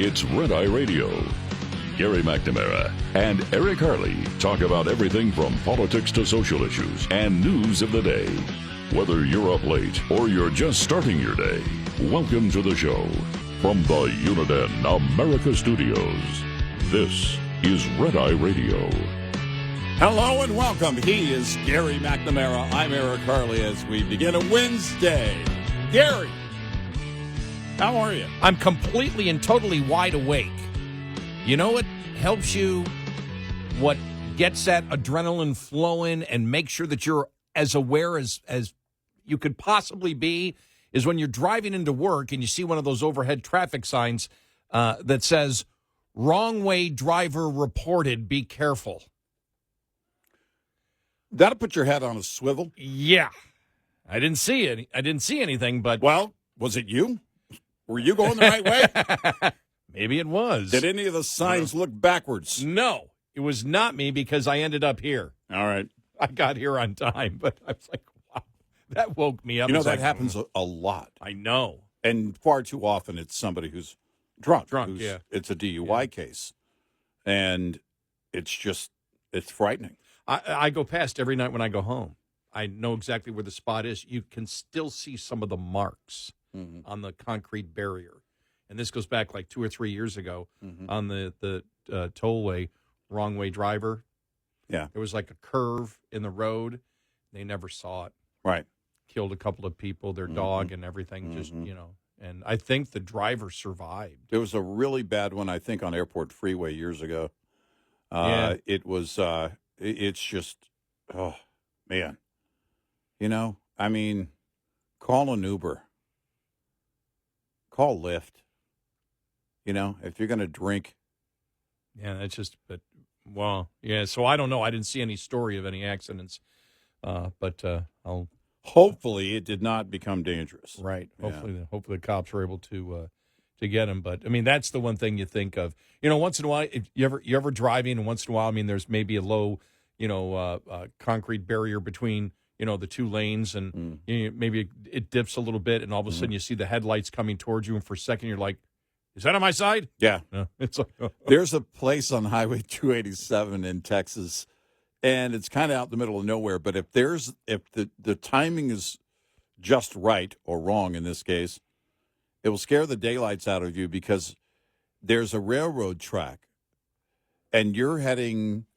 It's Red Eye Radio. Gary McNamara and Eric Harley talk about everything from politics to social issues and news of the day. Whether you're up late or you're just starting your day, welcome to the show. From the Uniden America Studios, this is Red Eye Radio. Hello and welcome. He is Gary McNamara. I'm Eric Harley as we begin a Wednesday. Gary, how are you? I'm completely and totally wide awake. You know what helps you, what gets that adrenaline flowing and make sure that you're as aware as you could possibly be, is when you're driving into work and you see one of those overhead traffic signs that says, "Wrong way driver reported, be careful." That'll put your head on a swivel. Yeah. I didn't see it. I didn't see anything, but... Well, was it you? Were you going the right way? Maybe it was. Did any of the signs look backwards? No, it was not me because I ended up here. All right. I got here on time, but I was like, wow, that woke me up. You know, that happens a lot. I know. And far too often it's somebody who's drunk. Yeah. It's a DUI case. And it's frightening. I go past every night when I go home. I know exactly where the spot is. You can still see some of the marks on the concrete barrier. And this goes back like 2 or 3 years ago on the tollway, wrong way driver. Yeah. There was like a curve in the road. They never saw it. Right. Killed a couple of people, their dog and everything, just, and I think the driver survived. There was a really bad one, I think, on Airport Freeway years ago. It was, it's just, oh, man. You know, I mean, call an Uber. Call Lyft. You know, if you're going to drink. Yeah, that's just, but, well, yeah, so I don't know. I didn't see any story of any accidents, but I'll. Hopefully it did not become dangerous. Right. Yeah. Hopefully the cops were able to get him. But, I mean, that's the one thing you think of. You know, once in a while, if you're ever driving, and once in a while, I mean, there's maybe a low, concrete barrier between, the two lanes, and maybe it dips a little bit, and all of a sudden you see the headlights coming towards you, and for a second you're like, is that on my side? Yeah. No, it's like, There's a place on Highway 287 in Texas, and it's kind of out in the middle of nowhere, but if the timing is just right, or wrong in this case, it will scare the daylights out of you, because there's a railroad track, and you're heading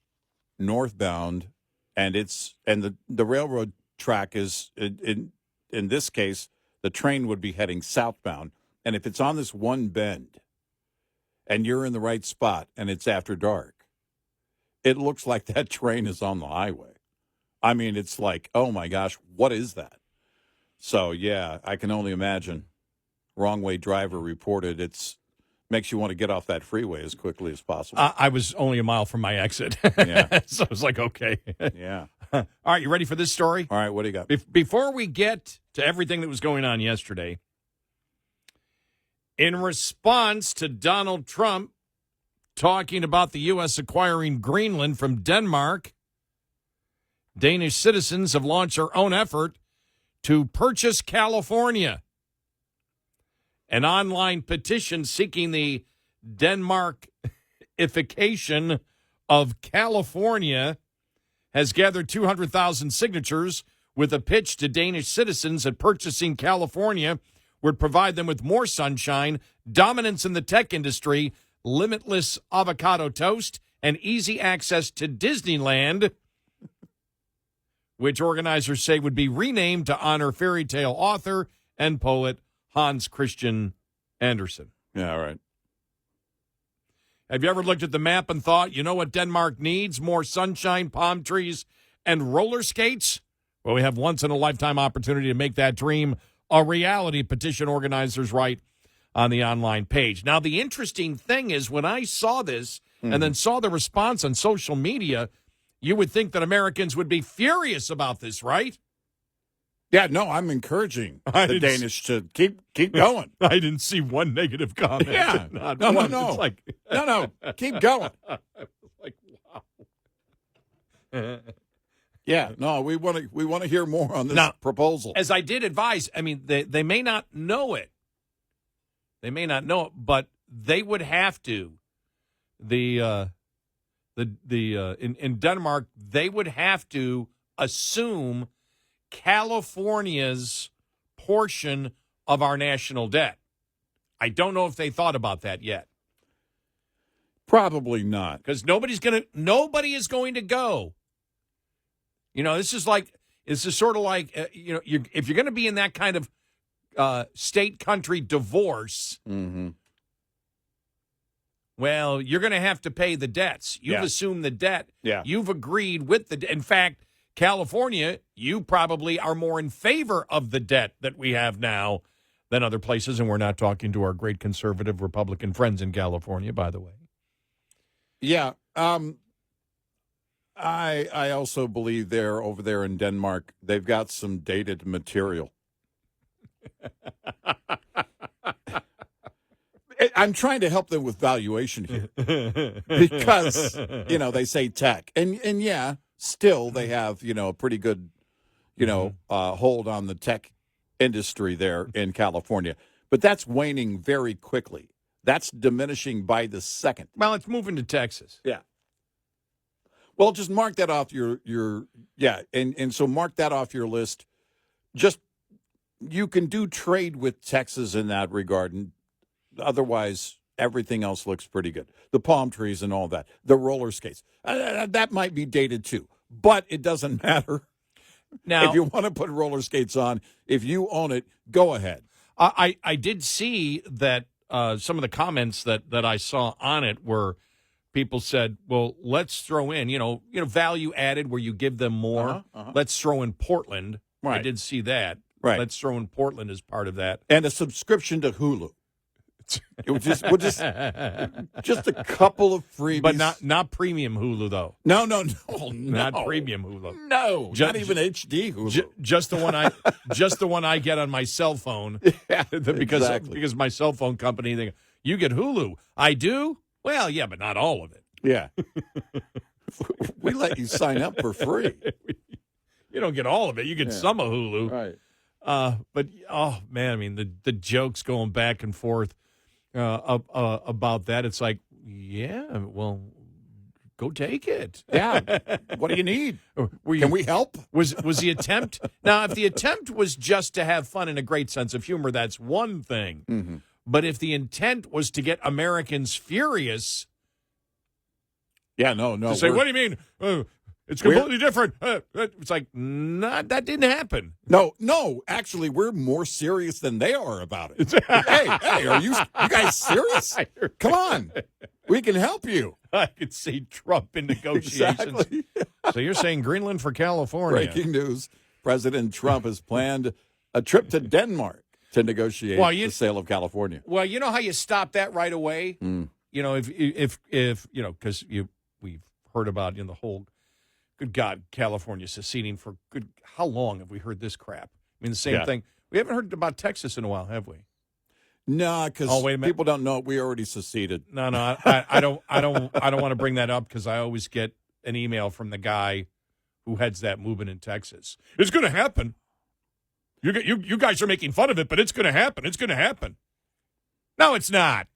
northbound, and the railroad track is, in this case, the train would be heading southbound. And if it's on this one bend and you're in the right spot and it's after dark, it looks like that train is on the highway. I mean, it's like, oh, my gosh, what is that? So, yeah, I can only imagine. Wrong way driver reported. Makes you want to get off that freeway as quickly as possible. I was only a mile from my exit. Yeah. So I was like, okay. Yeah. All right, you ready for this story? All right, what do you got? Before we get to everything that was going on yesterday, in response to Donald Trump talking about the U.S. acquiring Greenland from Denmark, Danish citizens have launched their own effort to purchase California. An online petition seeking the Denmarkification of California has gathered 200,000 signatures, with a pitch to Danish citizens that purchasing California would provide them with more sunshine, dominance in the tech industry, limitless avocado toast, and easy access to Disneyland, which organizers say would be renamed to honor fairy tale author and poet Hans Christian Andersen. Yeah, all right. Have you ever looked at the map and thought, you know what Denmark needs? More sunshine, palm trees, and roller skates? Well, we have once-in-a-lifetime opportunity to make that dream a reality, petition organizers write on the online page. Now, the interesting thing is, when I saw this and then saw the response on social media, you would think that Americans would be furious about this, right? Yeah, no, I'm encouring the Danish to keep going. I didn't see one negative comment. Yeah, no. It's like, no, keep going. Like, wow. Yeah, no, we want to hear more on this now, proposal. As I did advise, I mean, they may not know it. They may not know it, but they would have to in Denmark, they would have to assume California's portion of our national debt. I don't know if they thought about that yet. Probably not, because nobody is going to go. This is sort of like if you're going to be in that kind of state country divorce. Mm-hmm. Well, you're going to have to pay the debts. You've assumed the debt. Yeah. You've agreed with the debt. In fact, California, you probably are more in favor of the debt that we have now than other places. And we're not talking to our great conservative Republican friends in California, by the way. Yeah. I also believe over there in Denmark, they've got some dated material. I'm trying to help them with valuation here because, they say tech. And yeah, still they have, a pretty good, hold on the tech industry there in California. But that's waning very quickly. That's diminishing by the second. Well, it's moving to Texas. Yeah. Well, just mark that off your and so mark that off your list. Just you can do trade with Texas in that regard, and otherwise everything else looks pretty good. The palm trees and all that, the roller skates, that might be dated too, but it doesn't matter. Now, if you want to put roller skates on, if you own it, go ahead. I did see that some of the comments that I saw on it were. People said, well, let's throw in, value added where you give them more. Let's throw in Portland. Right. I did see that. Right. Let's throw in Portland as part of that. And a subscription to Hulu. It was just a couple of freebies. But not premium Hulu, though. No. Not premium Hulu. No, not even HD Hulu. Just the one I get on my cell phone. Yeah, because my cell phone company, they go, you get Hulu. I do? Well, yeah, but not all of it. Yeah. We let you sign up for free. You don't get all of it. You get some of Hulu. Right. But, oh, man, I mean, the jokes going back and forth about that. It's like, yeah, well, go take it. Yeah. What do you need? Can we help? Was the attempt? Now, if the attempt was just to have fun and a great sense of humor, that's one thing. Mm-hmm. But if the intent was to get Americans furious, no. To say, what do you mean? It's completely different. It's like, that didn't happen. No. Actually, we're more serious than they are about it. hey, are you guys serious? Come on, we can help you. I could see Trump in negotiations. Exactly. So you're saying Greenland for California? Breaking news: President Trump has planned a trip to Denmark to negotiate the sale of California. Well, you know how you stop that right away? Mm. If because we've heard about the whole, good God, California seceding for how long have we heard this crap? I mean, the same thing. We haven't heard about Texas in a while, have we? No, because people don't know we already seceded. No, I don't want to bring that up because I always get an email from the guy who heads that movement in Texas. It's going to happen. You guys are making fun of it, but it's going to happen. It's going to happen. No, it's not.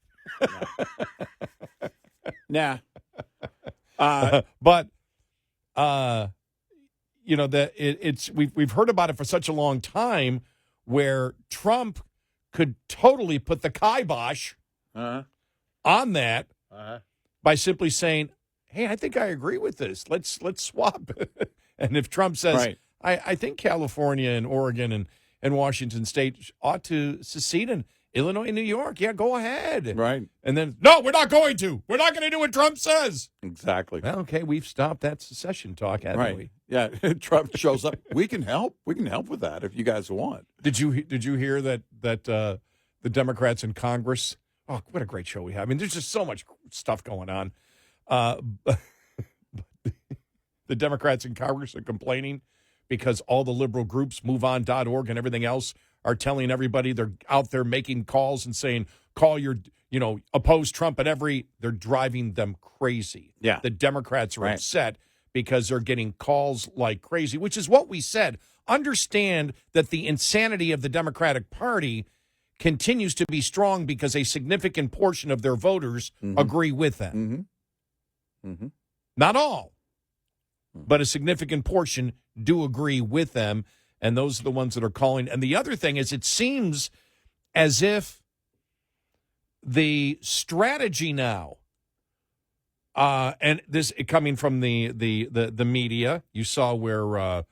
Nah. But we've heard about it for such a long time, where Trump could totally put the kibosh on that by simply saying, "Hey, I think I agree with this. Let's swap." And if Trump says, right. I think California and Oregon and Washington State ought to secede, and Illinois and New York, yeah, go ahead. Right. And then, no, we're not going to. We're not going to do what Trump says. Exactly. Well, okay, we've stopped that secession talk, haven't we? Yeah, Trump shows up. We can help. We can help with that if you guys want. Did you hear that the Democrats in Congress? Oh, what a great show we have! I mean, there's just so much stuff going on. The Democrats in Congress are complaining because all the liberal groups, MoveOn.org and everything else, are telling everybody they're out there making calls and saying, call your, oppose Trump at every, they're driving them crazy. Yeah. The Democrats are upset because they're getting calls like crazy, which is what we said. Understand that the insanity of the Democratic Party continues to be strong because a significant portion of their voters agree with them. Not all, but a significant portion do agree with them, and those are the ones that are calling. And the other thing is, it seems as if the strategy now, and this coming from the media, you saw where,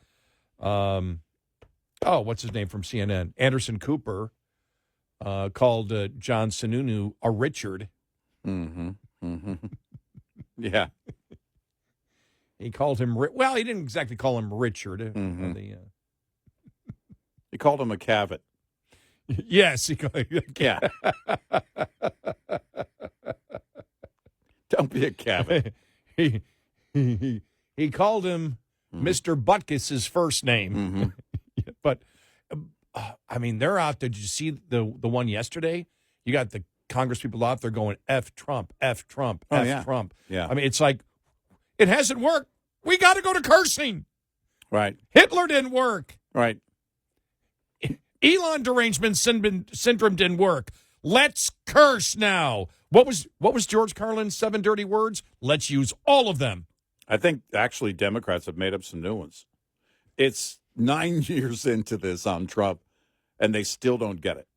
what's his name from CNN? Anderson Cooper called John Sununu a Richard. Yeah. He called him, well, he didn't exactly call him Richard. He called him a Cavett. Yes. He called, yeah. Don't be a Cavett. he called him Mr. Butkus' first name. But, I mean, they're out there. Did you see the one yesterday? You got the Congress people out there going, F Trump, F Trump, F Trump. Yeah. I mean, it's like, it hasn't worked. We got to go to cursing. Right. Hitler didn't work. Right. Elon derangement syndrome didn't work. Let's curse now. What was George Carlin's 7 dirty words? Let's use all of them. I think actually Democrats have made up some new ones. It's 9 years into this on Trump, and they still don't get it.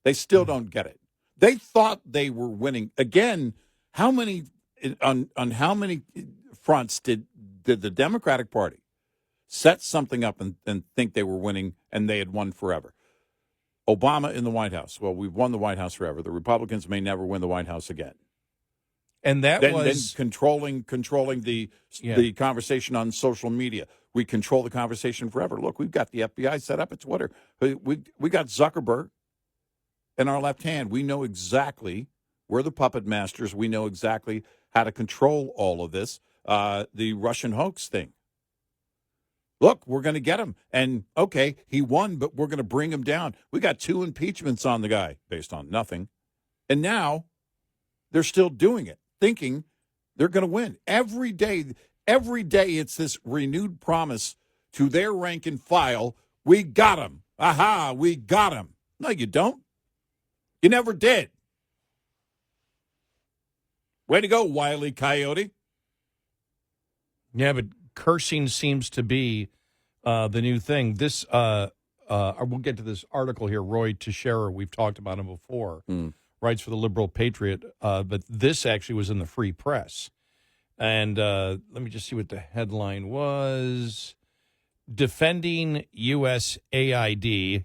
They still don't get it. They thought they were winning. Again, how many on how many fronts did the Democratic Party set something up and think they were winning and they had won forever? Obama in the White House. Well, we've won the White House forever. The Republicans may never win the White House again. And then controlling the conversation on social media. We control the conversation forever. Look, we've got the FBI set up. It's Twitter. We got Zuckerberg in our left hand. We know exactly. We're the puppet masters. We know exactly how to control all of this. The Russian hoax thing. Look, we're going to get him. And, okay, he won, but we're going to bring him down. We got 2 impeachments on the guy based on nothing. And now they're still doing it, thinking they're going to win. Every day it's this renewed promise to their rank and file, we got him. Aha, we got him. No, you don't. You never did. Way to go, Wile E. Coyote. Yeah, but cursing seems to be the new thing. This, we'll get to this article here. Roy Teixeira, we've talked about him before, writes for the Liberal Patriot, but this actually was in the Free Press. And let me just see what the headline was. Defending USAID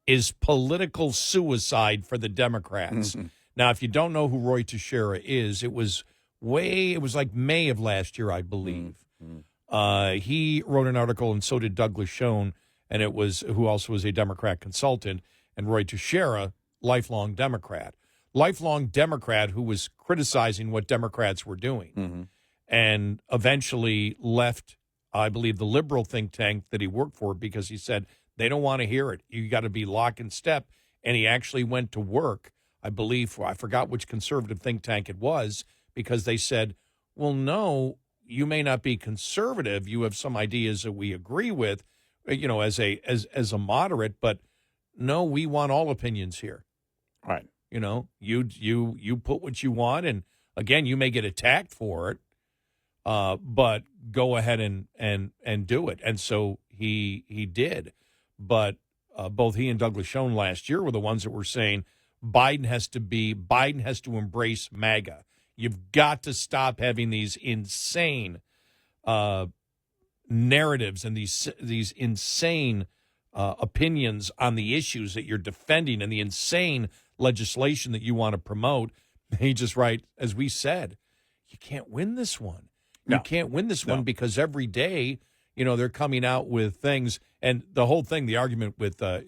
is political suicide for the Democrats. Now, if you don't know who Roy Teixeira is, it was like May of last year, I believe. He wrote an article, and so did Douglas Schoen, and it was who also was a Democrat consultant, and Roy Teixeira, lifelong Democrat who was criticizing what Democrats were doing, and eventually left, I believe, the liberal think tank that he worked for because he said they don't want to hear it. You got to be lock and step, and he actually went to work. I believe, I forgot which conservative think tank it was, because they said, well, no, you may not be conservative. You have some ideas that we agree with, as a moderate, but no, we want all opinions here. Right. You put what you want, and again, you may get attacked for it, but go ahead and do it. And so he did. But both he and Douglas Schoen last year were the ones that were saying Biden has to embrace MAGA. You've got to stop having these insane narratives and these insane opinions on the issues that you're defending and the insane legislation that you want to promote. He just as we said, you can't win this one. No. You can't win this one because every day, they're coming out with things, and the whole thing, the argument with that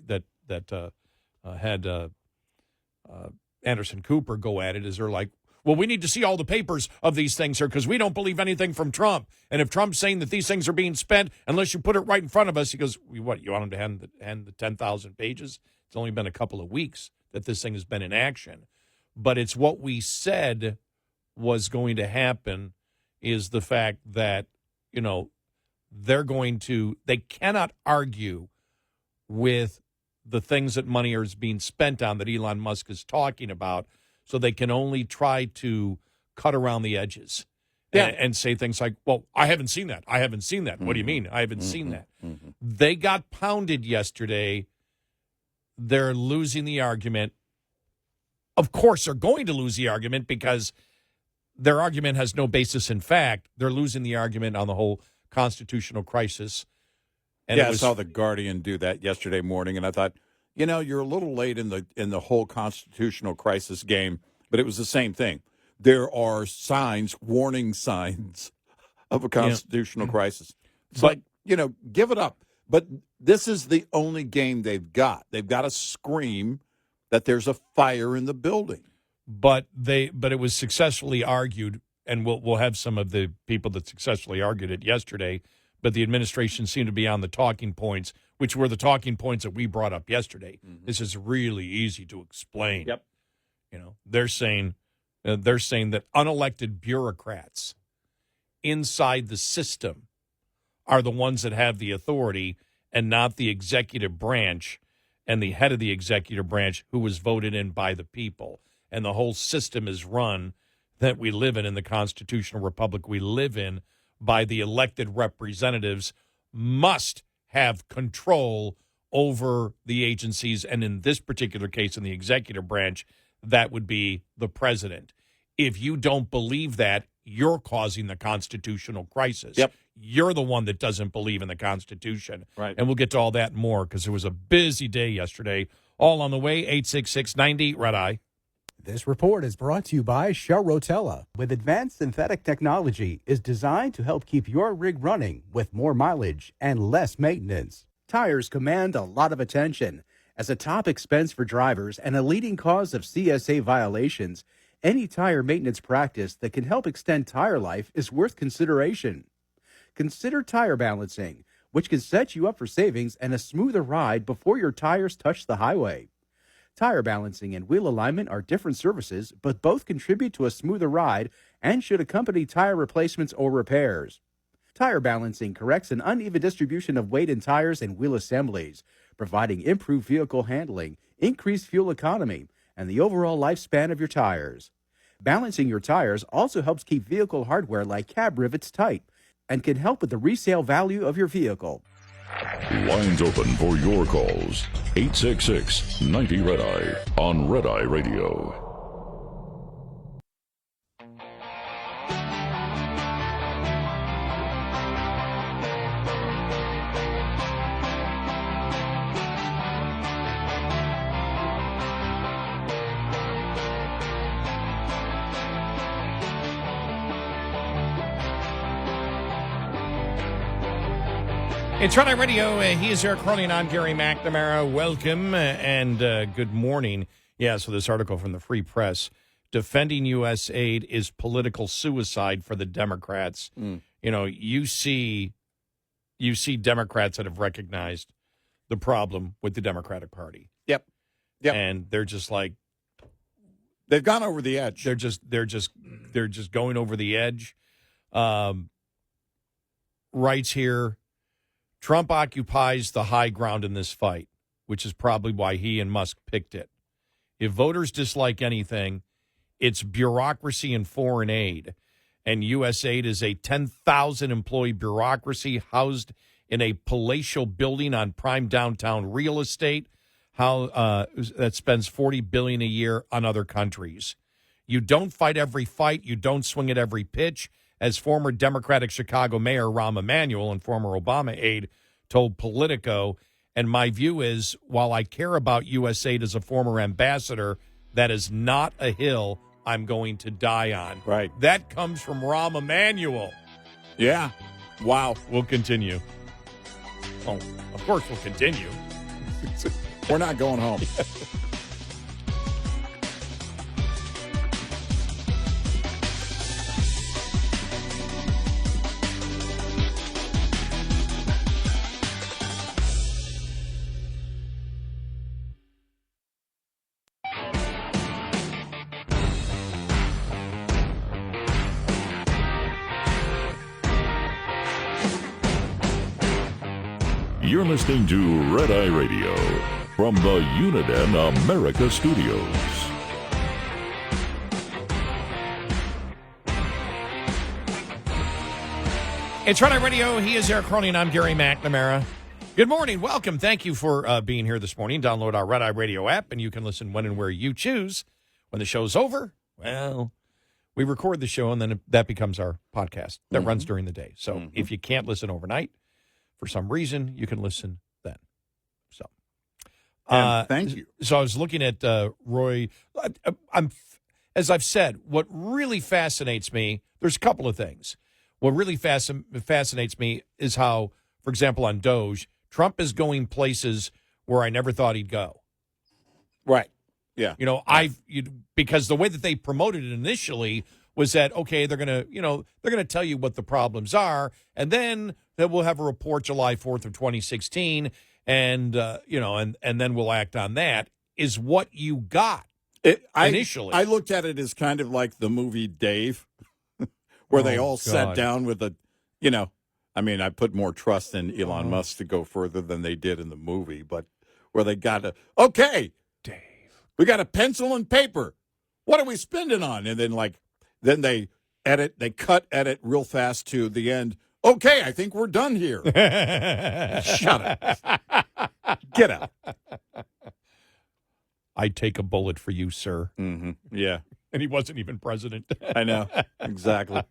had Anderson Cooper go at it is they're like, well, we need to see all the papers of these things here because we don't believe anything from Trump. And if Trump's saying that these things are being spent, unless you put it right in front of us, he goes, what, you want him to hand the 10,000 pages? It's only been a couple of weeks that this thing has been in action. But it's what we said was going to happen is the fact that, they cannot argue with the things that money is being spent on that Elon Musk is talking about, so they can only try to cut around the edges and say things like, well, I haven't seen that. I haven't seen that. What do you mean? I haven't seen that. They got pounded yesterday. They're losing the argument. Of course, they're going to lose the argument because their argument has no basis in fact. They're losing the argument on the whole constitutional crisis. And I saw The Guardian do that yesterday morning, and I thought, you're a little late in the whole constitutional crisis game, but it was the same thing. There are warning signs of a constitutional crisis. But, give it up. But this is the only game they've got. They've got to scream that there's a fire in the building. But it was successfully argued, and we'll have some of the people that successfully argued it yesterday, but the administration seemed to be on the talking points, which were the talking points that we brought up yesterday. This is really easy to explain. Yep. They're saying that unelected bureaucrats inside the system are the ones that have the authority and not the executive branch and the head of the executive branch who was voted in by the people. And the whole system is run that we live in the constitutional republic we live in by the elected representatives must have control over the agencies. And in this particular case, in the executive branch, that would be the president. If you don't believe that, you're causing the constitutional crisis. Yep. You're the one that doesn't believe in the Constitution. Right. And we'll get to all that and more because it was a busy day yesterday. All on the way, 866-90 Red Eye. This report is brought to you by Shell Rotella. With advanced synthetic technology, is designed to help keep your rig running with more mileage and less maintenance. Tires command a lot of attention. As a top expense for drivers and a leading cause of CSA violations, any tire maintenance practice that can help extend tire life is worth consideration. Consider tire balancing, which can set you up for savings and a smoother ride before your tires touch the highway. Tire balancing and wheel alignment are different services, but both contribute to a smoother ride and should accompany tire replacements or repairs. Tire balancing corrects an uneven distribution of weight in tires and wheel assemblies, providing improved vehicle handling, increased fuel economy, and the overall lifespan of your tires. Balancing your tires also helps keep vehicle hardware like cab rivets tight and can help with the resale value of your vehicle. Lines open for your calls. 866-90 Red Eye on Red Eye Radio. It's Red Eye Radio. He is Eric Harley and I'm Gary McNamara. Welcome and good morning. Yeah, so this article from the Free Press, defending USAID is political suicide for the Democrats. You see Democrats that have recognized the problem with the Democratic Party. Yep. And they're just like, they've gone over the edge. They're just going over the edge. Writes here, Trump occupies the high ground in this fight, which is probably why he and Musk picked it. If voters dislike anything, it's bureaucracy and foreign aid. And USAID is a 10,000-employee bureaucracy housed in a palatial building on prime downtown real estate that spends $40 billion a year on other countries. You don't fight every fight. You don't swing at every pitch. As former Democratic Chicago Mayor Rahm Emanuel and former Obama aide told Politico, and my view is, while I care about USAID as a former ambassador, that is not a hill I'm going to die on. Right. That comes from Rahm Emanuel. Yeah. Wow. We'll continue. Oh, of course we'll continue. We're not going home. You're listening to Red Eye Radio. from the Uniden America Studios. It's Red Eye Radio. He is Eric Harley, and I'm Gary McNamara. Good morning. Welcome. Thank you for being here this morning. Download our Red Eye Radio app, and you can listen when and where you choose. When the show's over, well, we record the show, and then that becomes our podcast that runs during the day. So if you can't listen overnight for some reason, you can listen then. So, thank you. So I was looking at Roy. As I've said, what really fascinates me, there's a couple of things. What really fascinates me is how, for example, on DOGE, Trump is going places where I never thought he'd go. Right. Yeah. You know, because the way that they promoted it initially was that, okay, they're going to tell you what the problems are, and then we'll have a report July 4th of 2016, and then we'll act on that, is what you got initially. I looked at it as kind of like the movie Dave, where they all sat down with I put more trust in Elon Musk to go further than they did in the movie, but where they got Dave, we got a pencil and paper. What are we spending on? And then they edit real fast to the end. Okay, I think we're done here. Shut up. Get out. I'd take a bullet for you, sir. Mm-hmm. Yeah. And he wasn't even president. I know. Exactly.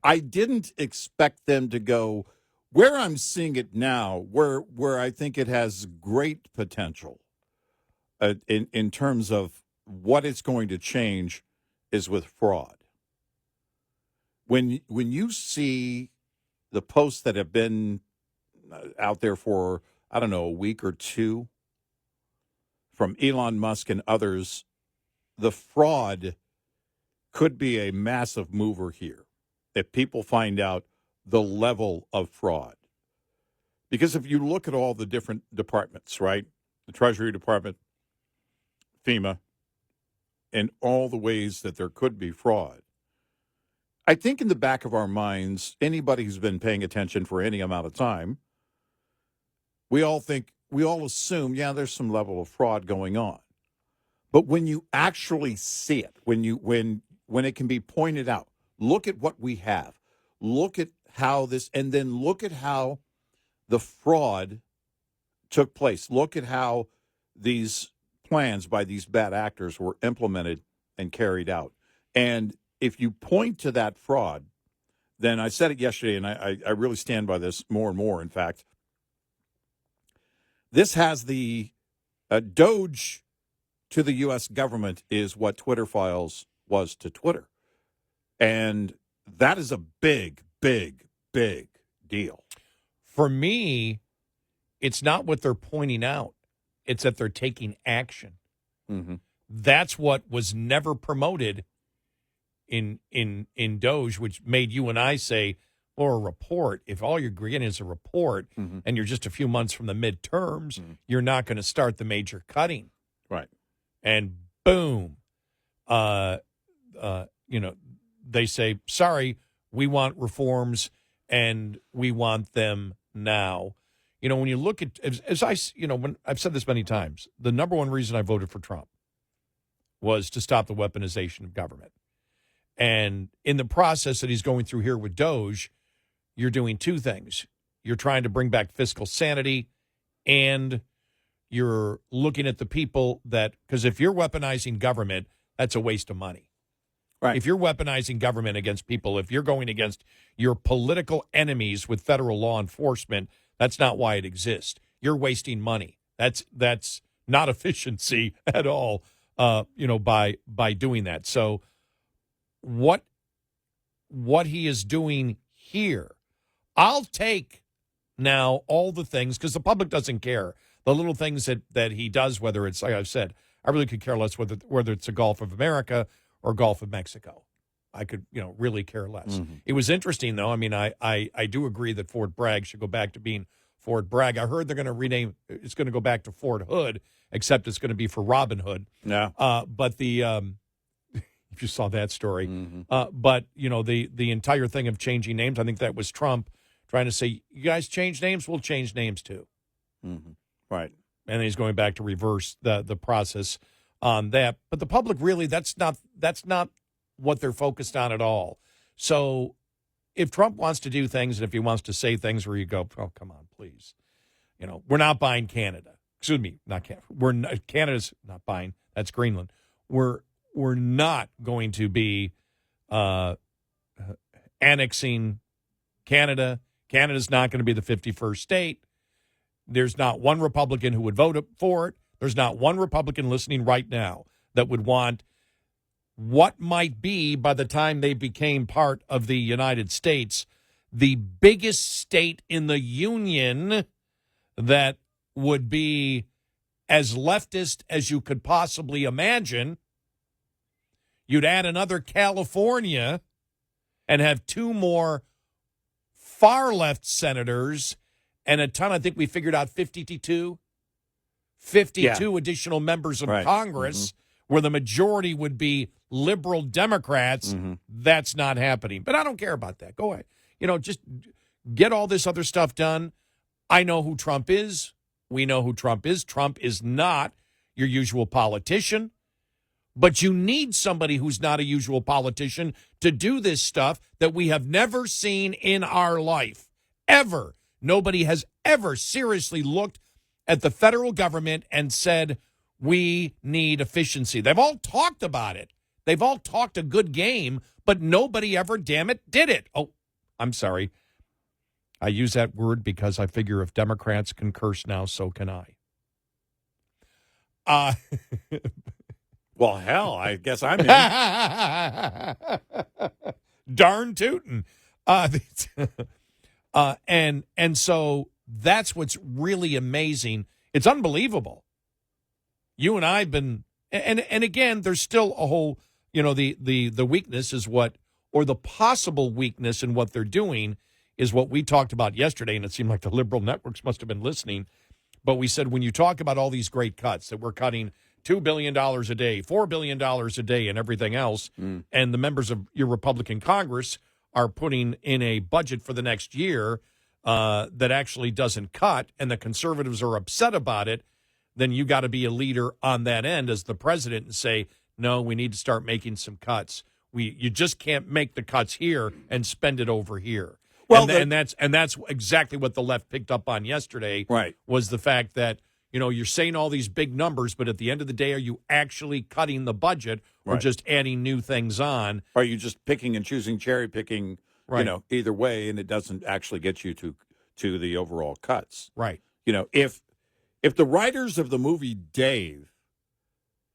I didn't expect them to go where I'm seeing it now, where I think it has great potential in terms of what it's going to change is with fraud. When you see the posts that have been out there for, I don't know, a week or two from Elon Musk and others, the fraud could be a massive mover here if people find out the level of fraud. Because if you look at all the different departments, right, the Treasury Department, FEMA, and all the ways that there could be fraud, I think in the back of our minds, anybody who's been paying attention for any amount of time, we all assume, yeah, there's some level of fraud going on. But when you actually see it, when it can be pointed out, look at what we have, look at how this, and then look at how the fraud took place. Look at how these plans by these bad actors were implemented and carried out. And if you point to that fraud, then I said it yesterday, and I really stand by this more and more, in fact. This has the DOGE to the U.S. government is what Twitter Files was to Twitter. And that is a big, big, big deal. For me, it's not what they're pointing out. It's that they're taking action. Mm-hmm. That's what was never promoted in DOGE, which made you and I say, or a report, if all you're getting is a report and you're just a few months from the midterms, you're not going to start the major cutting. Right. And boom, they say, sorry, we want reforms and we want them now. You know, when you look at, when I've said this many times, the number one reason I voted for Trump was to stop the weaponization of government. And in the process that he's going through here with DOGE, you're doing two things. You're trying to bring back fiscal sanity, and you're looking at the people because if you're weaponizing government, that's a waste of money. Right. If you're weaponizing government against people, if you're going against your political enemies with federal law enforcement, that's not why it exists. You're wasting money. That's not efficiency at all, by doing that. So what he is doing here, I'll take now all the things, because the public doesn't care. The little things that he does, whether it's, like I've said, I really could care less whether it's the Gulf of America or Gulf of Mexico. I could, really care less. Mm-hmm. It was interesting, though. I mean, I do agree that Fort Bragg should go back to being Fort Bragg. I heard they're going to rename, it's going to go back to Fort Hood, except it's going to be for Robin Hood. Yeah. But the, if you saw that story, but, the entire thing of changing names, I think that was Trump trying to say, you guys change names, we'll change names too. Mm-hmm. Right. And he's going back to reverse the process on that. But the public really, that's not what they're focused on at all. So if Trump wants to do things and if he wants to say things where you go, oh, come on, please. We're not buying Canada. Excuse me, not Canada. Canada's not buying. That's Greenland. We're not going to be annexing Canada. Canada's not going to be the 51st state. There's not one Republican who would vote for it. There's not one Republican listening right now that would want what might be, by the time they became part of the United States, the biggest state in the Union that would be as leftist as you could possibly imagine. You'd add another California and have two more far-left senators and a ton, I think we figured out 52 additional members of Congress, where the majority would be liberal Democrats. That's not happening. But I don't care about that. Go ahead. Just get all this other stuff done. I know who Trump is. We know who Trump is. Trump is not your usual politician. But you need somebody who's not a usual politician to do this stuff that we have never seen in our life, ever. Nobody has ever seriously looked at the federal government and said, we need efficiency. They've all talked about it. They've all talked a good game, but nobody ever, damn it, did it. Oh, I'm sorry. I use that word because I figure if Democrats can curse now, so can I. Well, hell, I guess I'm in. Darn tootin'. And so that's what's really amazing. It's unbelievable. You and I have been, and again, there's still a whole, the weakness is what, or the possible weakness in what they're doing is what we talked about yesterday, and it seemed like the liberal networks must have been listening. But we said when you talk about all these great cuts, that we're cutting $2 billion a day, $4 billion a day, and everything else, and the members of your Republican Congress are putting in a budget for the next year that actually doesn't cut, and the conservatives are upset about it, then you got to be a leader on that end as the president and say, no, we need to start making some cuts. You just can't make the cuts here and spend it over here. Well, and that's exactly what the left picked up on yesterday. Right. Was the fact that you're saying all these big numbers, but at the end of the day, are you actually cutting the budget or just adding new things on? Are you just picking and choosing, cherry picking? Right. Either way, and it doesn't actually get you to the overall cuts. Right. If the writers of the movie Dave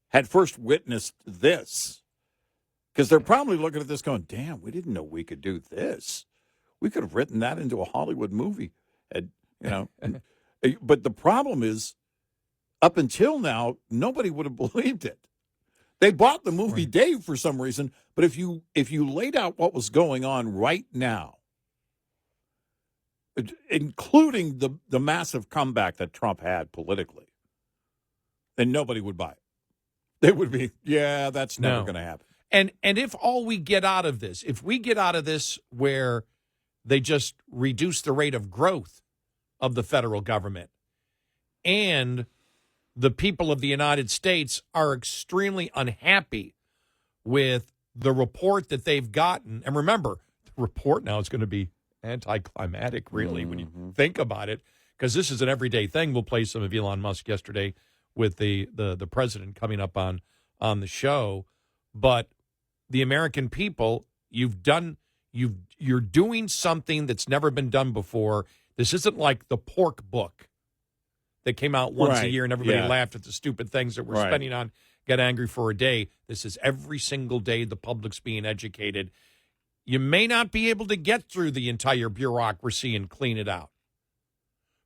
had first witnessed this, because they're probably looking at this going, damn, we didn't know we could do this. We could have written that into a Hollywood movie. But the problem is, up until now, nobody would have believed it. They bought the movie Dave for some reason, but if you laid out what was going on right now, including the massive comeback that Trump had politically, then nobody would buy it. They would be, yeah, that's never going to happen. And if all we get out of this, if we get out of this where they just reduce the rate of growth of the federal government, and the people of the United States are extremely unhappy with the report that they've gotten. And remember, the report now is going to be anticlimactic, really, when you think about it, because this is an everyday thing. We'll play some of Elon Musk yesterday with the president coming up on the show. But the American people, you're doing something that's never been done before. This isn't like the pork book that came out once a year and everybody laughed at the stupid things that we're spending on, get angry for a day. This is every single day the public's being educated. You may not be able to get through the entire bureaucracy and clean it out.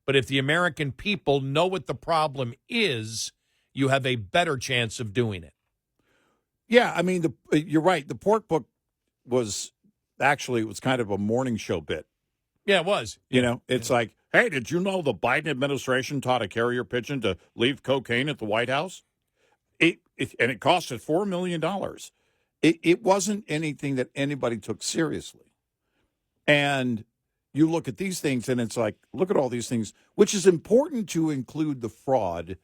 But if the American people know what the problem is, you have a better chance of doing it. Yeah, I mean, you're right. The pork book was kind of a morning show bit. Yeah, it was. It's like, hey, did you know the Biden administration taught a carrier pigeon to leave cocaine at the White House? And it cost it $4 million. It wasn't anything that anybody took seriously. And, you look at these things and it's like, look at all these things, which is important to include the fraud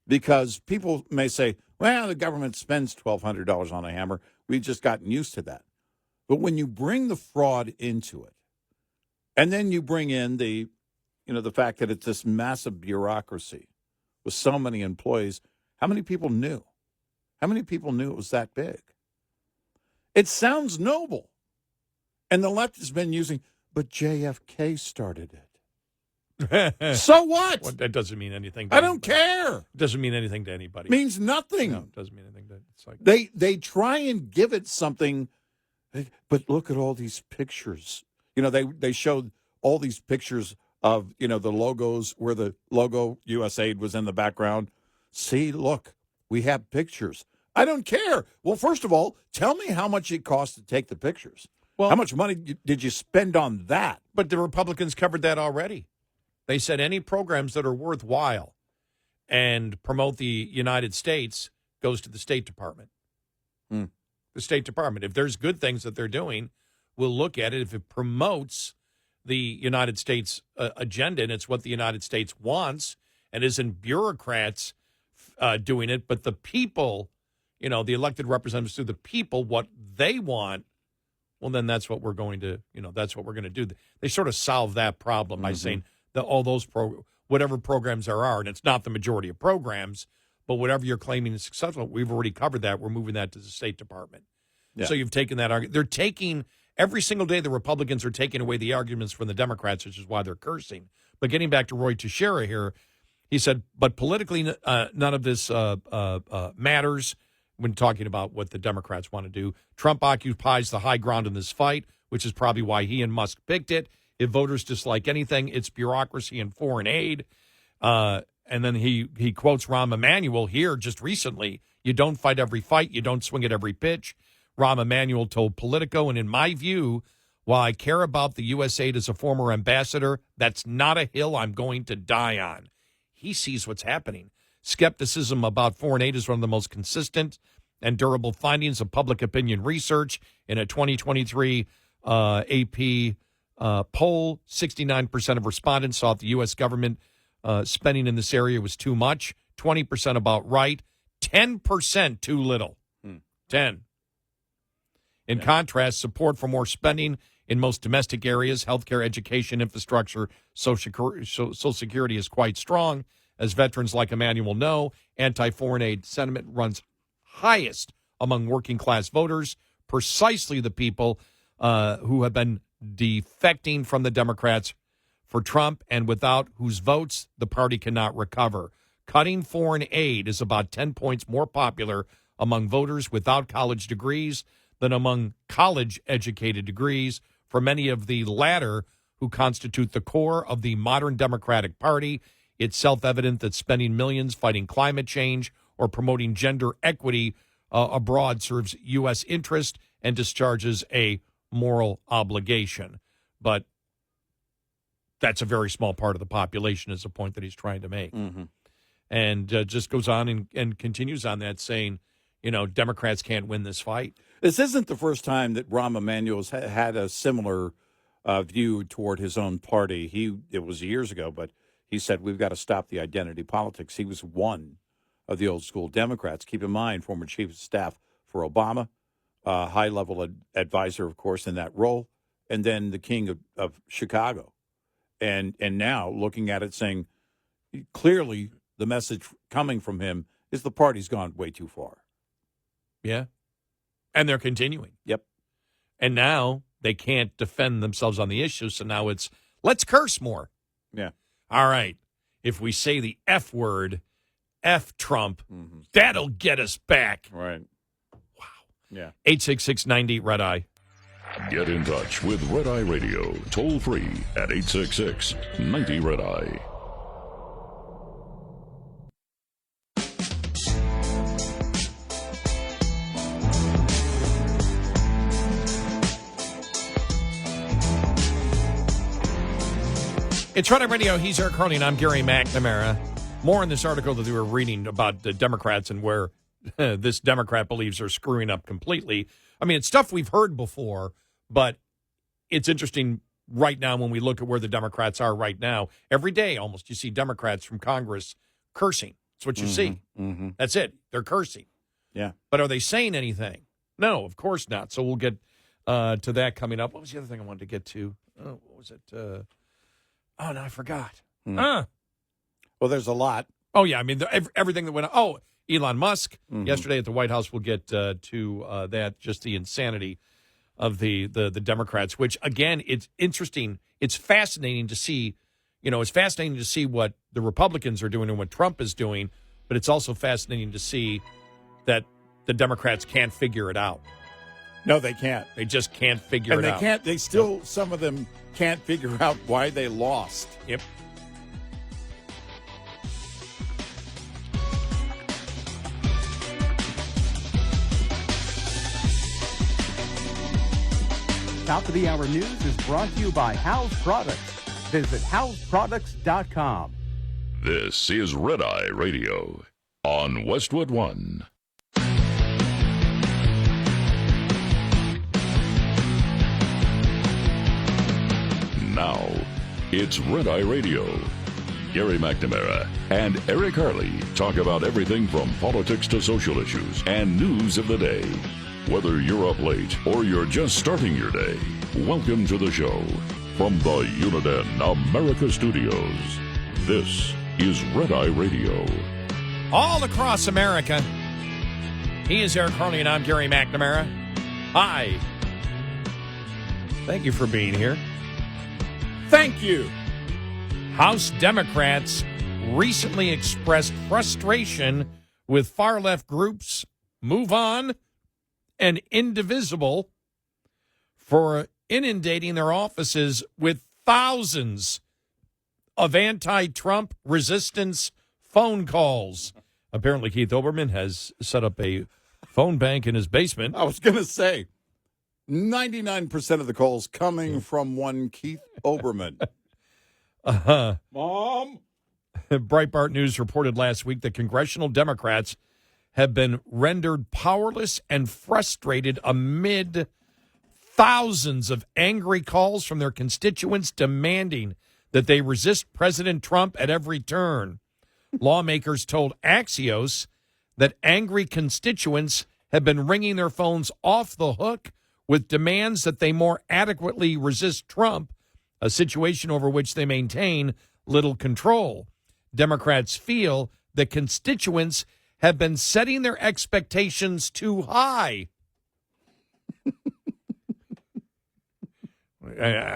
because people may say, well, the government spends $1,200 on a hammer. We've just gotten used to that. But when you bring the fraud into it, and then you bring in the fact that it's this massive bureaucracy with so many employees, how many people knew? How many people knew it was that big? It sounds noble. And the left has been using, but JFK started it. So what? Well, that doesn't mean anything. I don't care. It doesn't mean anything to anybody. It means nothing. No, it doesn't mean anything. It's like they try and give it something, but look at all these pictures. They showed all these pictures of, the logos where the logo USAID was in the background. See, look, we have pictures. I don't care. Well, first of all, tell me how much it cost to take the pictures. Well, how much money did you spend on that? But the Republicans covered that already. They said any programs that are worthwhile and promote the United States goes to the State Department. The State Department. If there's good things that they're doing, we'll look at it. If it promotes the United States agenda and it's what the United States wants and isn't bureaucrats doing it, but the people, the elected representatives to the people, what they want, well, then that's what we're going to, that's what we're going to do. They sort of solve that problem by saying that all those whatever programs there are, and it's not the majority of programs, but whatever you're claiming is successful, we've already covered that. We're moving that to the State Department. Yeah. So you've taken that argument. They're taking, every single day the Republicans are taking away the arguments from the Democrats, which is why they're cursing. But getting back to Roy Teixeira here, he said, but politically none of this matters when talking about what the Democrats want to do. Trump occupies the high ground in this fight, which is probably why he and Musk picked it. If voters dislike anything, it's bureaucracy and foreign aid. And then he quotes Rahm Emanuel here just recently. You don't fight every fight. You don't swing at every pitch. Rahm Emanuel told Politico, and in my view, while I care about the USAID as a former ambassador, that's not a hill I'm going to die on. He sees what's happening. Skepticism about foreign aid is one of the most consistent and durable findings of public opinion research. In a 2023 AP poll, 69% of respondents thought the U.S. government spending in this area was too much, 20% about right, 10% too little. 10. In contrast, support for more spending in most domestic areas, healthcare, education, infrastructure, Social Security is quite strong. As veterans like Emmanuel know, anti-foreign aid sentiment runs highest among working-class voters, precisely the people who have been defecting from the Democrats for Trump and without whose votes the party cannot recover. Cutting foreign aid is about 10 points more popular among voters without college degrees than among college-educated degrees. For many of the latter, who constitute the core of the modern Democratic Party, it's self-evident that spending millions fighting climate change or promoting gender equity abroad serves U.S. interest and discharges a moral obligation. But that's a very small part of the population is the point that he's trying to make. And just goes on and continues on that saying, Democrats can't win this fight. This isn't the first time that Rahm Emanuel's had a similar view toward his own party. It was years ago, but he said, we've got to stop the identity politics. He was one of the old school Democrats. Keep in mind, former chief of staff for Obama, high-level advisor, of course, in that role, and then the king of Chicago. And now looking at it saying, clearly the message coming from him is the party's gone way too far. Yeah. And they're continuing. Yep. And now they can't defend themselves on the issue, so now it's, let's curse more. Yeah. All right. If we say the F word, F Trump, that'll get us back. Right. Wow. Yeah. 866-90 Red Eye. Get in touch with Red Eye Radio, toll free at 866-90 Red Eye. It's Red Eye Radio. He's Eric Harley, and I'm Gary McNamara. More in this article that we were reading about the Democrats and where this Democrat believes are screwing up completely. I mean, it's stuff we've heard before, but it's interesting right now when we look at where the Democrats are right now. Every day almost you see Democrats from Congress cursing. That's what you see. Mm-hmm. That's it. They're cursing. Yeah. But are they saying anything? No, of course not. So we'll get to that coming up. What was the other thing I wanted to get to? What was it? No, I forgot. Well, there's a lot. Oh, yeah. I mean, everything that went on. Oh, Elon Musk yesterday at the White House. We'll get to that, just the insanity of the Democrats, which, again, it's interesting. It's fascinating to see. It's fascinating to see what the Republicans are doing and what Trump is doing, but it's also fascinating to see that the Democrats can't figure it out. No, they can't. They just can't figure it out. And they can't. They still, some of them can't figure out why they lost. Yep. Top of the Hour News is brought to you by House Products. Visit houseproducts.com. This is Red Eye Radio on Westwood One. Now, it's Red Eye Radio. Gary McNamara and Eric Harley talk about everything from politics to social issues and news of the day. Whether you're up late or you're just starting your day, welcome to the show. From the Uniden America Studios, this is Red Eye Radio. All across America, he is Eric Harley and I'm Gary McNamara. Hi. Thank you for being here. Thank you. House Democrats recently expressed frustration with far-left groups Move On and Indivisible for inundating their offices with thousands of anti-Trump resistance phone calls. Apparently, Keith Olbermann has set up a phone bank in his basement. I was going to say, 99% of the calls coming from one Keith Olbermann. Mom? Breitbart News reported last week that congressional Democrats have been rendered powerless and frustrated amid thousands of angry calls from their constituents demanding that they resist President Trump at every turn. Lawmakers told Axios that angry constituents have been ringing their phones off the hook with demands that they more adequately resist Trump, a situation over which they maintain little control. Democrats feel that constituents have been setting their expectations too high.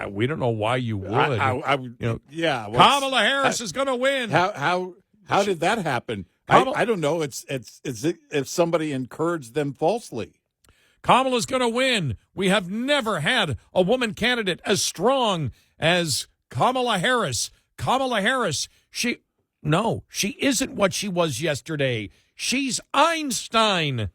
We don't know why you would. Yeah. Kamala Harris is going to win. How did that happen? I don't know. It's if somebody encouraged them falsely. Kamala's going to win. We have never had a woman candidate as strong as Kamala Harris. Kamala Harris, she isn't what she was yesterday. She's Einstein.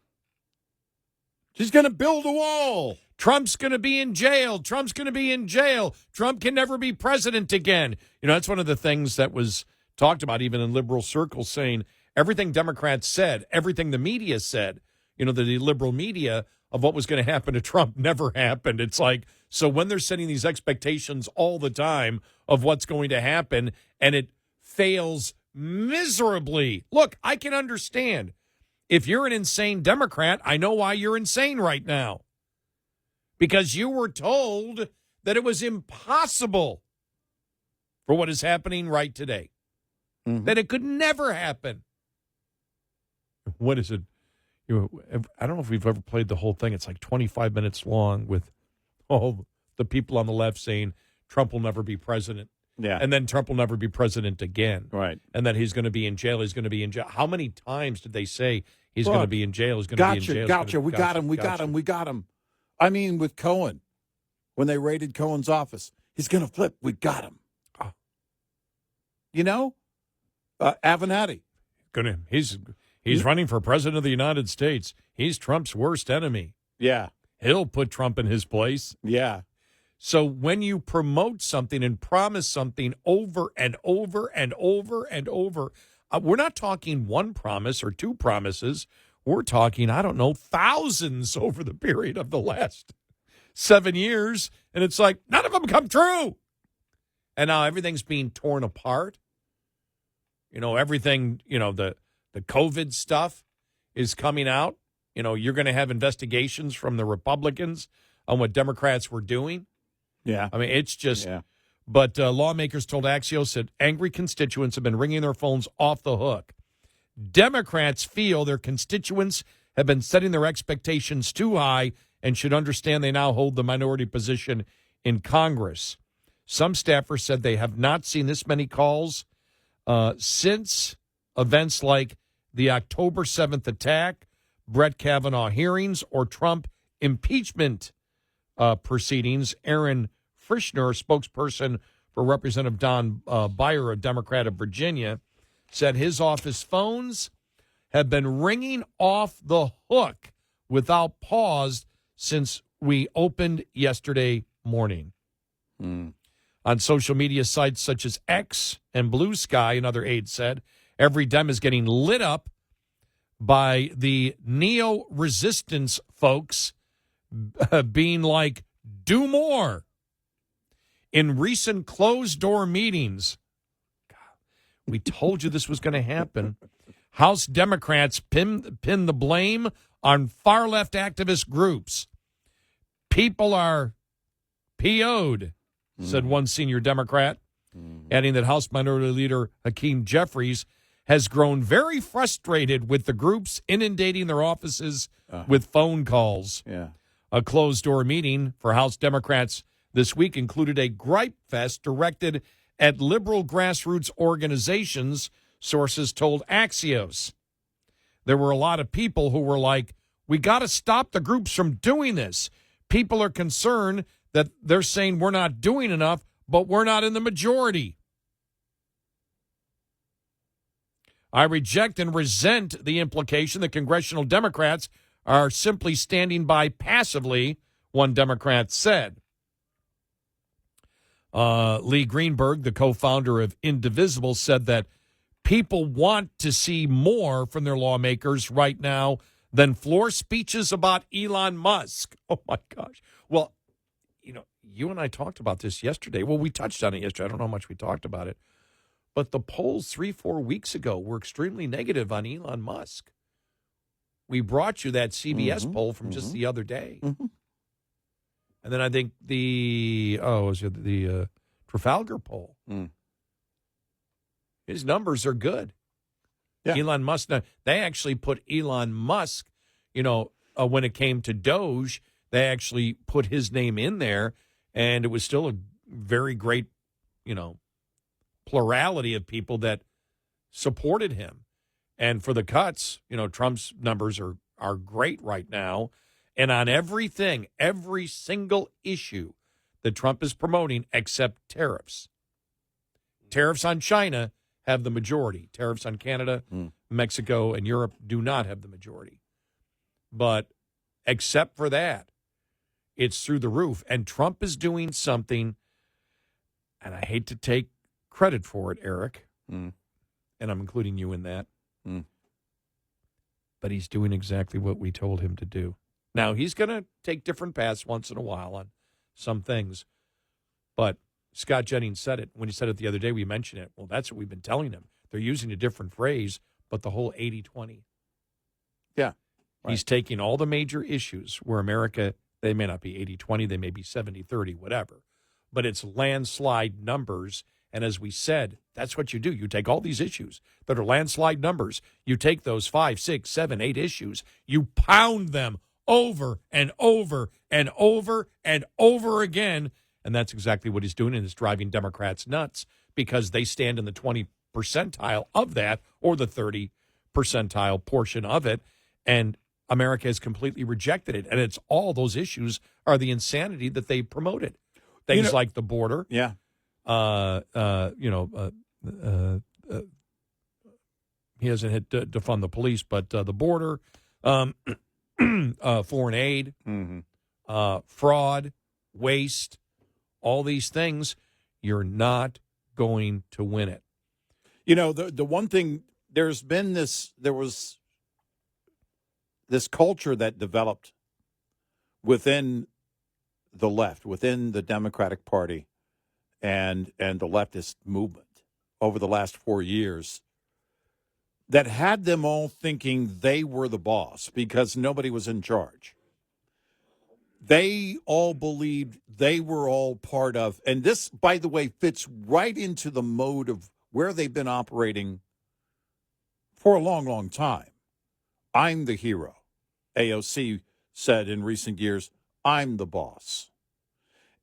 She's going to build a wall. Trump's going to be in jail. Trump's going to be in jail. Trump can never be president again. That's one of the things that was talked about even in liberal circles, saying everything Democrats said, everything the media said, the liberal media of what was going to happen to Trump never happened. It's like, so when they're setting these expectations all the time of what's going to happen and it fails miserably. Look, I can understand. If you're an insane Democrat, I know why you're insane right now. Because you were told that it was impossible for what is happening right today. Mm-hmm. That it could never happen. What is it? I don't know if we've ever played the whole thing. It's like 25 minutes long with all the people on the left saying Trump will never be president. Yeah. And then Trump will never be president again. Right. And then he's going to be in jail. He's going to be in jail. How many times did they say he's going to be in jail? He's going to be in jail. Gotcha. We got him. I mean, with Cohen, when they raided Cohen's office, he's going to flip. We got him. Oh. Avenatti. He's running for president of the United States. He's Trump's worst enemy. Yeah. He'll put Trump in his place. Yeah. So when you promote something and promise something over and over and over and over, we're not talking one promise or two promises. We're talking, thousands over the period of the last 7 years, and it's like none of them come true. And now everything's being torn apart. Everything, the COVID stuff is coming out. You're going to have investigations from the Republicans on what Democrats were doing. Yeah. I mean, it's just, yeah. But lawmakers told Axios that angry constituents have been ringing their phones off the hook. Democrats feel their constituents have been setting their expectations too high and should understand they now hold the minority position in Congress. Some staffers said they have not seen this many calls since events like the October 7th attack, Brett Kavanaugh hearings, or Trump impeachment proceedings. Aaron Frischner, spokesperson for Representative Don Beyer, a Democrat of Virginia, said his office phones have been ringing off the hook without pause since we opened yesterday morning. On social media sites such as X and Blue Sky, another aide said, every Dem is getting lit up by the neo-resistance folks being like, do more. In recent closed-door meetings, we told you this was going to happen. House Democrats pin the blame on far-left activist groups. People are PO'd, said one senior Democrat, adding that House Minority Leader Hakeem Jeffries has grown very frustrated with the groups inundating their offices with phone calls. Yeah. A closed-door meeting for House Democrats this week included a gripe fest directed at liberal grassroots organizations, sources told Axios. There were a lot of people who were like, we got to stop the groups from doing this. People are concerned that they're saying we're not doing enough, but we're not in the majority. I reject and resent the implication that congressional Democrats are simply standing by passively, one Democrat said. Lee Greenberg, the co-founder of Indivisible, said that people want to see more from their lawmakers right now than floor speeches about Elon Musk. Oh, my gosh. Well, you and I talked about this yesterday. Well, we touched on it yesterday. I don't know how much we talked about it. But the polls 3-4 weeks ago were extremely negative on Elon Musk. We brought you that CBS poll from just the other day. And then I think the Trafalgar poll. His numbers are good. Yeah. Elon Musk, they actually put Elon Musk, when it came to DOGE, they actually put his name in there, and it was still a very great, plurality of people that supported him. And for the cuts, Trump's numbers are great right now. And on everything, every single issue that Trump is promoting except tariffs. Tariffs on China have the majority. Tariffs on Canada, Mexico, and Europe do not have the majority. But except for that, it's through the roof. And Trump is doing something, and I hate to take credit for it, Eric, and I'm including you in that, but he's doing exactly what we told him to do. Now, he's going to take different paths once in a while on some things, but Scott Jennings said it. When he said it the other day, we mentioned it. Well, that's what we've been telling him. They're using a different phrase, but the whole 80-20. Yeah. Right. He's taking all the major issues where America, they may not be 80-20, they may be 70-30, whatever, but it's landslide numbers. And as we said, that's what you do. You take all these issues that are landslide numbers. You take those 5, 6, 7, 8 issues. You pound them over and over and over and over again. And that's exactly what he's doing, and it's driving Democrats nuts because they stand in the 20 percentile of that or the 30 percentile portion of it. And America has completely rejected it. And it's all those issues are the insanity that they promoted. Things like the border. Yeah. He hasn't hit defund the police, but the border, foreign aid, fraud, waste, all these things, you're not going to win it. The one thing, there was this culture that developed within the left, within the Democratic Party and the leftist movement over the last 4 years that had them all thinking they were the boss because nobody was in charge. They all believed they were all part of, and this, by the way, fits right into the mode of where they've been operating for a long, long time. I'm the hero. AOC said in recent years, I'm the boss.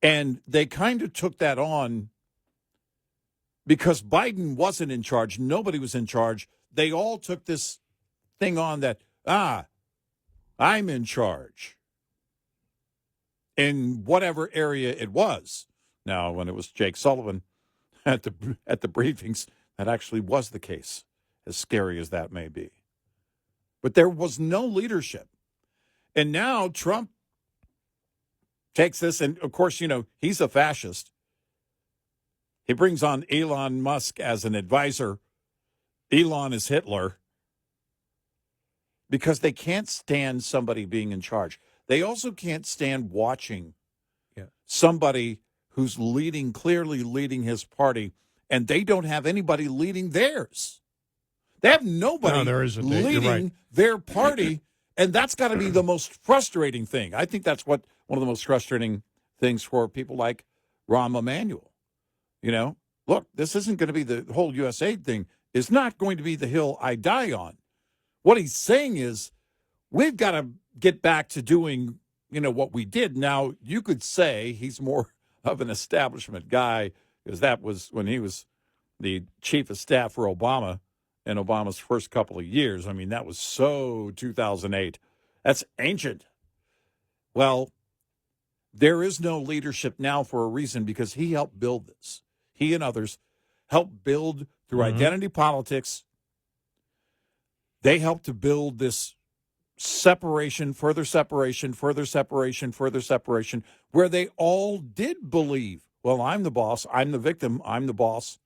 And they kind of took that on because Biden wasn't in charge. Nobody was in charge. They all took this thing on that, I'm in charge in whatever area it was. Now, when it was Jake Sullivan at the briefings, that actually was the case, as scary as that may be. But there was no leadership. And now Trump takes this, and of course, he's a fascist. He brings on Elon Musk as an advisor. Elon is Hitler because they can't stand somebody being in charge. They also can't stand watching somebody who's clearly leading his party, and they don't have anybody leading theirs. They have nobody leading their party, and that's got to be the most frustrating thing. I think that's one of the most frustrating things for people like Rahm Emanuel. Look, this isn't going to be the whole USAID thing. Is not going to be the hill I die on. What he's saying is we've got to get back to doing, what we did. Now, you could say he's more of an establishment guy because that was when he was the chief of staff for Obama in Obama's first couple of years. I mean, that was so 2008. That's ancient. Well, there is no leadership now for a reason because he helped build this. He and others helped build through identity politics. They helped to build this separation, further separation, where they all did believe, well, I'm the boss, I'm the victim, I'm the boss,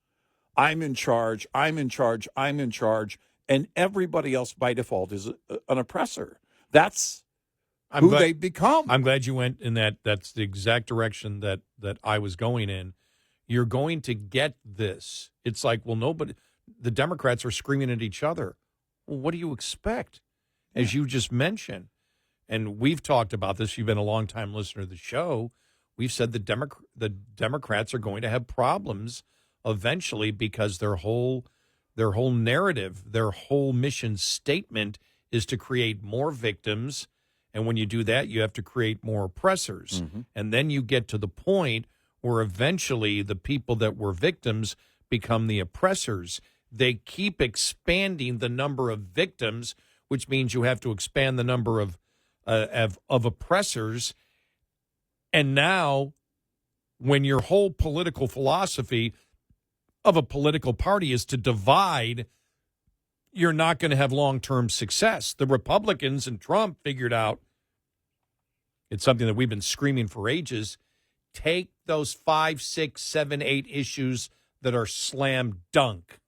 I'm in charge, and everybody else by default is an oppressor. That's they become. I'm glad you went in that. That's the exact direction that I was going in. You're going to get this. It's like, well, the Democrats are screaming at each other. Well, what do you expect? As you just mentioned, and we've talked about this, you've been a long-time listener to the show, we've said the Democrats are going to have problems eventually because their whole narrative, their whole mission statement is to create more victims, and when you do that, you have to create more oppressors. Mm-hmm. And then you get to the point where eventually the people that were victims become the oppressors. They keep expanding the number of victims, which means you have to expand the number of oppressors. And now, when your whole political philosophy of a political party is to divide, you're not going to have long-term success. The Republicans and Trump figured out, it's something that we've been screaming for ages, take those 5, 6, 7, 8 issues that are slam dunk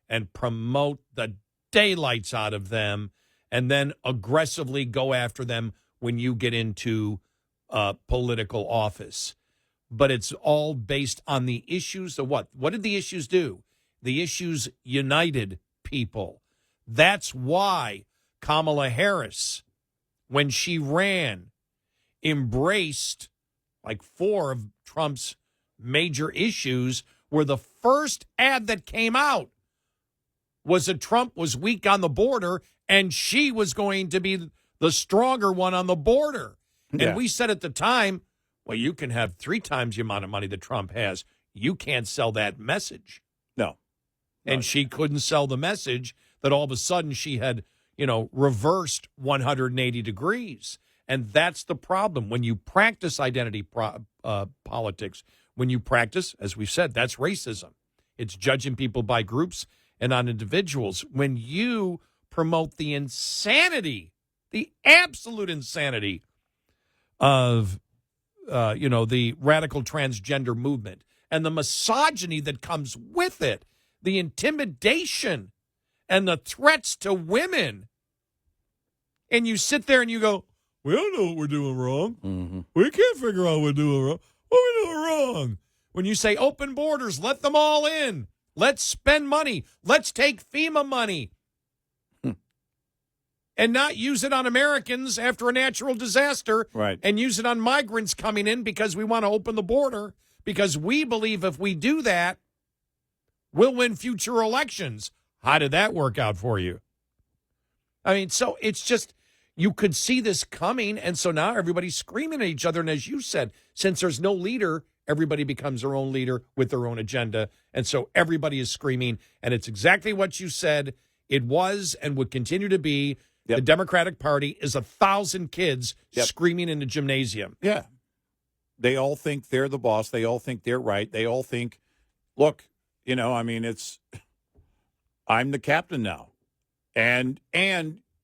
and promote the daylights out of them, and then aggressively go after them when you get into political office. But it's all based on the issues of what? What did the issues do? The issues united people. That's why Kamala Harris, when she ran, embraced like 4 of Trump's major issues, where the first ad that came out was that Trump was weak on the border and she was going to be the stronger one on the border. Yeah. And we said at the time, well, you can have 3 times the amount of money that Trump has. You can't sell that message. No. And she couldn't sell the message that all of a sudden she had, reversed 180 degrees. And that's the problem. When you practice identity politics, when you practice, as we've said, that's racism. It's judging people by groups and on individuals. When you promote the insanity, the absolute insanity of, the radical transgender movement and the misogyny that comes with it, the intimidation and the threats to women, and you sit there and you go, We don't know what we're doing wrong. Mm-hmm. We can't figure out what we're doing wrong. What are we doing wrong? When you say open borders, let them all in. Let's spend money. Let's take FEMA money. And not use it on Americans after a natural disaster. Right. And use it on migrants coming in because we want to open the border. Because we believe if we do that, we'll win future elections. How did that work out for you? I mean, so it's just, you could see this coming. And so now everybody's screaming at each other. And as you said, since there's no leader, everybody becomes their own leader with their own agenda. And so everybody is screaming. And it's exactly what you said. It was and would continue to be. Yep. The Democratic Party is 1,000 kids screaming in the gymnasium. Yeah. They all think they're the boss. They all think they're right. They all think, look, I'm the captain now. And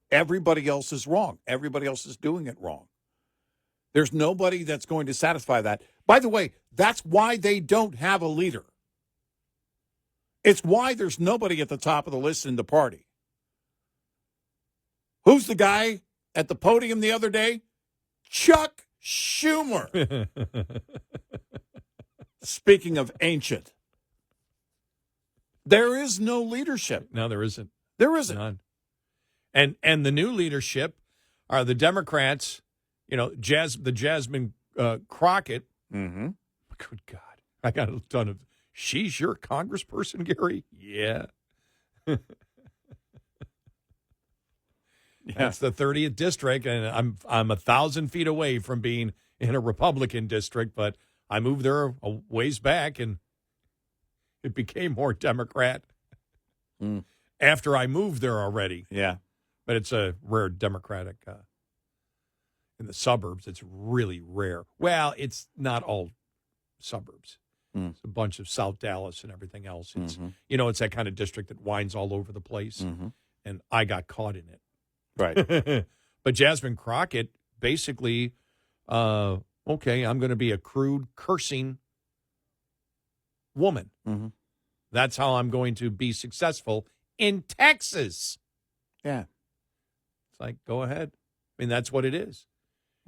everybody else is wrong. Everybody else is doing it wrong. There's nobody that's going to satisfy that. By the way, that's why they don't have a leader. It's why there's nobody at the top of the list in the party. Who's the guy at the podium the other day? Chuck Schumer. Speaking of ancient. There is no leadership. No, there isn't. There isn't. None. And the new leadership are the Democrats, the Jasmine Crockett. Mm-hmm. Good God. I got a ton of, she's your congressperson, Gary? Yeah. That's the 30th district, and I'm 1,000 feet away from being in a Republican district, but I moved there a ways back, and it became more Democrat after I moved there already. Yeah. But it's a rare Democratic in the suburbs. It's really rare. Well, it's not all suburbs. It's a bunch of South Dallas and everything else. It's it's that kind of district that winds all over the place, and I got caught in it. Right. But Jasmine Crockett basically, okay, I'm going to be a crude, cursing woman. Mm-hmm. That's how I'm going to be successful in Texas. Yeah. It's like, go ahead. I mean, that's what it is.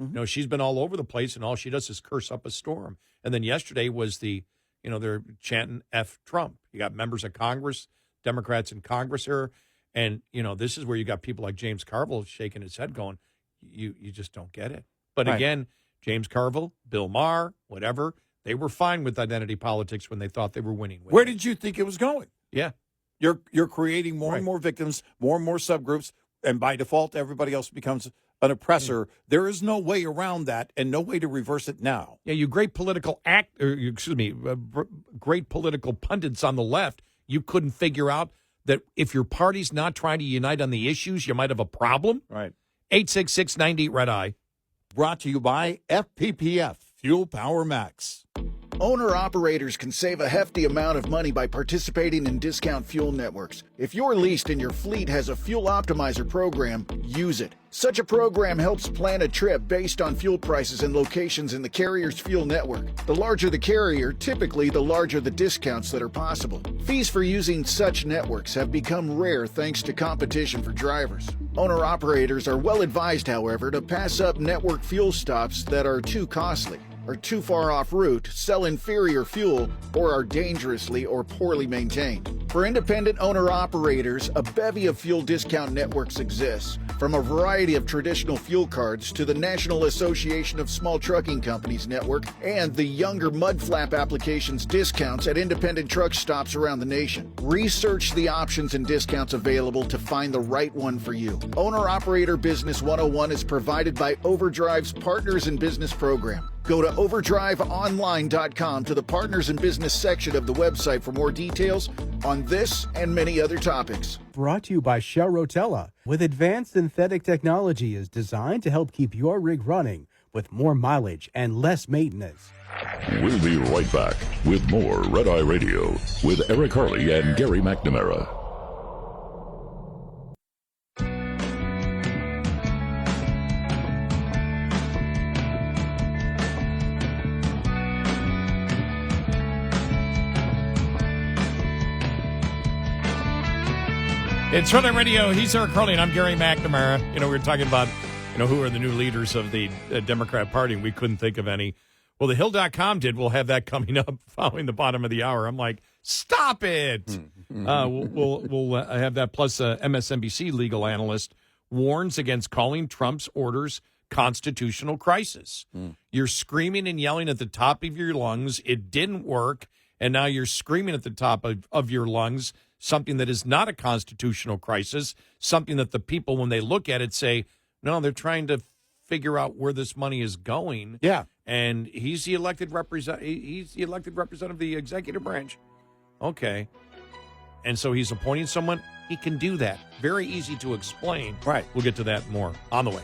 Mm-hmm. She's been all over the place, and all she does is curse up a storm. And then yesterday was they're chanting F Trump. You got members of Congress, Democrats in Congress here. And, this is where you got people like James Carville shaking his head going, you just don't get it. But again, James Carville, Bill Maher, whatever, they were fine with identity politics when they thought they were winning. Where did you think it was going? Yeah. You're creating more and more victims, more and more subgroups, and by default, everybody else becomes an oppressor. There is no way around that and no way to reverse it now. Yeah, you great political great political pundits on the left, you couldn't figure out that if your party's not trying to unite on the issues, you might have a problem. Right. 866-98-RED-I. Brought to you by FPPF, Fuel Power Max. Owner-operators can save a hefty amount of money by participating in discount fuel networks. If you're leased and your fleet has a fuel optimizer program, use it. Such a program helps plan a trip based on fuel prices and locations in the carrier's fuel network. The larger the carrier, typically the larger the discounts that are possible. Fees for using such networks have become rare thanks to competition for drivers. Owner-operators are well advised, however, to pass up network fuel stops that are too costly, are too far off route, sell inferior fuel, or are dangerously or poorly maintained. For independent owner-operators, a bevy of fuel discount networks exists, from a variety of traditional fuel cards to the National Association of Small Trucking Companies network and the younger mudflap applications discounts at independent truck stops around the nation. Research the options and discounts available to find the right one for you. Owner-Operator Business 101 is provided by Overdrive's Partners in Business program. Go to overdriveonline.com to the Partners in Business section of the website for more details on this and many other topics. Brought to you by Shell Rotella. With advanced synthetic technology is designed to help keep your rig running with more mileage and less maintenance. We'll be right back with more Red Eye Radio with Eric Harley and Gary McNamara. It's Red Eye Radio. He's Eric Harley, and I'm Gary McNamara. We were talking about who are the new leaders of the Democrat Party? We couldn't think of any. Well, the Hill.com did. We'll have that coming up following the bottom of the hour. I'm like, stop it. We'll have that. Plus, MSNBC legal analyst warns against calling Trump's orders constitutional crisis. You're screaming and yelling at the top of your lungs. It didn't work. And now you're screaming at the top of your lungs something that is not a constitutional crisis, something that the people, when they look at it, say, no, they're trying to figure out where this money is going. Yeah. And he's the elected representative of the executive branch. Okay. And so he's appointing someone. He can do that. Very easy to explain. Right. We'll get to that more on the way.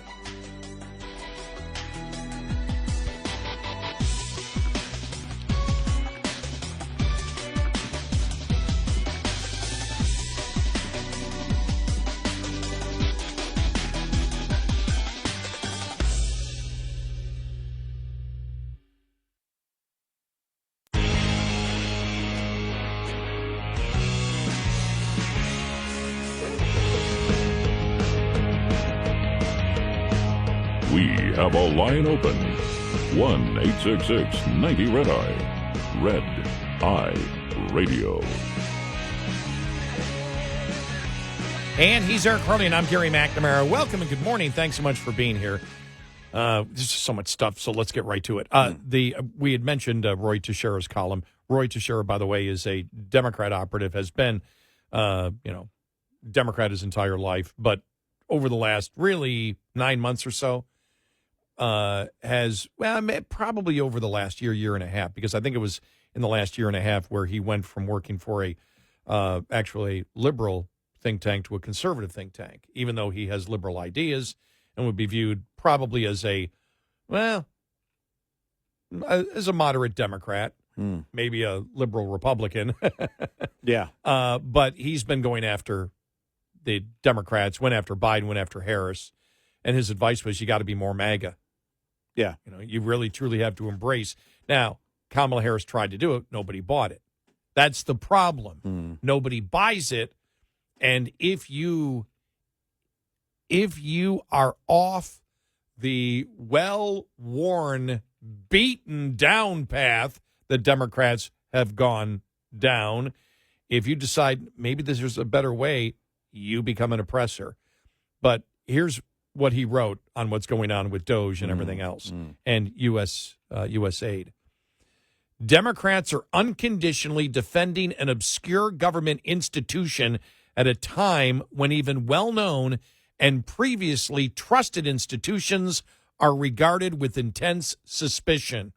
We have a line open. 1-866-90-RED-EYE. Red Eye Radio. And he's Eric Harley, and I'm Gary McNamara. Welcome and good morning. Thanks so much for being here. There's just so much stuff, so let's get right to it. We had mentioned Roy Teixeira's column. Roy Teixeira, by the way, is a Democrat operative, has been, Democrat his entire life, but over the last really 9 months or so, probably over the last year and a half, because I think it was in the last year and a half where he went from working for actually liberal think tank to a conservative think tank, even though he has liberal ideas and would be viewed probably as a moderate Democrat, maybe a liberal Republican. Yeah. But he's been going after the Democrats, went after Biden, went after Harris, and his advice was you got to be more MAGA. Yeah. You really, truly have to embrace. Now, Kamala Harris tried to do it. Nobody bought it. That's the problem. Nobody buys it. And if you are off the well-worn, beaten-down path that Democrats have gone down, if you decide maybe there's a better way, you become an oppressor. But here's what he wrote on what's going on with DOGE and everything else and USAID. Democrats are unconditionally defending an obscure government institution at a time when even well-known and previously trusted institutions are regarded with intense suspicion.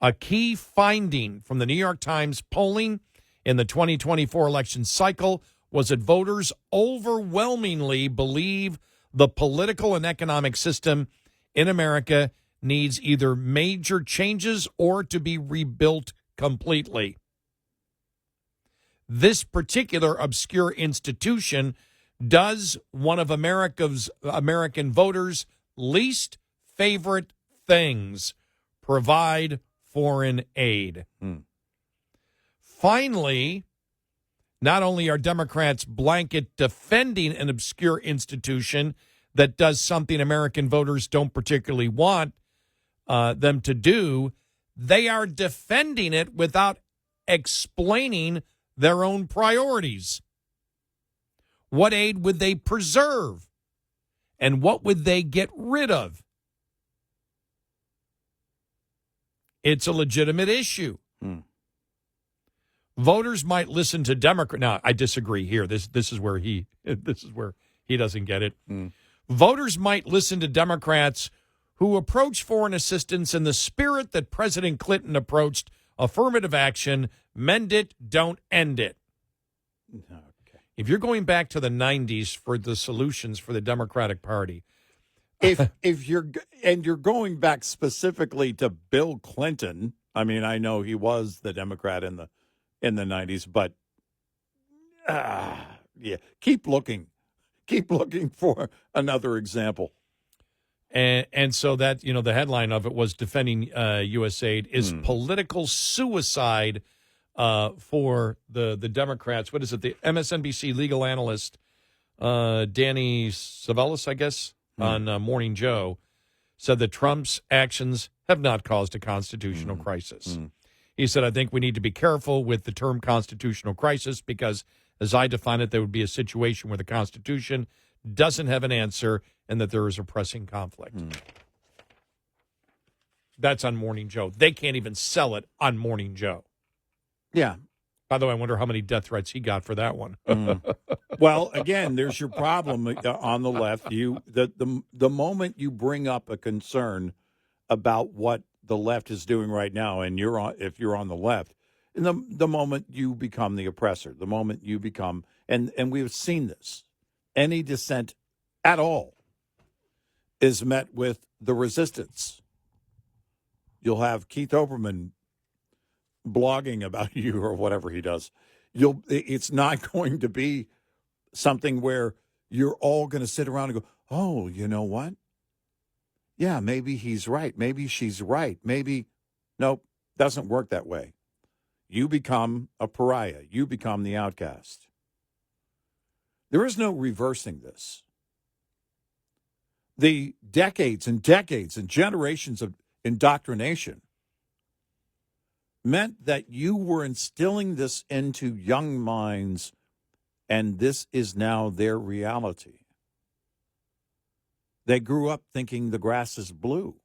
A key finding from the New York Times polling in the 2024 election cycle was that voters overwhelmingly believe the political and economic system in America needs either major changes or to be rebuilt completely. This particular obscure institution does one of American voters' least favorite things: provide foreign aid. Finally, not only are Democrats blanket defending an obscure institution that does something American voters don't particularly want them to do, they are defending it without explaining their own priorities. What aid would they preserve? And what would they get rid of? It's a legitimate issue. Voters might listen to Democrats. Now, I disagree here. This is where he doesn't get it. Voters might listen to Democrats who approach foreign assistance in the spirit that President Clinton approached affirmative action: mend it, don't end it. Okay. If you're going back to the 90s for the solutions for the Democratic Party, if you're going back specifically to Bill Clinton, I mean, I know he was the Democrat in the 90s, but keep looking for another example. And so that, the headline of it was defending USAID is political suicide for the Democrats. What is it? The MSNBC legal analyst, Danny Savelis, I guess, on Morning Joe said that Trump's actions have not caused a constitutional crisis. He said, I think we need to be careful with the term constitutional crisis because, as I define it, there would be a situation where the Constitution doesn't have an answer and that there is a pressing conflict. That's on Morning Joe. They can't even sell it on Morning Joe. Yeah. By the way, I wonder how many death threats he got for that one. Well, again, there's your problem on the left. The moment you bring up a concern about what the left is doing right now, and if you're on the left, and the moment you become the oppressor, the moment you become, and we've seen this, any dissent at all is met with the resistance. You'll have Keith Olbermann blogging about you or whatever he does. It's not going to be something where you're all going to sit around and go, oh, you know what? Yeah, maybe he's right. Maybe she's right. Maybe, nope, doesn't work that way. You become a pariah. You become the outcast. There is no reversing this. The decades and decades and generations of indoctrination meant that you were instilling this into young minds, and this is now their reality. They grew up thinking the grass is blue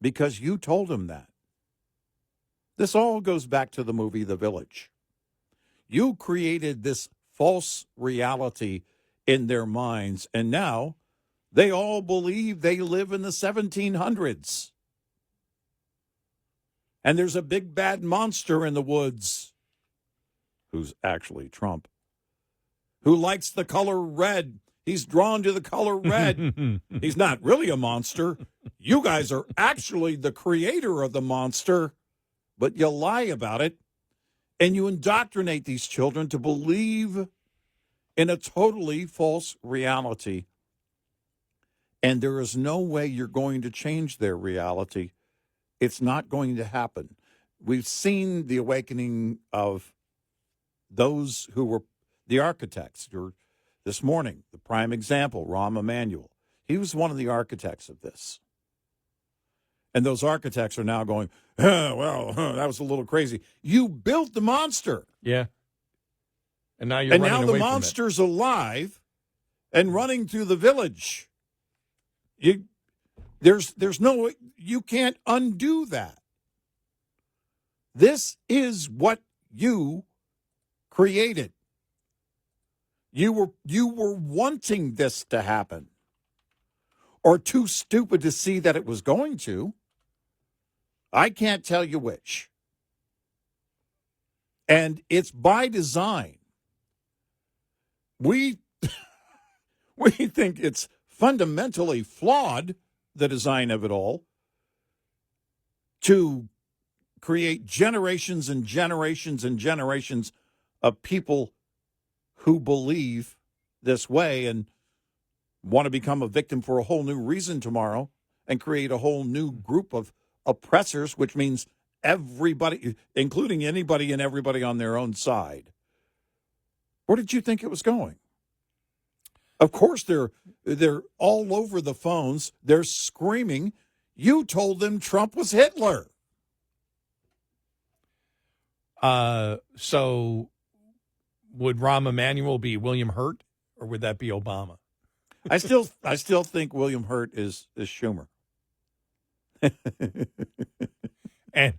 because you told them that. This all goes back to the movie The Village. You created this false reality in their minds, and now they all believe they live in the 1700s. And there's a big bad monster in the woods, who's actually Trump, who likes the color red. He's drawn to the color red. He's not really a monster. You guys are actually the creator of the monster, but you lie about it, and you indoctrinate these children to believe in a totally false reality. And there is no way you're going to change their reality. It's not going to happen. We've seen the awakening of those who were the architects. This morning, the prime example, Rahm Emanuel. He was one of the architects of this. And those architects are now going, that was a little crazy. You built the monster. Yeah. And now you're running away from it. And now the monster's alive and running through the village. There's no, you can't undo that. This is what you created. You were wanting this to happen, or too stupid to see that it was going to. I can't tell you which. And it's by design. We think it's fundamentally flawed, the design of it all, to create generations and generations and generations of people who believe this way and want to become a victim for a whole new reason tomorrow and create a whole new group of oppressors, which means everybody, including anybody and everybody on their own side. Where did you think it was going? Of course, they're all over the phones. They're screaming. You told them Trump was Hitler. So would Rahm Emanuel be William Hurt, or would that be Obama? I still think William Hurt is Schumer. And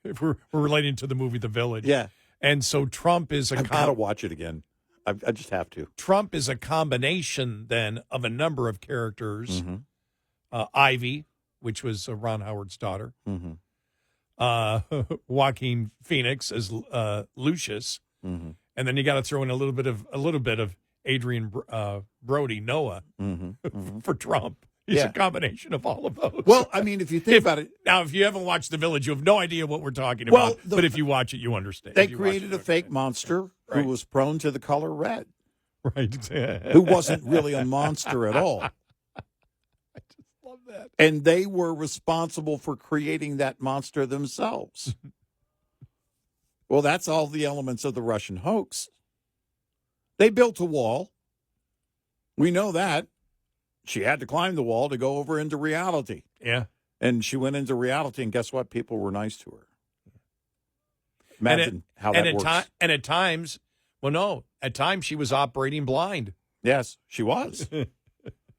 if we're relating to the movie The Village. Yeah. And so Trump is I've got to watch it again. I just have to. Trump is a combination, then, of a number of characters. Mm-hmm. Ivy, which was Ron Howard's daughter. Mm-hmm. Joaquin Phoenix as Lucius. Mm-hmm. And then you got to throw in a little bit of Adrian Brody, Noah, mm-hmm. for Trump. He's a combination of all of those. Well, I mean, if you think about it. Now, if you haven't watched The Village, you have no idea what we're talking about. But if you watch it, you understand. They created a fake monster who was prone to the color red. Right. Who wasn't really a monster at all. I just love that. And they were responsible for creating that monster themselves. Well, that's all the elements of the Russian hoax. They built a wall. We know that. she had to climb the wall to go over into reality. Yeah. And she went into reality, and guess what? People were nice to her. Imagine how that works. And at times, at times she was operating blind. Yes, she was.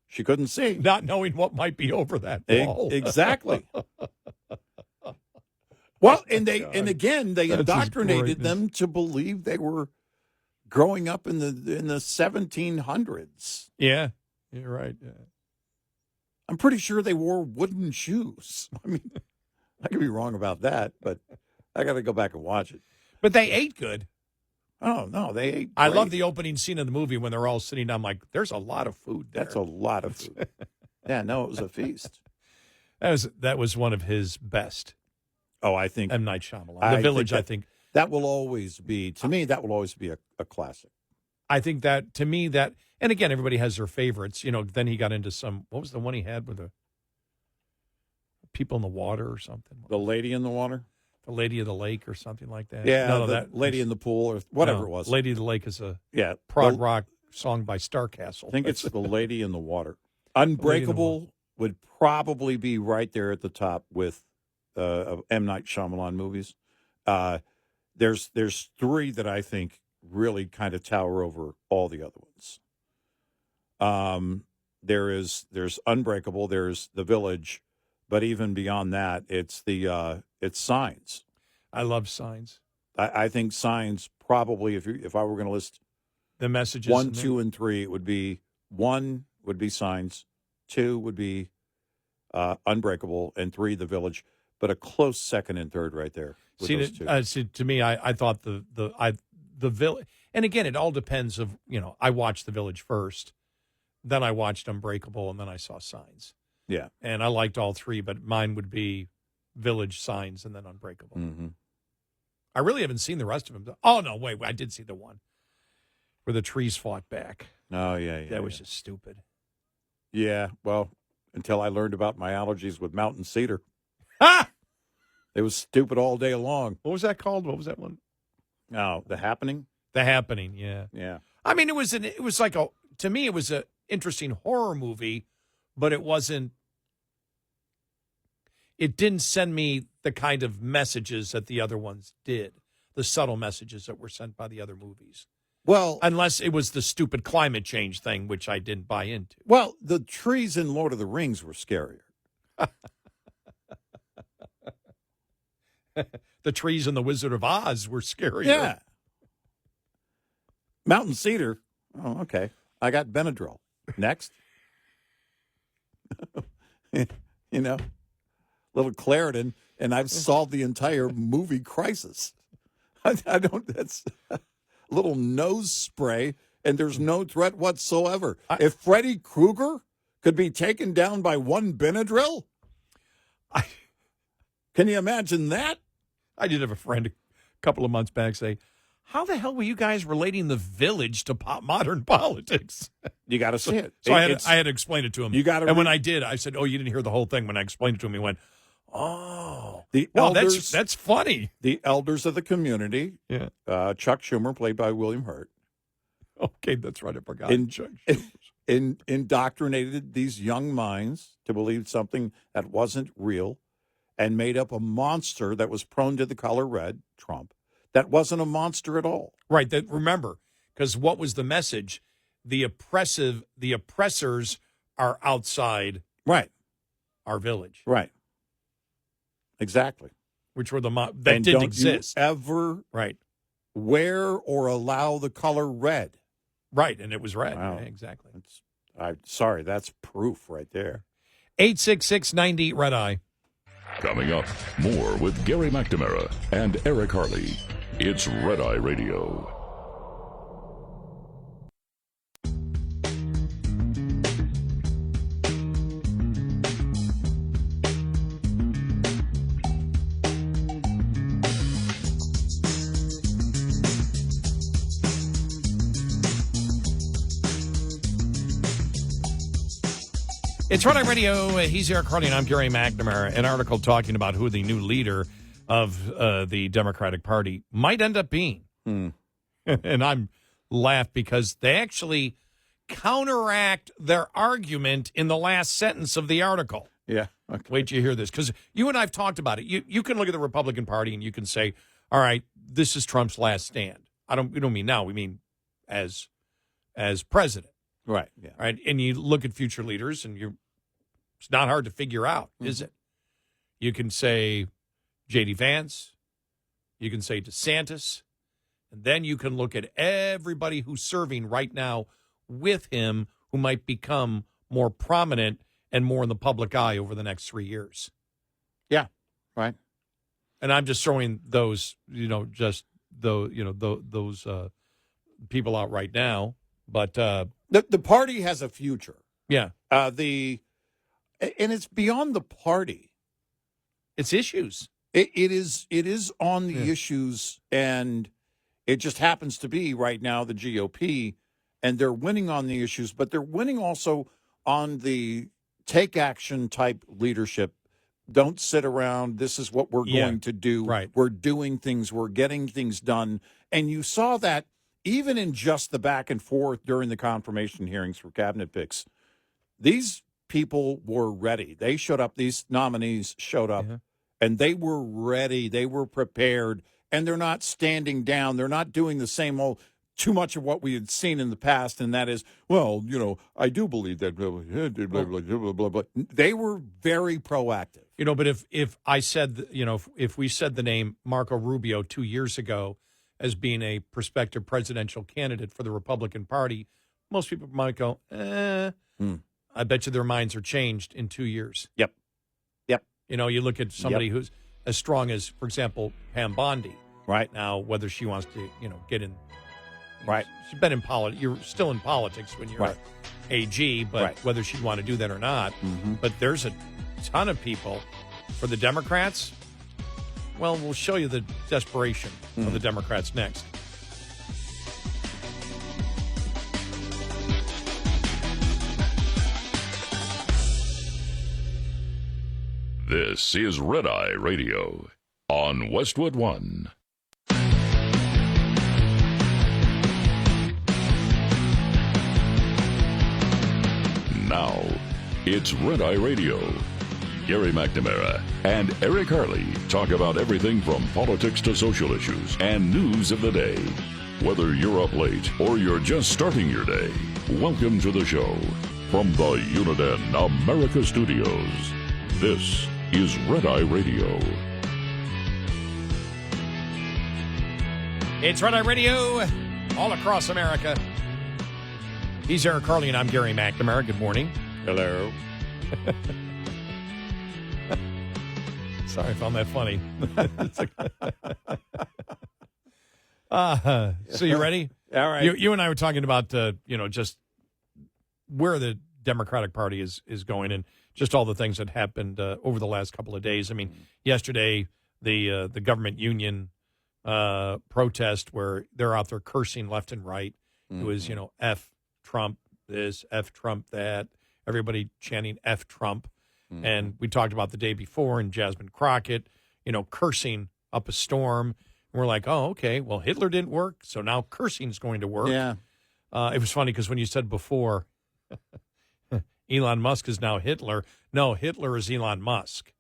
She couldn't see. Not knowing what might be over that wall. Exactly. Well, and again, they indoctrinated them to believe they were growing up in the 1700s. Yeah, you're right. Yeah. I'm pretty sure they wore wooden shoes. I mean, I could be wrong about that, but I got to go back and watch it. But they ate good. Oh, no, they ate great. I love the opening scene of the movie when they're all sitting down. I'm like, there's a lot of food there. That's a lot of food. Yeah, no, it was a feast. That was one of his best. Oh, I think M. Night Shyamalan. The Village, I think. That will always be, to me, that will always be a classic. I think that, to me, that, and again, everybody has their favorites. Then he got into what was the one he had with the people in the water or something? The Lady in the Water? The Lady of the Lake or something like that. Yeah, the Lady in the Pool or whatever it was. Lady of the Lake is a prog rock song by Starcastle. I think it's The Lady in the Water. Unbreakable would probably be right there at the top with M. Night Shyamalan movies. There's three that I think really kind of tower over all the other ones. There's Unbreakable, there's The Village, but even beyond that, it's Signs. I love Signs. I think Signs probably, if I were going to list the messages 1, 2, and 3, it would be 1 would be Signs, 2 would be Unbreakable, and 3 The Village. But a close second and third right there. See, to me, I thought the Village, and again, it all depends of, I watched The Village first, then I watched Unbreakable, and then I saw Signs. Yeah. And I liked all three, but mine would be Village, Signs, and then Unbreakable. Mm-hmm. I really haven't seen the rest of them. Oh, no, wait, I did see the one where the trees fought back. Oh, yeah. That was just stupid. Yeah, well, until I learned about my allergies with mountain cedar. Ha! It was stupid all day long. What was that called? What was that one? Oh, The Happening? The Happening, yeah. Yeah. I mean, to me, it was an interesting horror movie, but it didn't send me the kind of messages that the other ones did, the subtle messages that were sent by the other movies. Well, unless it was the stupid climate change thing, which I didn't buy into. Well, the trees in Lord of the Rings were scarier. The trees in The Wizard of Oz were scarier. Yeah. Mountain cedar. Oh, okay. I got Benadryl. Next. Little Claritin, and I've solved the entire movie crisis. I don't, that's a little nose spray, and there's no threat whatsoever. If Freddy Krueger could be taken down by one Benadryl, can you imagine that? I did have a friend a couple of months back say, how the hell were you guys relating The Village to modern politics? You got to see it. So I had to explain it to him. You got to. And when I did, I said, "Oh, you didn't hear the whole thing." When I explained it to him, he went, "Oh, that's funny." The elders of the community. Yeah. Chuck Schumer, played by William Hurt. Okay, that's right. I forgot. Indoctrinated these young minds to believe something that wasn't real, and made up a monster that was prone to the color red, Trump. That wasn't a monster at all. Right. Remember, because what was the message? The oppressors are outside. Right. Our village. Right. Exactly. Which were that didn't exist. You ever wear or allow the color red. Right. And it was red. Wow. Yeah, exactly. Sorry, that's proof right there. 866-90 Red Eye. Coming up, more with Gary McNamara and Eric Harley. It's Red Eye Radio. It's Red Eye Radio. He's Eric Harley, and I'm Gary McNamara. An article talking about who the new leader of the Democratic Party might end up being. And I'm laughed because they actually counteract their argument in the last sentence of the article. Yeah. Okay. Wait till you hear this, because you and I have talked about it. You can look at the Republican Party and you can say, all right, this is Trump's last stand. We don't mean now. We mean as president. Right. Yeah. Right. And you look at future leaders and it's not hard to figure out, is it? You can say J.D. Vance. You can say DeSantis. And then you can look at everybody who's serving right now with him who might become more prominent and more in the public eye over the next 3 years. Yeah. Right. And I'm just throwing those, those people out right now. But the party has a future. Yeah. And it's beyond the party. It's issues. It is on the issues, and it just happens to be right now the GOP, and they're winning on the issues, but they're winning also on the take action type leadership. Don't sit around. This is what we're going to do. Right. We're doing things. We're getting things done. And you saw that even in just the back and forth during the confirmation hearings for cabinet picks. These people were ready. They showed up. These nominees showed up, and they were ready. They were prepared, and they're not standing down. They're not doing the same old, too much of what we had seen in the past, and that is, well, I do believe that, blah, blah, blah, blah, blah. They were very proactive. But if I said, if we said the name Marco Rubio 2 years ago as being a prospective presidential candidate for the Republican Party, most people might go, I bet you their minds are changed in 2 years. Yep. You look at somebody who's as strong as, for example, Pam Bondi. Right. Now, whether she wants to, get in. Right. She's been in politics. You're still in politics when you're right. AG, but whether she'd want to do that or not. But there's a ton of people for the Democrats. Well, we'll show you the desperation of the Democrats next. This is Red Eye Radio on Westwood One. Now, it's Red Eye Radio. Gary McNamara and Eric Harley talk about everything from politics to social issues and news of the day. Whether you're up late or you're just starting your day, welcome to the show. From the Uniden America Studios, this is Red Eye Radio. It's Red Eye Radio all across America. He's Eric Harley, and I'm Gary McNamara. Good morning. Hello. Sorry, I found that funny. So you ready? All right. You and I were talking about, just where the Democratic Party is going and just all the things that happened over the last couple of days. I mean, yesterday, the government union protest where they're out there cursing left and right. It was, F Trump this, F Trump that, everybody chanting F Trump. And we talked about the day before and Jasmine Crockett, cursing up a storm. And we're like, oh, okay, well, Hitler didn't work, so now cursing's going to work. Yeah. It was funny because when you said before, Elon Musk is now Hitler. No, Hitler is Elon Musk.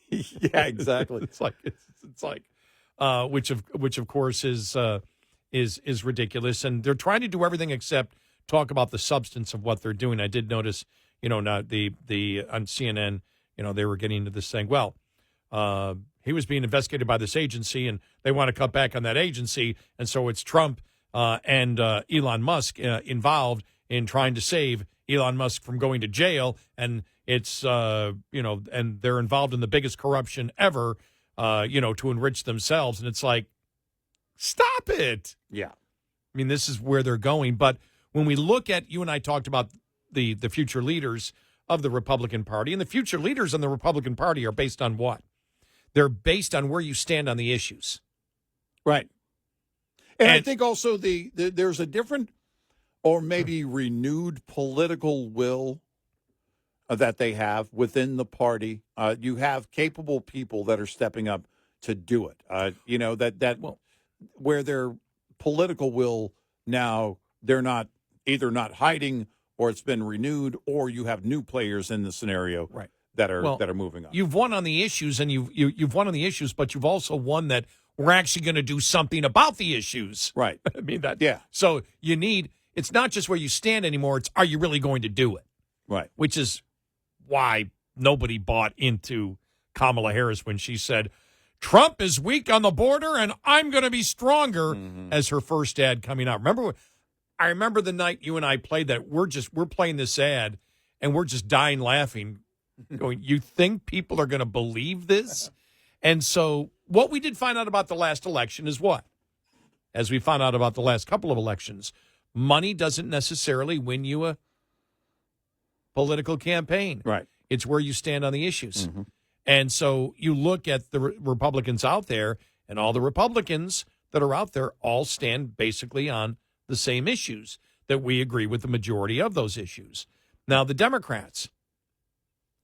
Yeah, exactly. It's like, which of course is ridiculous. And they're trying to do everything except talk about the substance of what they're doing. I did notice, now the on CNN, they were getting into this thing. Well, he was being investigated by this agency, and they want to cut back on that agency, and so it's Trump and Elon Musk involved in trying to save Elon Musk from going to jail, and it's and they're involved in the biggest corruption ever, to enrich themselves, and it's like, stop it. Yeah. I mean, this is where they're going, but when we look at, you and I talked about the future leaders of the Republican Party, and the future leaders in the Republican Party are based on what? They're based on where you stand on the issues. Right. And I think also there's a different or maybe renewed political will that they have within the party. You have capable people that are stepping up to do it. Where their political will now, they're not either not hiding or it's been renewed, or you have new players in the scenario Right. that are moving on. You've won on the issues, and you've won on the issues, but you've also won that we're actually going to do something about the issues. Right. I mean that. Yeah. So you need. It's not just where you stand anymore. It's are you really going to do it? Right. Which is why nobody bought into Kamala Harris when she said Trump is weak on the border and I'm going to be stronger as her first ad coming out. I remember the night you and I played that. We're playing this ad and we're just dying laughing, going, you think people are going to believe this? And so what we did find out about the last election is what? As we found out about the last couple of elections, money doesn't necessarily win you a political campaign. Right. It's where you stand on the issues. And so you look at the Republicans out there, and all the Republicans that are out there all stand basically on the same issues, that we agree with the majority of those issues. Now, the Democrats,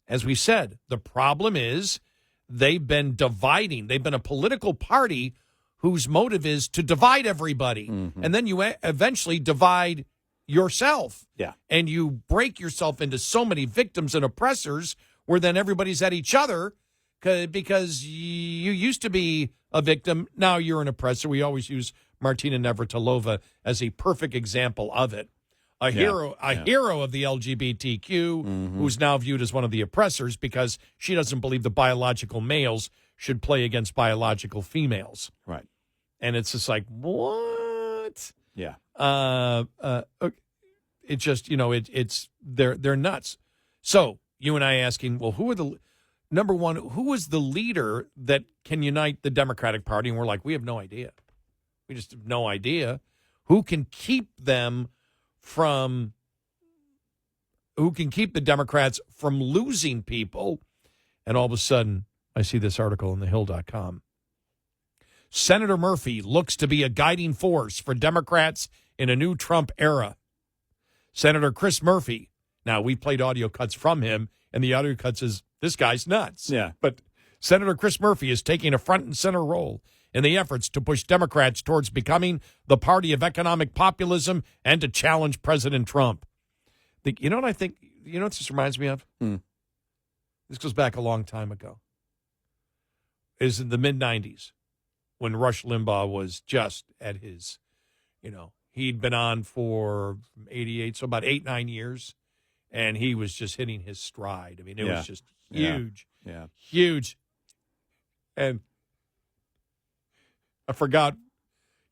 as we said, the problem is they've been dividing. They've been a political party whose motive is to divide everybody. And then you eventually divide yourself. Yeah. And you break yourself into so many victims and oppressors where then everybody's at each other because you used to be a victim. Now you're an oppressor. We always use Martina Navratilova as a perfect example of it. A hero of the LGBTQ who's now viewed as one of the oppressors because she doesn't believe the biological males should play against biological females. Right. And it's just like, what? Yeah. It just, they're nuts. So you and I asking, well, who is the leader that can unite the Democratic Party? And we're like, we have no idea. We just have no idea who can keep the Democrats from losing people. And all of a sudden, I see this article in thehill.com. Senator Murphy looks to be a guiding force for Democrats in a new Trump era. Senator Chris Murphy. Now, we played audio cuts from him, and the audio cuts is, this guy's nuts. Yeah. But Senator Chris Murphy is taking a front and center role in the efforts to push Democrats towards becoming the party of economic populism and to challenge President Trump. You know what I think? You know what this reminds me of? This goes back a long time ago. Is in the mid-'90s when Rush Limbaugh was just at his, he'd been on for 88, so about 8-9 years, and he was just hitting his stride. I mean, it was just huge. Yeah. Huge. And I forgot,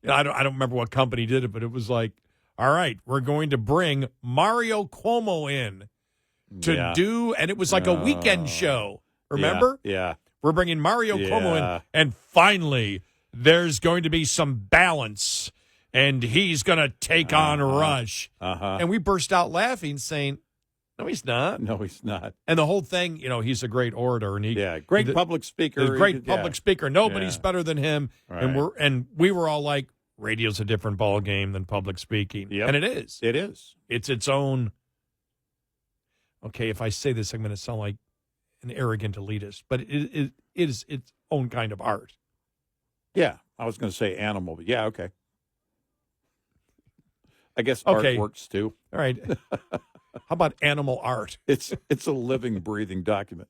I don't remember what company did it, but it was like, all right, we're going to bring Mario Cuomo in to do, and it was like a weekend show. Remember? Yeah. We're bringing Mario Cuomo in, and finally, there's going to be some balance, and he's going to take on Rush. And we burst out laughing, saying, no, he's not. No, he's not. And the whole thing, he's a great orator, and great public speaker. Public speaker. Nobody's better than him. Right. And we were all like, radio's a different ball game than public speaking. Yep. And it is. It is. It's its own. Okay, if I say this, I'm going to sound like an arrogant elitist, but it is its own kind of art. Yeah, I was going to say animal, but yeah, okay. I guess art works too. All right. How about animal art? It's a living, breathing document.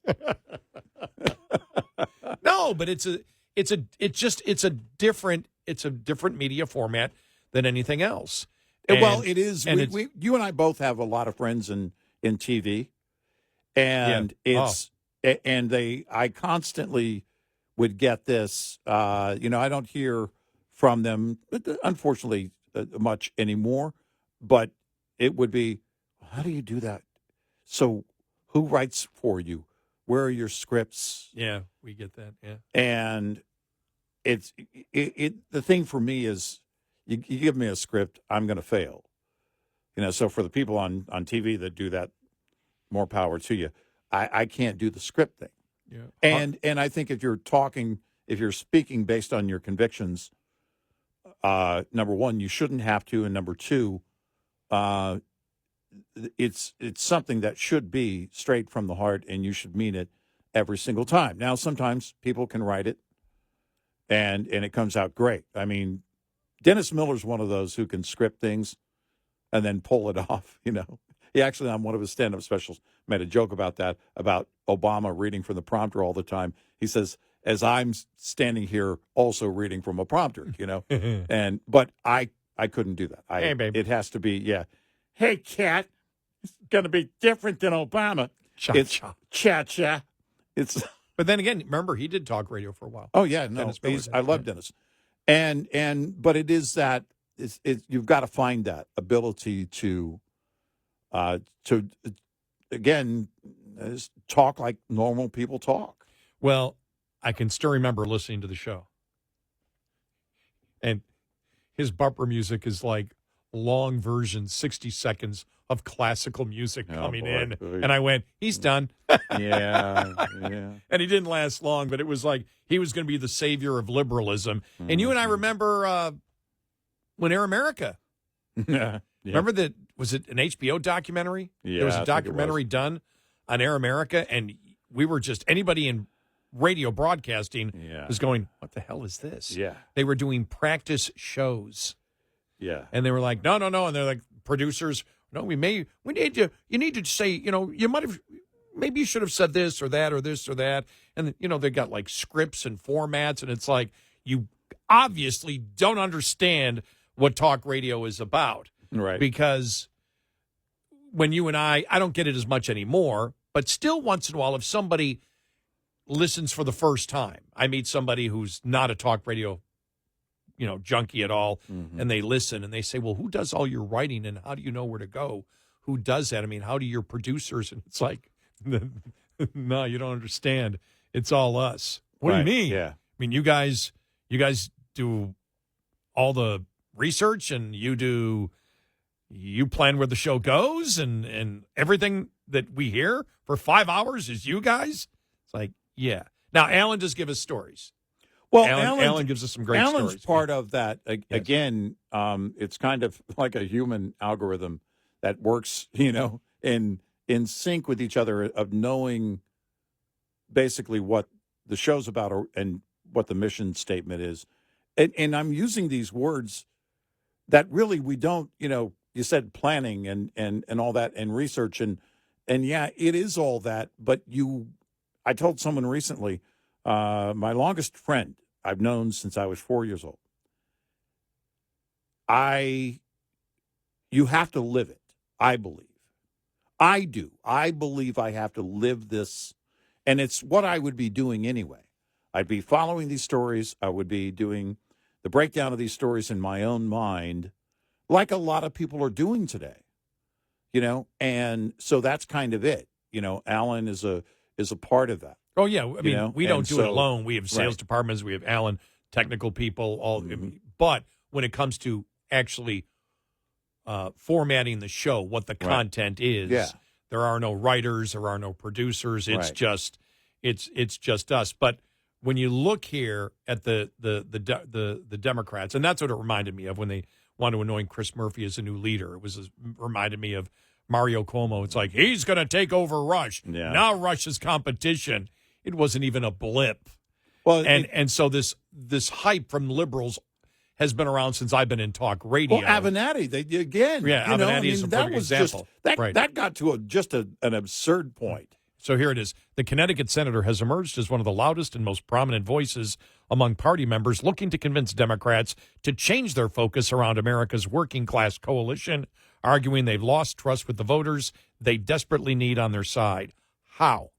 No, but it's a different media format than anything else. Well, it is. You and I both have a lot of friends in TV, and I constantly would get this. I don't hear from them, unfortunately, much anymore. But it would be, how do you do that? So, who writes for you? Where are your scripts? Yeah, we get that. Yeah, and it's the thing for me is, you give me a script, I'm going to fail. So for the people on TV that do that, more power to you. I can't do the script thing. Yeah. And I think if you're speaking based on your convictions, number one, you shouldn't have to, and number two, it's something that should be straight from the heart, and you should mean it every single time. Now, sometimes people can write it, and it comes out great. I mean, Dennis Miller's one of those who can script things. and then pull it off, He actually, on one of his stand-up specials, made a joke about that, about Obama reading from the prompter all the time. He says, as I'm standing here also reading from a prompter, but I couldn't do that. Hey, babe. It has to be, yeah. Hey, cat, it's going to be different than Obama. Cha-cha. Cha-cha. It's... But then again, remember, he did talk radio for a while. Oh, yeah, no, I love Dennis. But it is that, you've got to find that ability to again, talk like normal people talk. Well, I can still remember listening to the show. And his bumper music is like long version, 60 seconds of classical music coming in. And I went, he's done. Yeah. And he didn't last long, but it was like he was going to be the savior of liberalism. Mm-hmm. And you and I remember when Air America. Yeah. Remember that? Was it an HBO documentary? Yeah, there was a documentary done on Air America, and we were just, anybody in radio broadcasting was going, what the hell is this? Yeah. They were doing practice shows. Yeah. And they were like, no. And they're like, producers, no, you need to say, maybe you should have said this or that or this or that. And, they got like scripts and formats, and it's like, you obviously don't understand what talk radio is about. Right. Because when you and I don't get it as much anymore, but still once in a while, if somebody listens for the first time, I meet somebody who's not a talk radio, junkie at all, and they listen and they say, well, who does all your writing and how do you know where to go? Who does that? I mean, how do your producers? And it's like, no, you don't understand. It's all us. What do you mean? Yeah. I mean, you guys do all the research and you plan where the show goes and everything that we hear for 5 hours is you guys? It's like, yeah. Now, Alan does give us stories. Well, Alan gives us some great stories. Alan's part of that. Again, it's kind of like a human algorithm that works, in sync with each other, of knowing basically what the show's about and what the mission statement is. And I'm using these words that really we don't, you said planning and all that and research and yeah, it is all that. But I told someone recently, my longest friend I've known since I was 4 years old. You have to live it, I believe. I do. I believe I have to live this, and it's what I would be doing anyway. I'd be following these stories. I would be doing the breakdown of these stories in my own mind, like a lot of people are doing today, and so that's kind of it. Alan is a part of that. Oh yeah, I mean, we don't do it alone. We have sales departments, we have Alan, technical people, all. But when it comes to actually formatting the show, what the content is, there are no writers, there are no producers. It's just us. But when you look here at the Democrats, and that's what it reminded me of when they want to anoint Chris Murphy as a new leader. It reminded me of Mario Cuomo. It's like, he's going to take over Rush. Yeah. Now Rush is competition. It wasn't even a blip. Well, and so this hype from liberals has been around since I've been in talk radio. Well, Avenatti, Avenatti is a perfect example. That got to an absurd point. So here it is. The Connecticut senator has emerged as one of the loudest and most prominent voices among party members looking to convince Democrats to change their focus around America's working class coalition, arguing they've lost trust with the voters they desperately need on their side. How?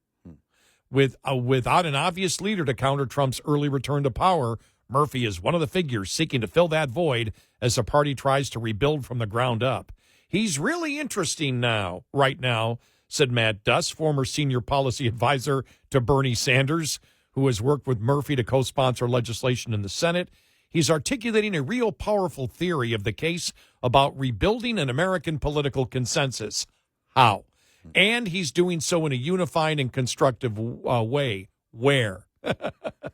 Without an obvious leader to counter Trump's early return to power, Murphy is one of the figures seeking to fill that void as the party tries to rebuild from the ground up. He's really interesting right now, said Matt Duss, former senior policy advisor to Bernie Sanders, who has worked with Murphy to co-sponsor legislation in the Senate. He's articulating a real powerful theory of the case about rebuilding an American political consensus. How? And he's doing so in a unified and constructive way. Where?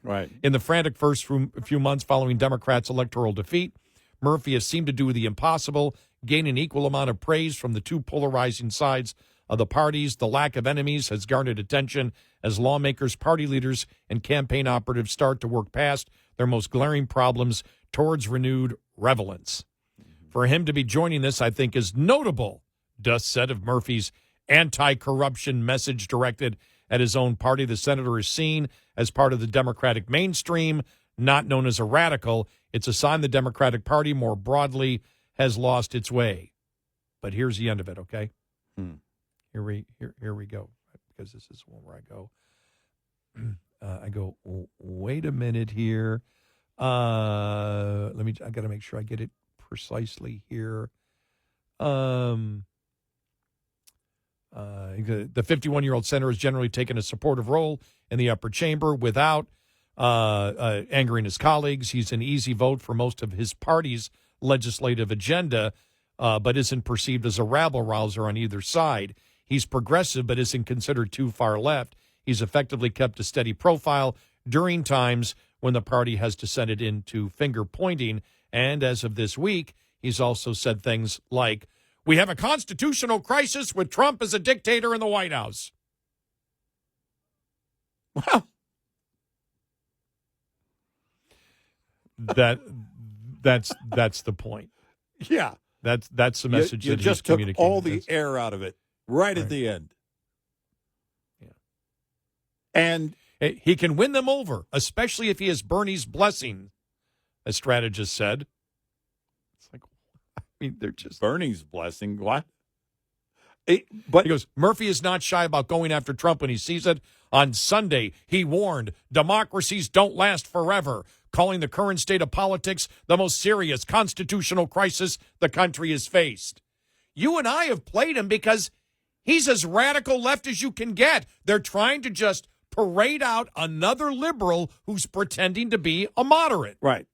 Right. In the frantic first few months following Democrats' electoral defeat, Murphy has seemed to do the impossible, gain an equal amount of praise from the two polarizing sides of the parties. The lack of enemies has garnered attention as lawmakers, party leaders, and campaign operatives start to work past their most glaring problems towards renewed relevance. For him to be joining this, I think, is notable, Dust said of Murphy's anti-corruption message directed at his own party. The senator is seen as part of the Democratic mainstream, not known as a radical. It's a sign the Democratic Party more broadly has lost its way. But here's the end of it, okay? Here we go, because this is one where I go. Wait a minute here. I got to make sure I get it precisely here. The 51-year-old senator has generally taken a supportive role in the upper chamber without angering his colleagues. He's an easy vote for most of his party's legislative agenda, but isn't perceived as a rabble-rouser on either side. He's progressive, but isn't considered too far left. He's effectively kept a steady profile during times when the party has descended into finger-pointing. And as of this week, he's also said things like, "We have a constitutional crisis with Trump as a dictator in the White House." Wow. That's the point. Yeah. That's the message you that just he's took communicating. all the air out of it right at the end. Yeah. And he can win them over, especially if he has Bernie's blessing, a strategist said. It's like, I mean, they're just... Bernie's blessing, what? But he goes, Murphy is not shy about going after Trump when he sees it. On Sunday, he warned democracies don't last forever, calling the current state of politics the most serious constitutional crisis the country has faced. You and I have played him because he's as radical left as you can get. They're trying to just parade out another liberal who's pretending to be a moderate. Right.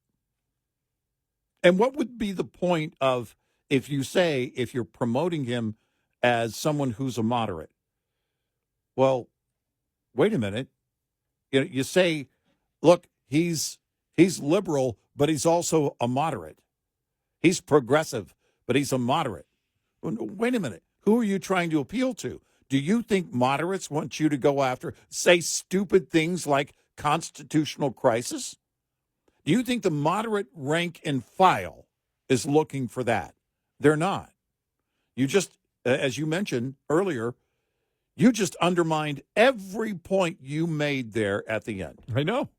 And what would be the point of if you're promoting him as someone who's a moderate? Well, wait a minute. You say, look, he's liberal, but he's also a moderate. He's progressive, but he's a moderate. Wait a minute. Who are you trying to appeal to? Do you think moderates want you to go after, say stupid things like constitutional crisis? Do you think the moderate rank and file is looking for that? They're not. You just, as you mentioned earlier, you just undermined every point you made there at the end. I know.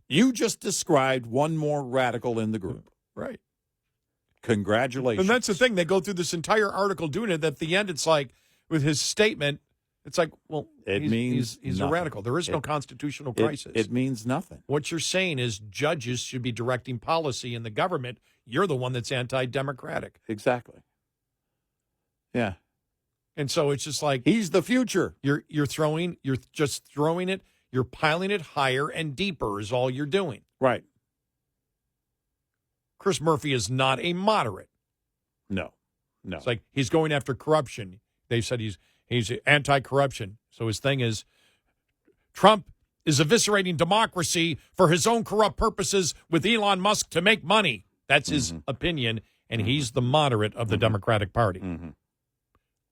You just described one more radical in the group. Right. Congratulations. And that's the thing. They go through this entire article doing it. At the end, it's like, with his statement, it's like, well, he's a radical. There is no constitutional crisis. It means nothing. What you're saying is judges should be directing policy in the government. You're the one that's anti-democratic. Exactly. Yeah. And so it's just like, he's the future. You're just throwing it. You're piling it higher and deeper is all you're doing. Right. Chris Murphy is not a moderate. No. It's like he's going after corruption. They said he's anti-corruption. So his thing is Trump is eviscerating democracy for his own corrupt purposes with Elon Musk to make money. That's his opinion, and he's the moderate of the Democratic Party,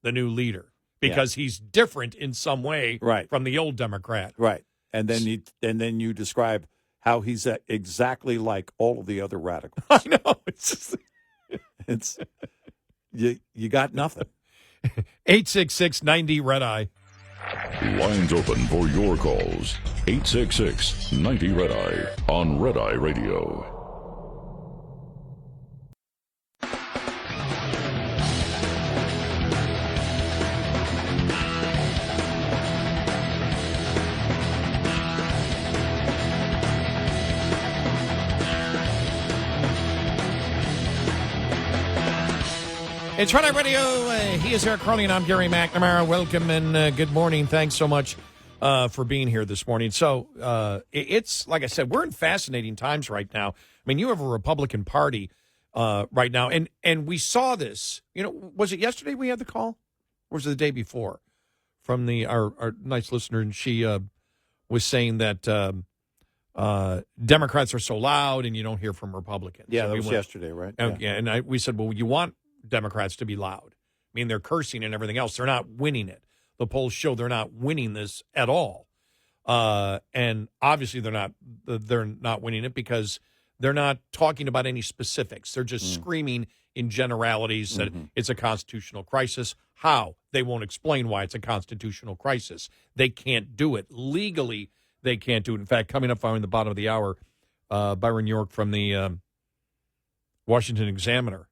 the new leader, because he's different in some way from the old Democrat. Right. And then you describe how he's exactly like all of the other radicals. I know. It's you got nothing. 866-90-RED-EYE. Lines open for your calls. 866-90-RED-EYE on Red Eye Radio. It's Red Eye Radio. He is Eric Harley, and I'm Gary McNamara. Welcome and good morning. Thanks so much for being here this morning. So it's, like I said, we're in fascinating times right now. I mean, you have a Republican Party right now, and we saw this. You know, was it yesterday we had the call? Or was it the day before? From our nice listener, and she was saying that Democrats are so loud and you don't hear from Republicans. Yeah, so that was yesterday, right? And we said, well, you want Democrats to be loud. I mean, they're cursing and everything else. They're not winning it. The polls show they're not winning this at all. And obviously they're not winning it because They're not talking about any specifics. They're just screaming in generalities that it's a constitutional crisis. How? They won't explain why it's a constitutional crisis. They can't do it. Legally, they can't do it. In fact, coming up in the bottom of the hour, Byron York from the Washington Examiner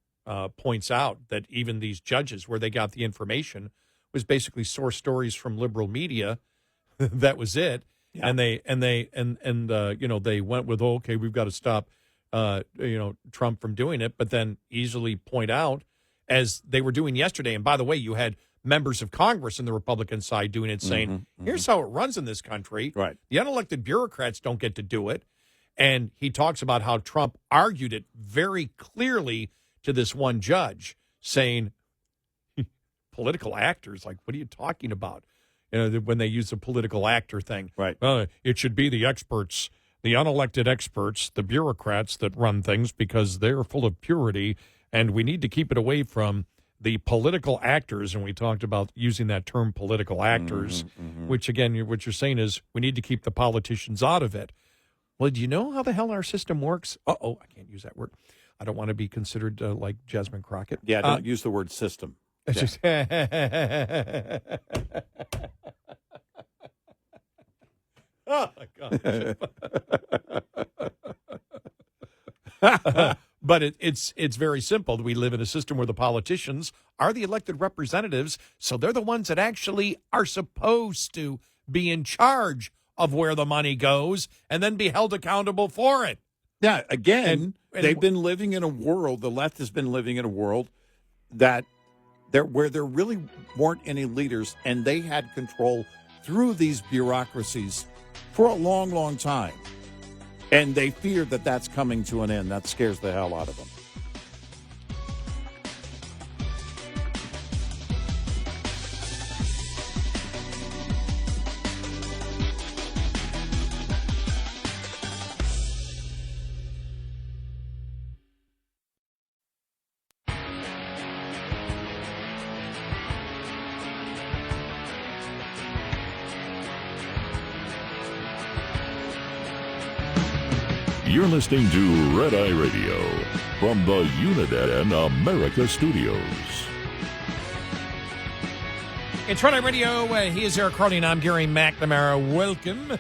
points out that even these judges, where they got the information, was basically source stories from liberal media. That was it. Yeah. And they went with, okay, we've got to stop Trump from doing it, but then easily point out, as they were doing yesterday, and by the way, you had members of Congress in the Republican side doing it, saying, here's how it runs in this country. Right. The unelected bureaucrats don't get to do it. And he talks about how Trump argued it very clearly to this one judge, saying, political actors, like, what are you talking about? When they use the political actor thing. Right. It should be the experts, the unelected experts, the bureaucrats that run things, because they're full of purity, and we need to keep it away from the political actors. And we talked about using that term, political actors, which, again, what you're saying is we need to keep the politicians out of it. Well, do you know how the hell our system works? I can't use that word. I don't want to be considered like Jasmine Crockett. Yeah, don't use the word system. It's just oh, my gosh. But it's very simple. We live in a system where the politicians are the elected representatives, so they're the ones that actually are supposed to be in charge of where the money goes and then be held accountable for it. Yeah, again, and they've been living in a world, the left has been living in a world that where there really weren't any leaders, and they had control through these bureaucracies for a long, long time. And they fear that that's coming to an end. That scares the hell out of them. You're listening to Red Eye Radio from the Uniden America Studios. It's Red Eye Radio. He is Eric Harley, and I'm Gary McNamara. Welcome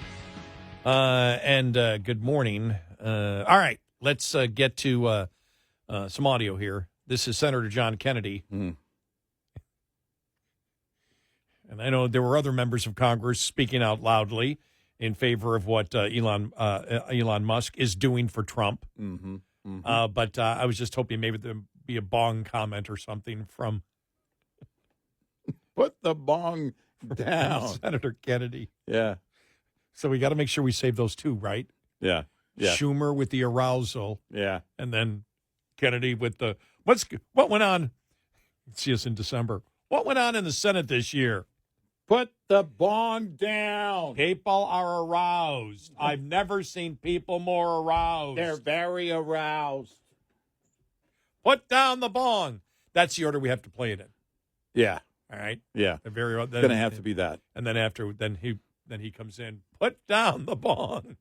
and good morning. All right, let's get to some audio here. This is Senator John Kennedy. And I know there were other members of Congress speaking out loudly in favor of what Elon Musk is doing for Trump. But I was just hoping maybe there'd be a bong comment or something from Put the bong down. Senator Kennedy. Yeah. So we got to make sure we save those two, right? Yeah. Yeah. Schumer with the arousal. Yeah. And then Kennedy with the, what went on? See us in December. What went on in the Senate this year? Put the bong down. People are aroused. I've never seen people more aroused. They're very aroused. Put down the bong. That's the order we have to play it in. Yeah. All right. Yeah. They're very. It's going to have to be that. And then he comes in. Put down the bong.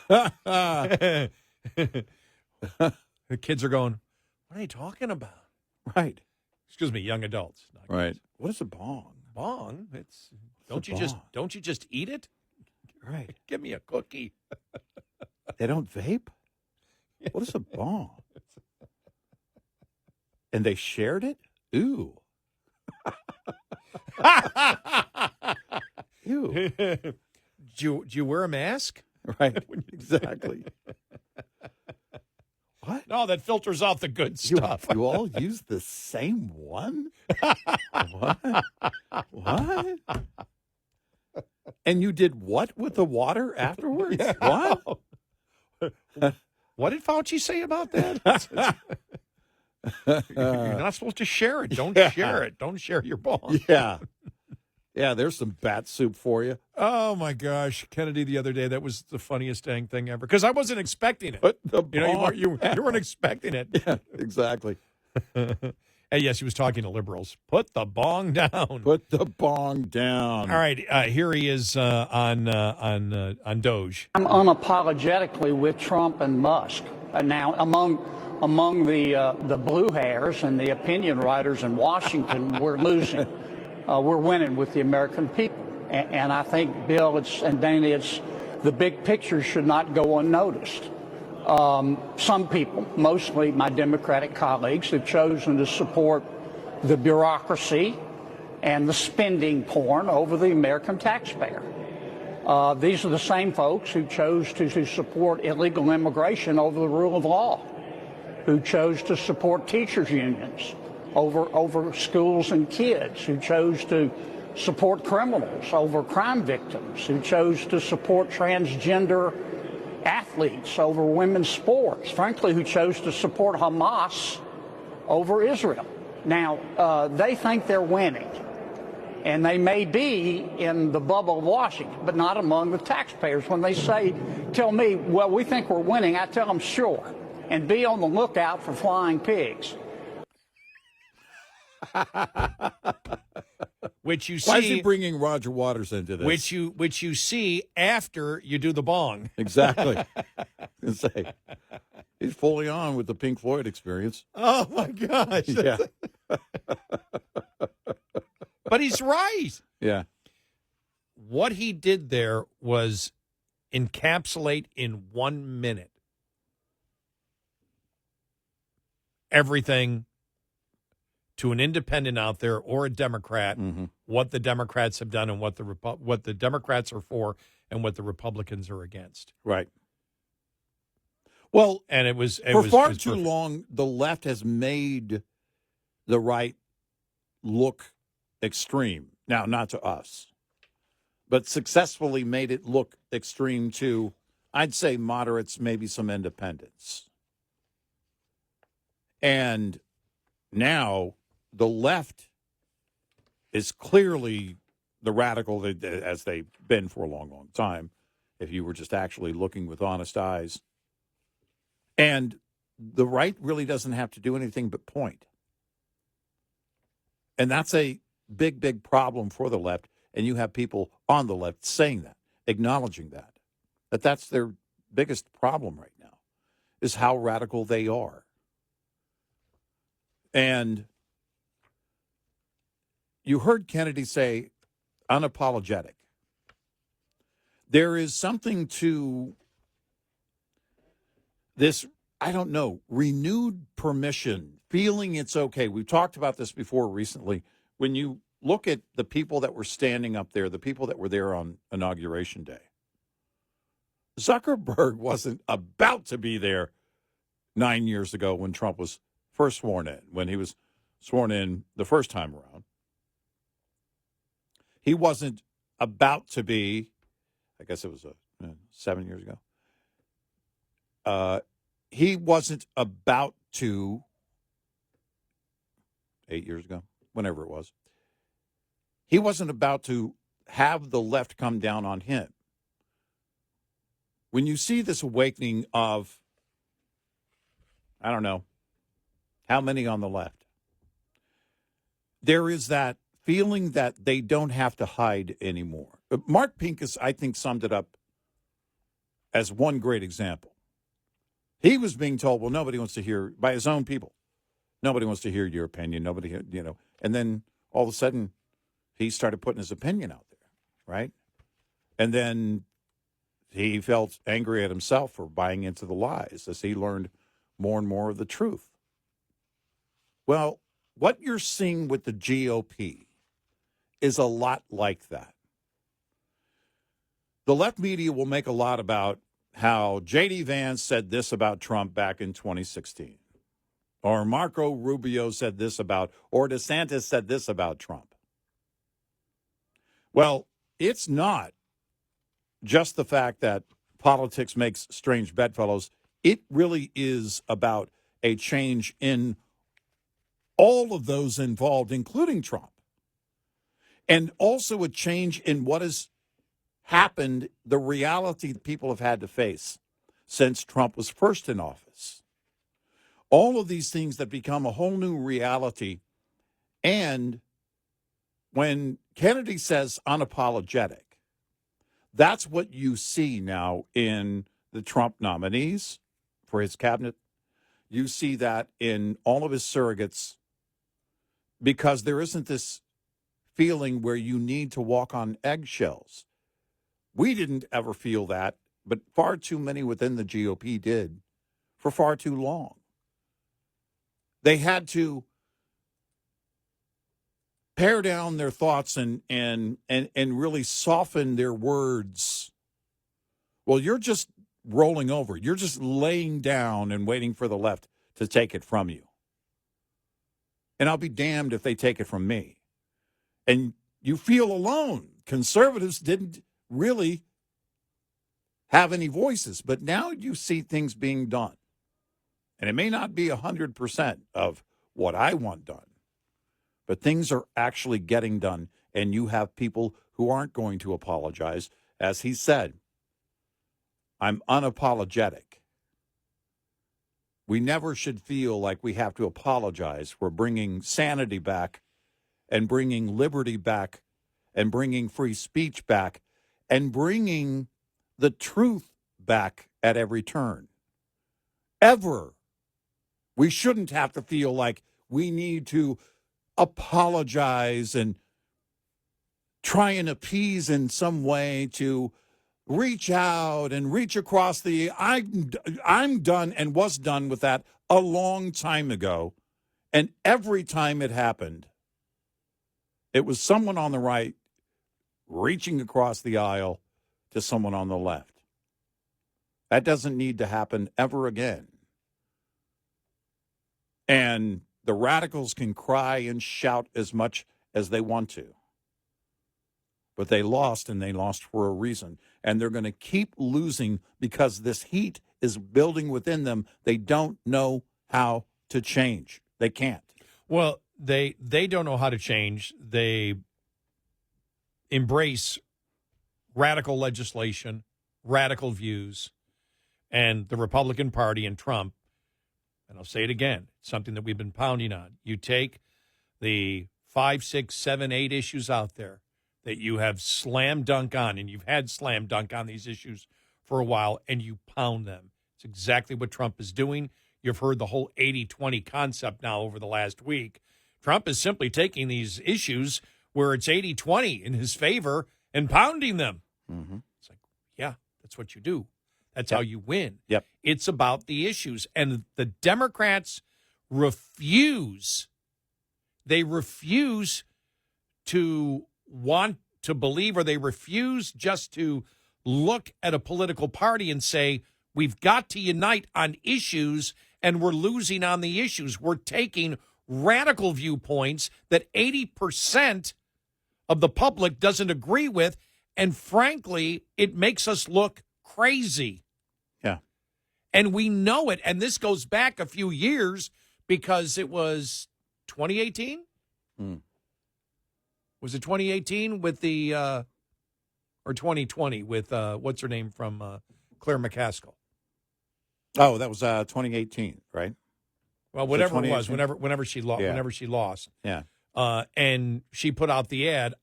The kids are going, what are you talking about? Right. Excuse me, young adults. Not Right. kids. What is a bong? Bong? It's What's don't you just eat it? Right. Give me a cookie. They don't vape? What is a bong? And they shared it? Ooh. Ew. Do you wear a mask? Right. Exactly. What? No, that filters out the good stuff. You all use the same one? What? What? And you did what with the water afterwards? Yeah. What? What did Fauci say about that? You're not supposed to share it. Don't share it. Don't share your bong. Yeah. Yeah, there's some bat soup for you. Oh, my gosh. Kennedy the other day, that was the funniest dang thing ever. Because I wasn't expecting it. Put the You bong weren't expecting it. Yeah, exactly. Hey, yes, he was talking to liberals. Put the bong down. Put the bong down. All right, here he is on DOGE. I'm unapologetically with Trump and Musk. Now, among the blue hairs and the opinion writers in Washington, we're losing. We're winning with the American people. And I think, Bill and Dana, the big picture should not go unnoticed. Some people, mostly my Democratic colleagues, have chosen to support the bureaucracy and the spending porn over the American taxpayer. These are the same folks who chose to support illegal immigration over the rule of law, who chose to support teachers' unions over schools and kids, who chose to support criminals over crime victims, who chose to support transgender athletes over women's sports, frankly, who chose to support Hamas over Israel. Now, they think they're winning, and they may be in the bubble of Washington, but not among the taxpayers. When they tell me, well, we think we're winning, I tell them, sure, and be on the lookout for flying pigs. Which you see. Why is he bringing Roger Waters into this? Which you see after you do the bong. Exactly. Say, he's fully on with the Pink Floyd experience. Oh my gosh! Yeah. But he's right. Yeah. What he did there was encapsulate in 1 minute everything to an independent out there or a Democrat, what the Democrats have done and what the Democrats are for and what the Republicans are against. Right. Well, and it was far too long, the left has made the right look extreme. Now, not to us, but successfully made it look extreme to, I'd say, moderates, maybe some independents. And now the left is clearly the radical as they've been for a long, long time, if you were just actually looking with honest eyes. And the right really doesn't have to do anything but point. And that's a big, big problem for the left. And you have people on the left saying that, acknowledging that that's their biggest problem right now, is how radical they are. And you heard Kennedy say, unapologetic. There is something to this, I don't know, renewed permission, feeling it's okay. We've talked about this before recently. When you look at the people that were standing up there, the people that were there on Inauguration Day, Zuckerberg wasn't about to be there 9 years ago when Trump was first sworn in, when he was sworn in the first time around. He wasn't about to be, I guess it was 7 years ago. He wasn't about to, 8 years ago, whenever it was. He wasn't about to have the left come down on him. When you see this awakening of, I don't know, how many on the left, there is that feeling that they don't have to hide anymore. Mark Pincus, I think, summed it up as one great example. He was being told, well, nobody wants to hear, by his own people, nobody wants to hear your opinion, nobody, and then all of a sudden he started putting his opinion out there, right? And then he felt angry at himself for buying into the lies as he learned more and more of the truth. Well, what you're seeing with the GOP is a lot like that. The left media will make a lot about how J.D. Vance said this about Trump back in 2016, or Marco Rubio said this about, or DeSantis said this about Trump. Well, it's not just the fact that politics makes strange bedfellows. It really is about a change in all of those involved, including Trump, and also a change in what has happened, the reality that people have had to face since Trump was first in office. All of these things that become a whole new reality. And when Kennedy says unapologetic, that's what you see now in the Trump nominees for his cabinet. You see that in all of his surrogates, because there isn't this feeling where you need to walk on eggshells. We didn't ever feel that, but far too many within the GOP did for far too long. They had to pare down their thoughts and really soften their words. Well, you're just rolling over. You're just laying down and waiting for the left to take it from you. And I'll be damned if they take it from me. And you feel alone. Conservatives didn't really have any voices, but now you see things being done. And it may not be 100% of what I want done, but things are actually getting done, and you have people who aren't going to apologize. As he said, I'm unapologetic. We never should feel like we have to apologize for bringing sanity back and bringing liberty back and bringing free speech back and bringing the truth back at every turn. Ever. We shouldn't have to feel like we need to apologize and try and appease in some way to reach out and reach across the I'm done and was done with that a long time ago. And every time it happened, it was someone on the right reaching across the aisle to someone on the left. That doesn't need to happen ever again. And the radicals can cry and shout as much as they want to. But they lost, and they lost for a reason. And they're going to keep losing because this heat is building within them. They don't know how to change. They can't. Well, they don't know how to change. They embrace radical legislation, radical views, and the Republican Party and Trump. And I'll say it again, it's something that we've been pounding on. You take the 5, 6, 7, 8 issues out there that you have slam dunk on, and you've had slam dunk on these issues for a while, and you pound them. It's exactly what Trump is doing. You've heard the whole 80-20 concept now over the last week. Trump is simply taking these issues where it's 80-20 in his favor and pounding them. Mm-hmm. It's like, yeah, that's what you do. That's how you win. Yep. It's about the issues. And the Democrats refuse. They refuse to want to believe, or they refuse just to look at a political party and say, we've got to unite on issues, and we're losing on the issues. We're taking radical viewpoints that 80% of the public doesn't agree with, and frankly, it makes us look crazy. Yeah. And we know it, and this goes back a few years because it was 2018? Was it 2018 with the, or 2020 with, what's her name from Claire McCaskill? Oh, that was 2018, right? Well, whatever it was, whenever she lost. Yeah. And she put out the ad,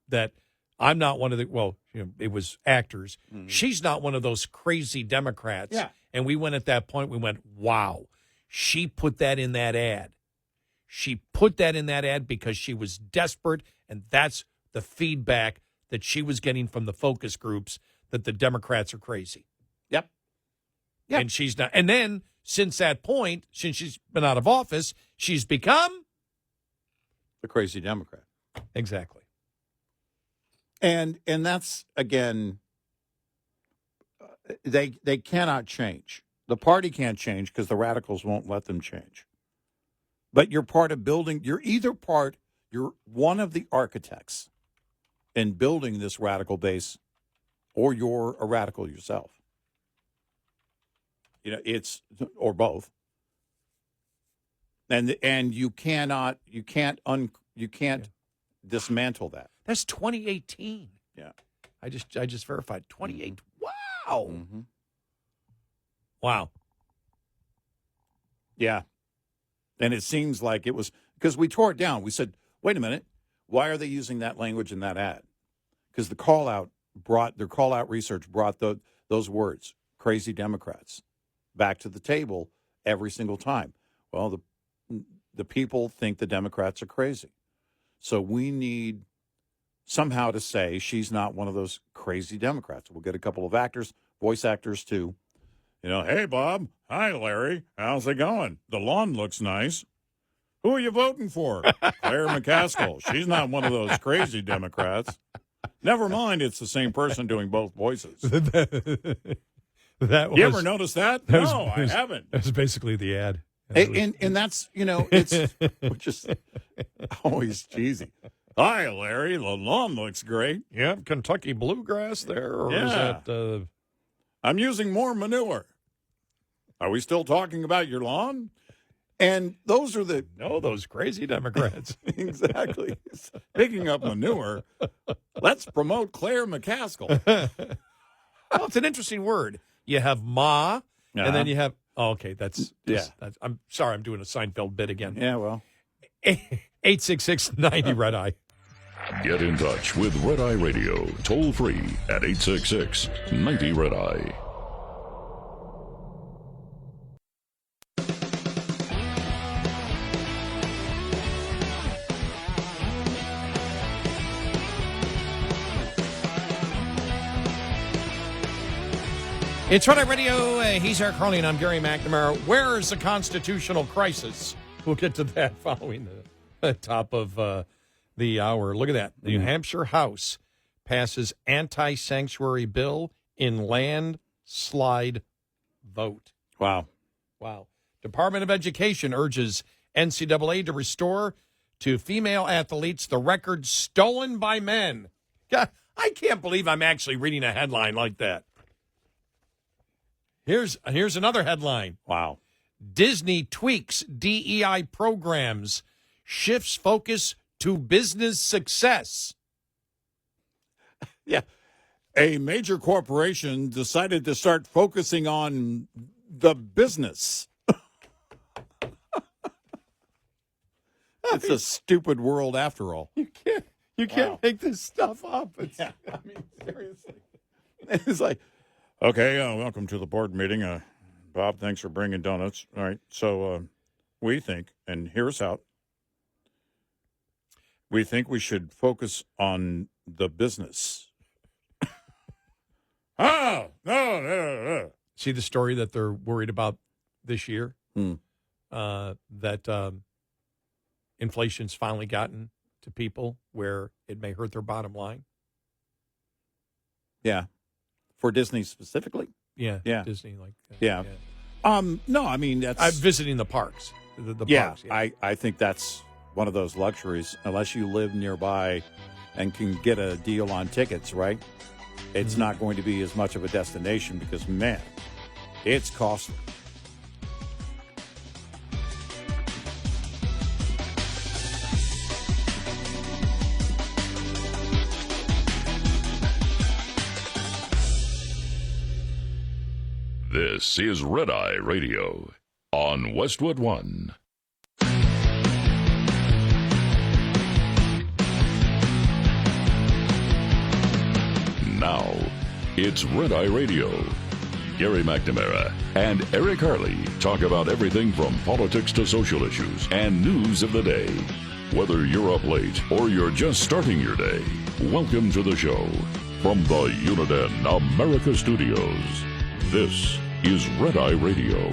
that I'm not one of the, it was actors. Mm-hmm. She's not one of those crazy Democrats. Yeah. And we went at that point, we went, wow, she put that in that ad. She put that in that ad because she was desperate, and that's the feedback that she was getting from the focus groups, that the Democrats are crazy. Yep. And she's not. And then since that point, since she's been out of office, she's become the crazy Democrat. Exactly. And that's, again, they cannot change. The party can't change because the radicals won't let them change. But you're part of building, you're one of the architects in building this radical base, or you're a radical yourself. Or both. And you can't dismantle that. That's 2018. Yeah. I just verified 28. Mm-hmm. Wow. Mm-hmm. Wow. Yeah. And it seems like it was because we tore it down. We said, wait a minute, why are they using that language in that ad? Because their call out research brought those words, crazy Democrats, back to the table every single time. Well, the people think the Democrats are crazy. So we need somehow to say she's not one of those crazy Democrats. We'll get a couple of actors, voice actors too. Hey, Bob. Hi, Larry. How's it going? The lawn looks nice. Who are you voting for? Claire McCaskill. She's not one of those crazy Democrats. Never mind, it's the same person doing both voices. You ever notice that? No, I haven't. That's basically the ad. And that's, it's just always cheesy. Hi, Larry. The lawn looks great. Yeah, Kentucky bluegrass there? Or is that... I'm using more manure. Are we still talking about your lawn? And those are those crazy Democrats. Exactly. Picking up manure. Let's promote Claire McCaskill. Well, it's an interesting word. You have ma, and then you have... Oh, okay, that's I'm sorry, I'm doing a Seinfeld bit again. Yeah, well. 866-90-RED-EYE. Get in touch with Red Eye Radio, toll free at 866-90-RED-EYE. It's Red Eye Radio. He's Eric Harley, and I'm Gary McNamara. Where is the constitutional crisis? We'll get to that following the top of the hour. Look at that. The New Hampshire House passes anti-sanctuary bill in landslide vote. Wow. Department of Education urges NCAA to restore to female athletes the record stolen by men. God, I can't believe I'm actually reading a headline like that. Here's another headline. Wow. Disney tweaks DEI programs, shifts focus to business success. Yeah. A major corporation decided to start focusing on the business. It's a stupid world after all. You can't make this stuff up. Seriously. It's like, okay, welcome to the board meeting. Bob, thanks for bringing donuts. All right, so we think, and hear us out, we think we should focus on the business. No. See the story that they're worried about this year? That inflation's finally gotten to people where it may hurt their bottom line. Yeah. For Disney specifically? Yeah. Disney, like that. Yeah. No, I mean, that's... I'm visiting the parks. The parks, yeah. I think that's one of those luxuries, unless you live nearby and can get a deal on tickets, right? It's not going to be as much of a destination because, man, it's costly. This is Red Eye Radio on Westwood One. Now, it's Red Eye Radio. Gary McNamara and Eric Harley talk about everything from politics to social issues and news of the day. Whether you're up late or you're just starting your day, welcome to the show. From the Uniden America Studios, this is Red Eye Radio.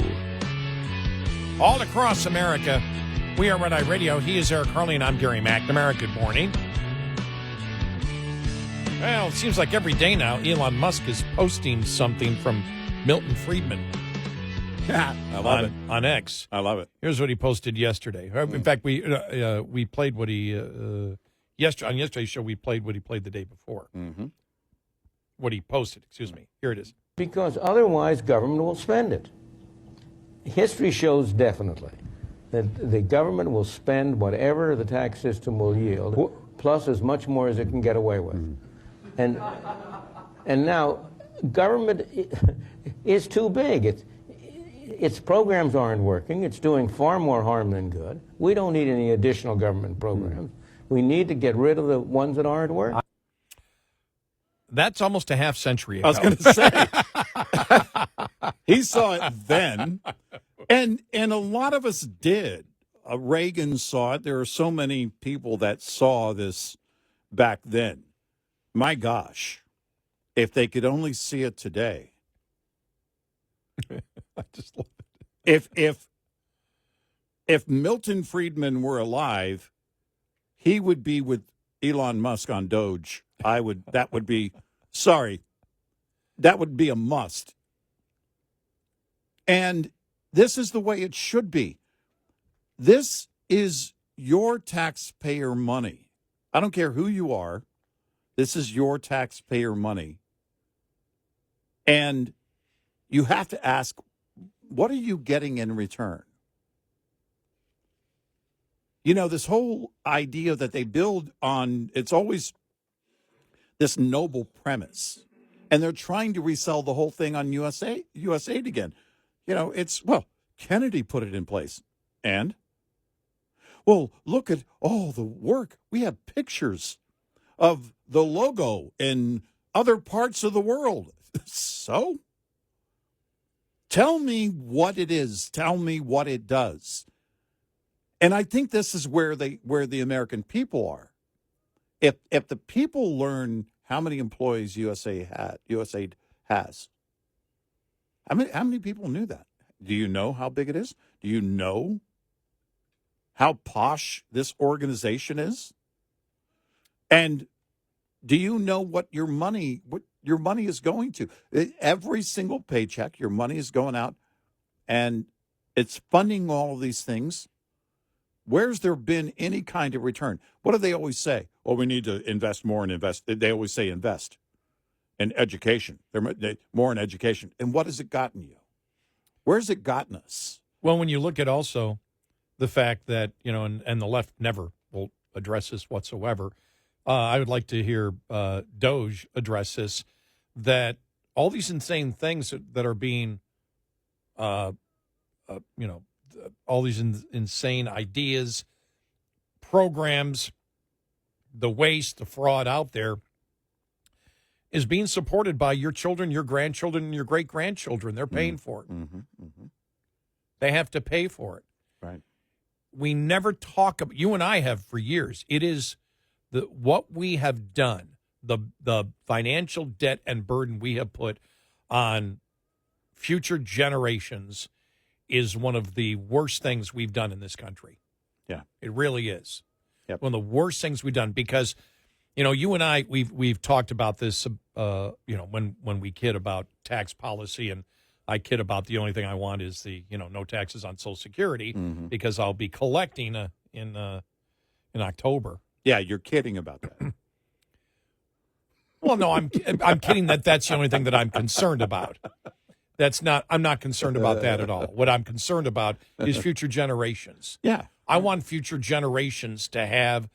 All across America, we are Red Eye Radio. He is Eric Harley, and I'm Gary McNamara. Good morning. Well, it seems like every day now, Elon Musk is posting something from Milton Friedman. I love it. On X. I love it. Here's what he posted yesterday. In fact, we played what he on yesterday's show. We played what he played the day before. Mm-hmm. What he posted. Excuse me. Here it is. Because otherwise, government will spend it. History shows definitely that the government will spend whatever the tax system will yield, plus as much more as it can get away with. And now, government is too big. its programs aren't working. It's doing far more harm than good. We don't need any additional government programs. We need to get rid of the ones that aren't working. That's almost a half century ago. I was going to say. He saw it then, and a lot of us did. Reagan saw it. There are so many people that saw this back then. My gosh, if they could only see it today. I just love it. If Milton Friedman were alive, he would be with Elon Musk on DOGE. That would be a must. And this is the way it should be. This is your taxpayer money. I don't care who you are. This is your taxpayer money. And you have to ask, what are you getting in return? You know, this whole idea that they build on, it's always this noble premise. And they're trying to resell the whole thing on USAID again. You know, Kennedy put it in place. And? Well, look at all the work. We have pictures of the logo in other parts of the world. So? Tell me what it is. Tell me what it does. And I think this is where the American people are. If the people learn how many employees USAID has, how many people knew that? Do you know how big it is? Do you know how posh this organization is? And do you know what your money is going to? Every single paycheck, your money is going out, and it's funding all of these things. Where's there been any kind of return? What do they always say? Well, we need to invest more and invest. They always say invest in education. More in education. And what has it gotten you? Where's it gotten us? Well, when you look at also the fact that, you know, and the left never will address this whatsoever, I would like to hear DOGE address this, that all these insane things that are being, all these insane ideas, programs, the waste, the fraud out there is being supported by your children, your grandchildren, and your great-grandchildren. They're paying for it. Mm-hmm, mm-hmm. They have to pay for it. Right. We never talk about, you and I have for years, it is what we have done, the financial debt and burden we have put on future generations is one of the worst things we've done in this country. Yeah. It really is. Yep. One of the worst things we've done because, you know, you and I, we've talked about this, when we kid about tax policy, and I kid about the only thing I want is no taxes on Social Security because I'll be collecting in October. Yeah, you're kidding about that. Well, no, I'm kidding that's the only thing that I'm concerned about. I'm not concerned about that at all. What I'm concerned about is future generations. Yeah. I want future generations to have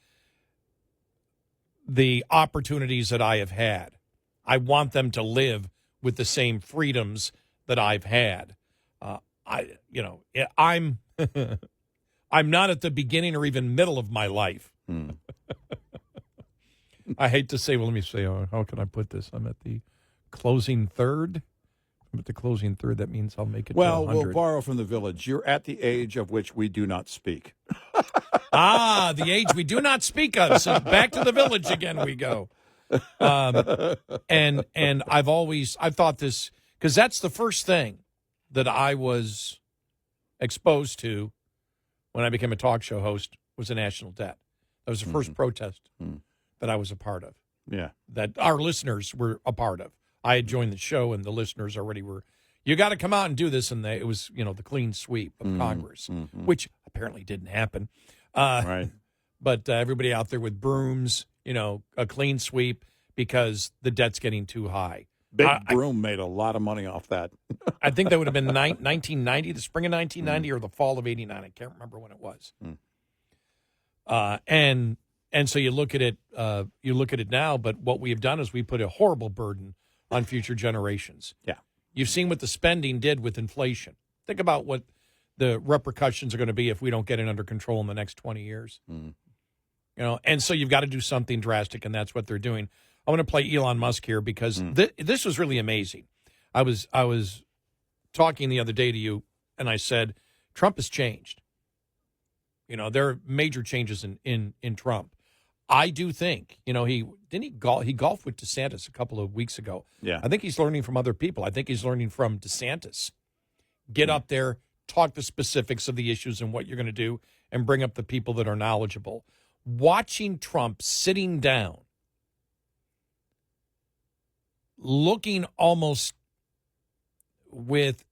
the opportunities that I have had. I want them to live with the same freedoms that I've had. I'm I'm not at the beginning or even middle of my life. I hate to say, well, let me say, how can I put this? I'm at the closing third. At the closing third, that means I'll make it to 100. We'll borrow from the village. You're at the age of which we do not speak. The age we do not speak of. So back to the village again we go. And I've thought this, because that's the first thing that I was exposed to when I became a talk show host was a national debt. That was the first protest that I was a part of. Yeah. That our listeners were a part of. I had joined the show, and the listeners already were, you got to come out and do this. And it was, the clean sweep of Congress, which apparently didn't happen. Right. But everybody out there with brooms, a clean sweep because the debt's getting too high. Big Broom made a lot of money off that. I think that would have been 1990, the spring of 1990 or the fall of 89. I can't remember when it was. And so you look at it now, but what we have done is we put a horrible burden on future generations. Yeah. You've seen what the spending did with inflation. Think about what the repercussions are going to be if we don't get it under control in the next 20 years. Mm. And so you've got to do something drastic, and that's what they're doing. I want to play Elon Musk here because this was really amazing. I was talking the other day to you, and I said, Trump has changed. There are major changes in Trump. I do think, he golfed with DeSantis a couple of weeks ago. Yeah. I think he's learning from other people. I think he's learning from DeSantis. Get up there, talk the specifics of the issues and what you're going to do, and bring up the people that are knowledgeable. Watching Trump sitting down, looking almost with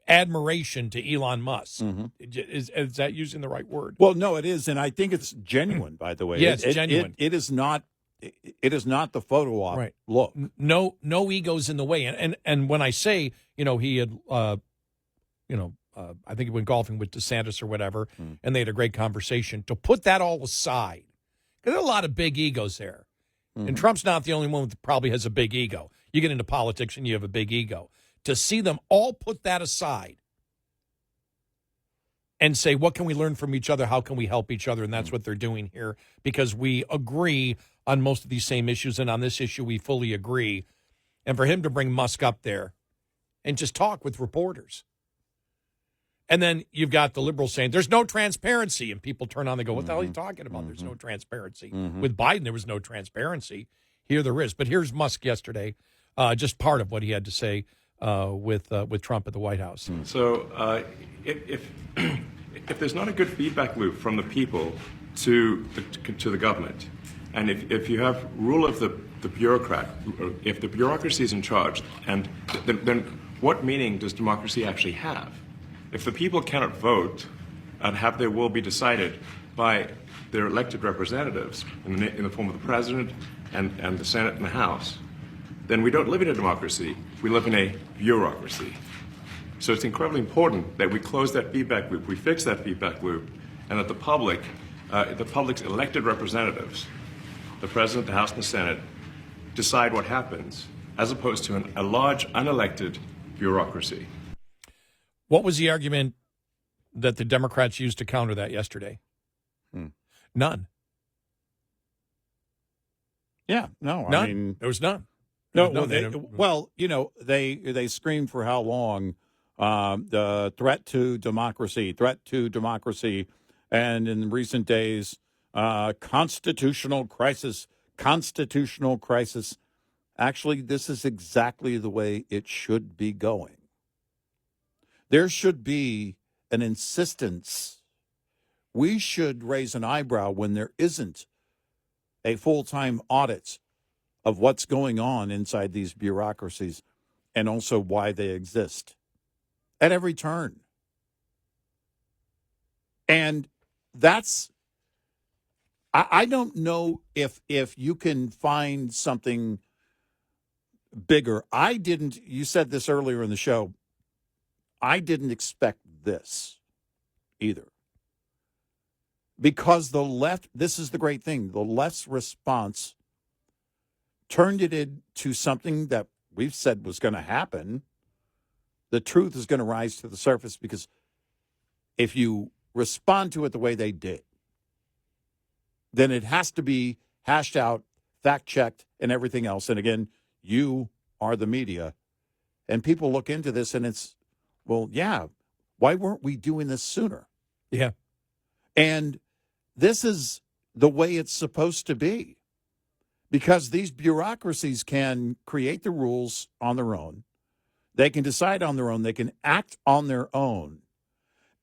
admiration to Elon Musk. Mm-hmm. Is that using the right word? Well, no, it is, and I think it's genuine. By the way, yeah, it's genuine. It is not. It is not the photo op right. look. No egos in the way. And when I say, he had, I think he went golfing with DeSantis or whatever, and they had a great conversation. To put that all aside, because there are a lot of big egos there, and Trump's not the only one that probably has a big ego. You get into politics and you have a big ego. To see them all put that aside and say, what can we learn from each other? How can we help each other? And that's what they're doing here, because we agree on most of these same issues. And on this issue, we fully agree. And for him to bring Musk up there and just talk with reporters. And then you've got the liberals saying, there's no transparency. And people turn on, they go, what the hell are you talking about? There's no transparency. With Biden, there was no transparency. Here there is. But here's Musk yesterday, just part of what he had to say with Trump at the White House. So if there's not a good feedback loop from the people to the government, and if you have rule of the bureaucrat, if the bureaucracy is in charge, and then what meaning does democracy actually have? If the people cannot vote and have their will be decided by their elected representatives in the form of the president and the Senate and the House, then we don't live in a democracy. We live in a bureaucracy. So it's incredibly important that we close that feedback loop, we fix that feedback loop, and that the public's elected representatives, the president, the House, and the Senate, decide what happens, as opposed to a large unelected bureaucracy. What was the argument that the Democrats used to counter that yesterday? None. Yeah, no, None. I mean, there was none. No, they screamed for how long the threat to democracy, and in recent days, constitutional crisis. Actually, this is exactly the way it should be going. There should be an insistence. We should raise an eyebrow when there isn't a full-time audit of what's going on inside these bureaucracies and also why they exist at every turn. And that's, I don't know if you can find something bigger. You said this earlier in the show, I didn't expect this either. Because the left, this is the great thing, the left's response turned it into something that we've said was going to happen. The truth is going to rise to the surface, because if you respond to it the way they did, then it has to be hashed out, fact-checked, and everything else. And again, you are the media. And people look into this and it's, well, yeah, why weren't we doing this sooner? Yeah. And this is the way it's supposed to be, because these bureaucracies can create the rules on their own. They can decide on their own. They can act on their own.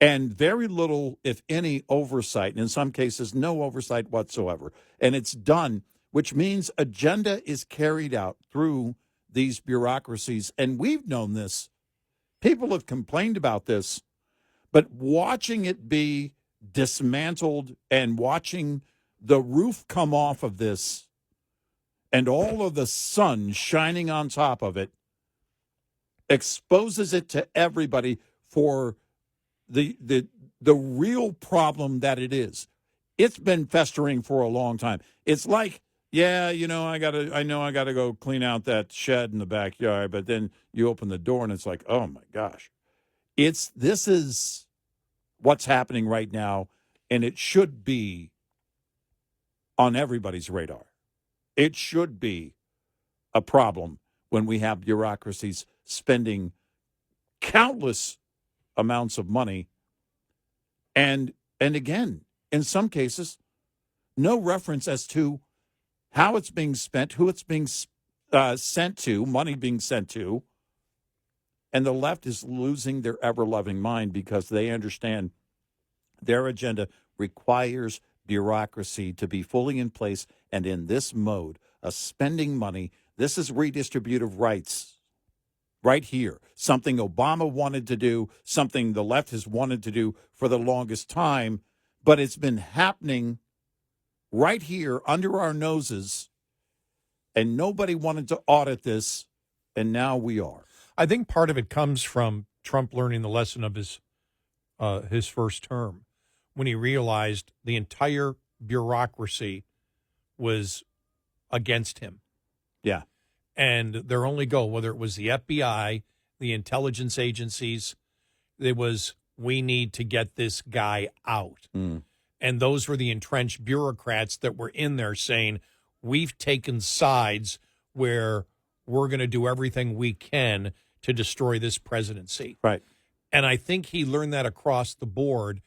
And very little, if any, oversight. And in some cases, no oversight whatsoever. And it's done, which means agenda is carried out through these bureaucracies. And we've known this. People have complained about this. But watching it be dismantled and watching the roof come off of this and all of the sun shining on top of it exposes it to everybody for the real problem that it is. It's been festering for a long time. It's like, yeah, I gotta go clean out that shed in the backyard, but then you open the door and it's like, oh my gosh. This is what's happening right now, and it should be on everybody's radar. It should be a problem when we have bureaucracies spending countless amounts of money, and again, in some cases, no reference as to how it's being spent, who it's being sent to, money being sent to. And the left is losing their ever-loving mind because they understand their agenda requires bureaucracy to be fully in place and in this mode of spending money. This is redistributive rights right here, something Obama wanted to do, something the left has wanted to do for the longest time, but it's been happening right here under our noses, and nobody wanted to audit this, and now we are. I think part of it comes from Trump learning the lesson of his first term, when he realized the entire bureaucracy was against him. Yeah. And their only goal, whether it was the FBI, the intelligence agencies, it was, we need to get this guy out. And those were the entrenched bureaucrats that were in there saying, we've taken sides where we're going to do everything we can to destroy this presidency. Right. And I think he learned that across the board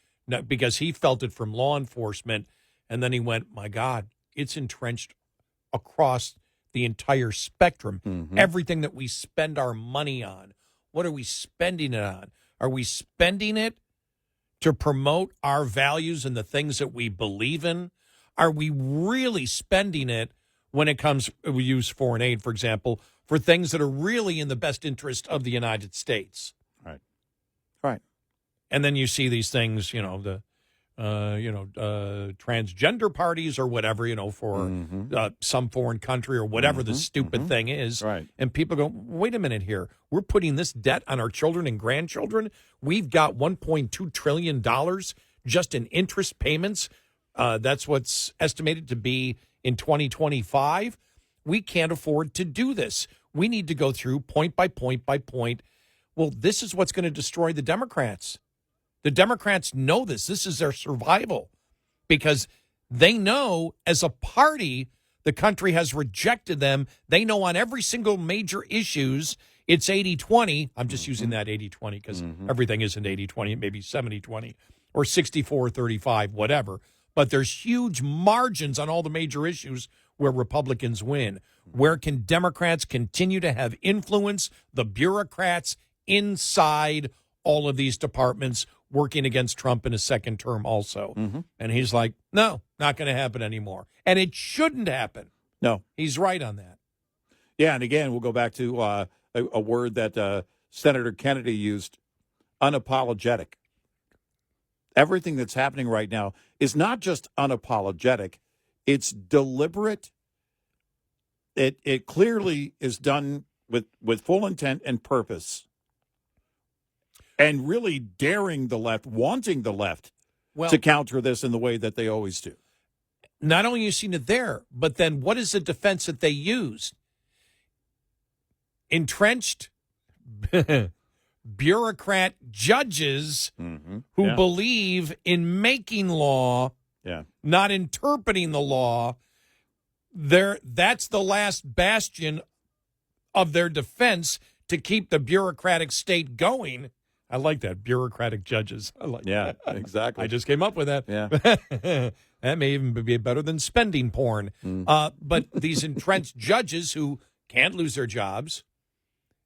because he felt it from law enforcement. And then he went, my God, it's entrenched across the entire spectrum. Everything that we spend our money on, what are we spending it on? Are we spending it to promote our values and the things that we believe in? Are we really spending it when it comes, we use foreign aid, for example, for things that are really in the best interest of the United States? Right. Right. And then you see these things, the transgender parties or whatever, for some foreign country or whatever the stupid thing is. Right. And people go, wait a minute here. We're putting this debt on our children and grandchildren. We've got $1.2 trillion just in interest payments. That's what's estimated to be in 2025. We can't afford to do this. We need to go through point by point by point. Well, this is what's going to destroy the Democrats. The Democrats know this. This is their survival because they know as a party, the country has rejected them. They know on every single major issues, it's 80-20. I'm just using that 80-20 because everything isn't 80-20. It may be 70-20 or 64-35, whatever. But there's huge margins on all the major issues where Republicans win. Where can Democrats continue to have influence? The bureaucrats inside all of these departments working against Trump in his second term also. And he's like, no, not going to happen anymore. And it shouldn't happen. No. He's right on that. Yeah, and again, we'll go back to a word that Senator Kennedy used, unapologetic. Everything that's happening right now is not just unapologetic, it's deliberate. It clearly is done with full intent and purpose. And really daring the left, wanting the left to counter this in the way that they always do. Not only have you seen it there, but then what is the defense that they used? Entrenched bureaucrat judges who believe in making law, not interpreting the law. That's the last bastion of their defense to keep the bureaucratic state going. I like that, bureaucratic judges. I like that. Exactly. I just came up with that. Yeah. That may even be better than spending porn. But these entrenched judges who can't lose their jobs,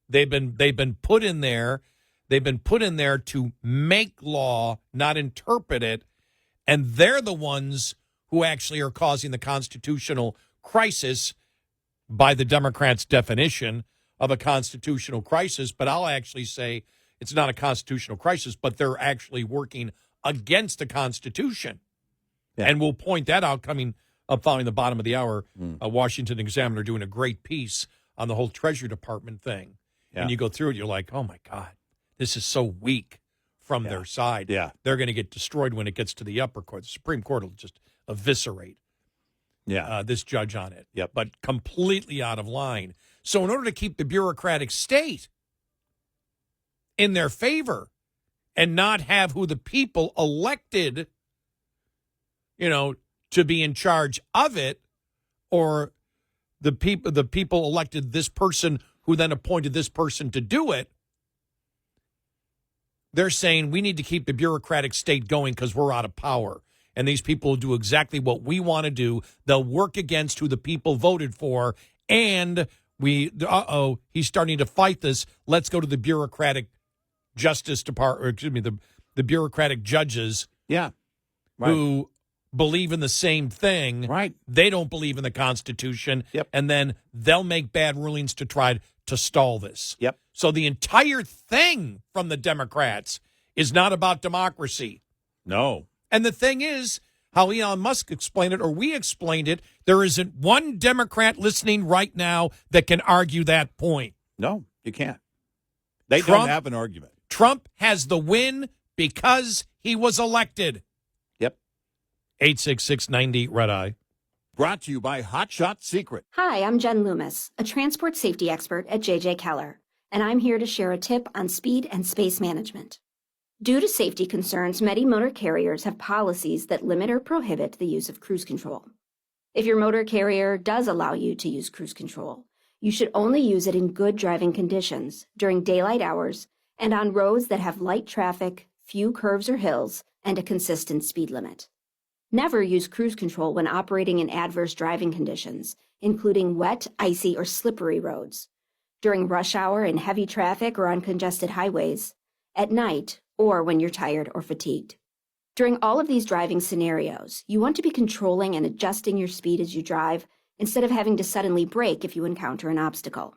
they've been put in there. They've been put in there to make law, not interpret it. And they're the ones who actually are causing the constitutional crisis by the Democrats' definition of a constitutional crisis. But I'll actually say it's not a constitutional crisis, but they're actually working against the Constitution. Yeah. And we'll point that out coming up following the bottom of the hour. Washington Examiner doing a great piece on the whole Treasury Department thing. Yeah. And you go through it, you're like, oh, my God, this is so weak from their side. Yeah. They're going to get destroyed when it gets to the upper court. The Supreme Court will just eviscerate this judge on it. Yep. But completely out of line. So in order to keep the bureaucratic state in their favor, and not have who the people elected, to be in charge of it, or the people elected this person who then appointed this person to do it. They're saying we need to keep the bureaucratic state going because we're out of power. And these people will do exactly what we want to do. They'll work against who the people voted for. And he's starting to fight this. Let's go to the bureaucratic justice department, the bureaucratic judges. Yeah. Right. Who believe in the same thing. Right. They don't believe in the Constitution. Yep. And then they'll make bad rulings to try to stall this. Yep. So the entire thing from the Democrats is not about democracy. No. And the thing is, how Elon Musk explained it, or we explained it, there isn't one Democrat listening right now that can argue that point. No, you can't. They don't have an argument. Trump has the win because he was elected. Yep. 866-90 Red Eye. Brought to you by Hot Shot Secret. Hi, I'm Jen Loomis, a transport safety expert at J.J. Keller, and I'm here to share a tip on speed and space management. Due to safety concerns, many motor carriers have policies that limit or prohibit the use of cruise control. If your motor carrier does allow you to use cruise control, you should only use it in good driving conditions during daylight hours and on roads that have light traffic, few curves or hills, and a consistent speed limit. Never use cruise control when operating in adverse driving conditions, including wet, icy, or slippery roads, during rush hour in heavy traffic or on congested highways, at night, or when you're tired or fatigued. During all of these driving scenarios, you want to be controlling and adjusting your speed as you drive instead of having to suddenly brake if you encounter an obstacle.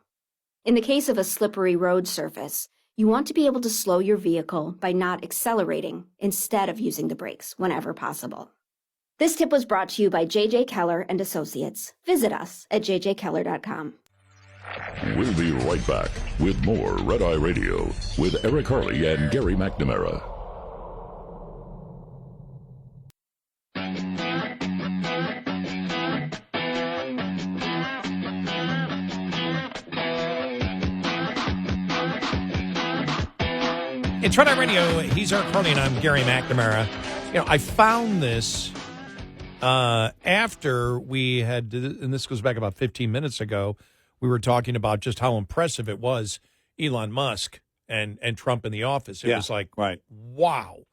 In the case of a slippery road surface, you want to be able to slow your vehicle by not accelerating instead of using the brakes whenever possible. This tip was brought to you by J.J. Keller and Associates. Visit us at jjkeller.com. We'll be right back with more Red Eye Radio with Eric Harley and Gary McNamara. It's Red Eye Radio. He's Eric Harley, and I'm Gary McNamara. I found this after we had, and this goes back about 15 minutes ago, we were talking about just how impressive it was, Elon Musk and Trump in the office. It was like, right. Wow.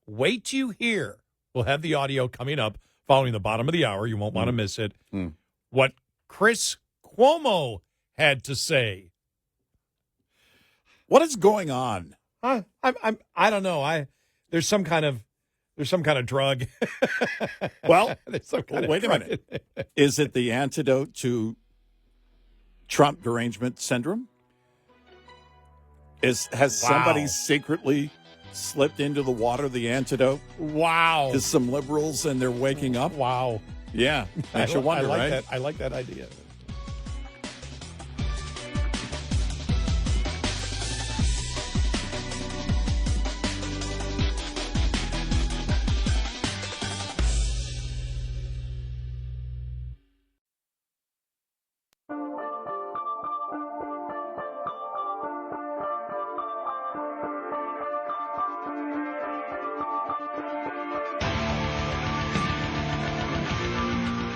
Wait till you hear. We'll have the audio coming up following the bottom of the hour. You won't want to miss it. What Chris Cuomo had to say. What is going on? I don't know. There's some kind of drug. Well, wait a minute. Is it the antidote to Trump derangement syndrome? Has somebody secretly slipped into the water the antidote? Wow. To some liberals and they're waking up? Wow. Yeah. Makes you wonder, right? I like that idea.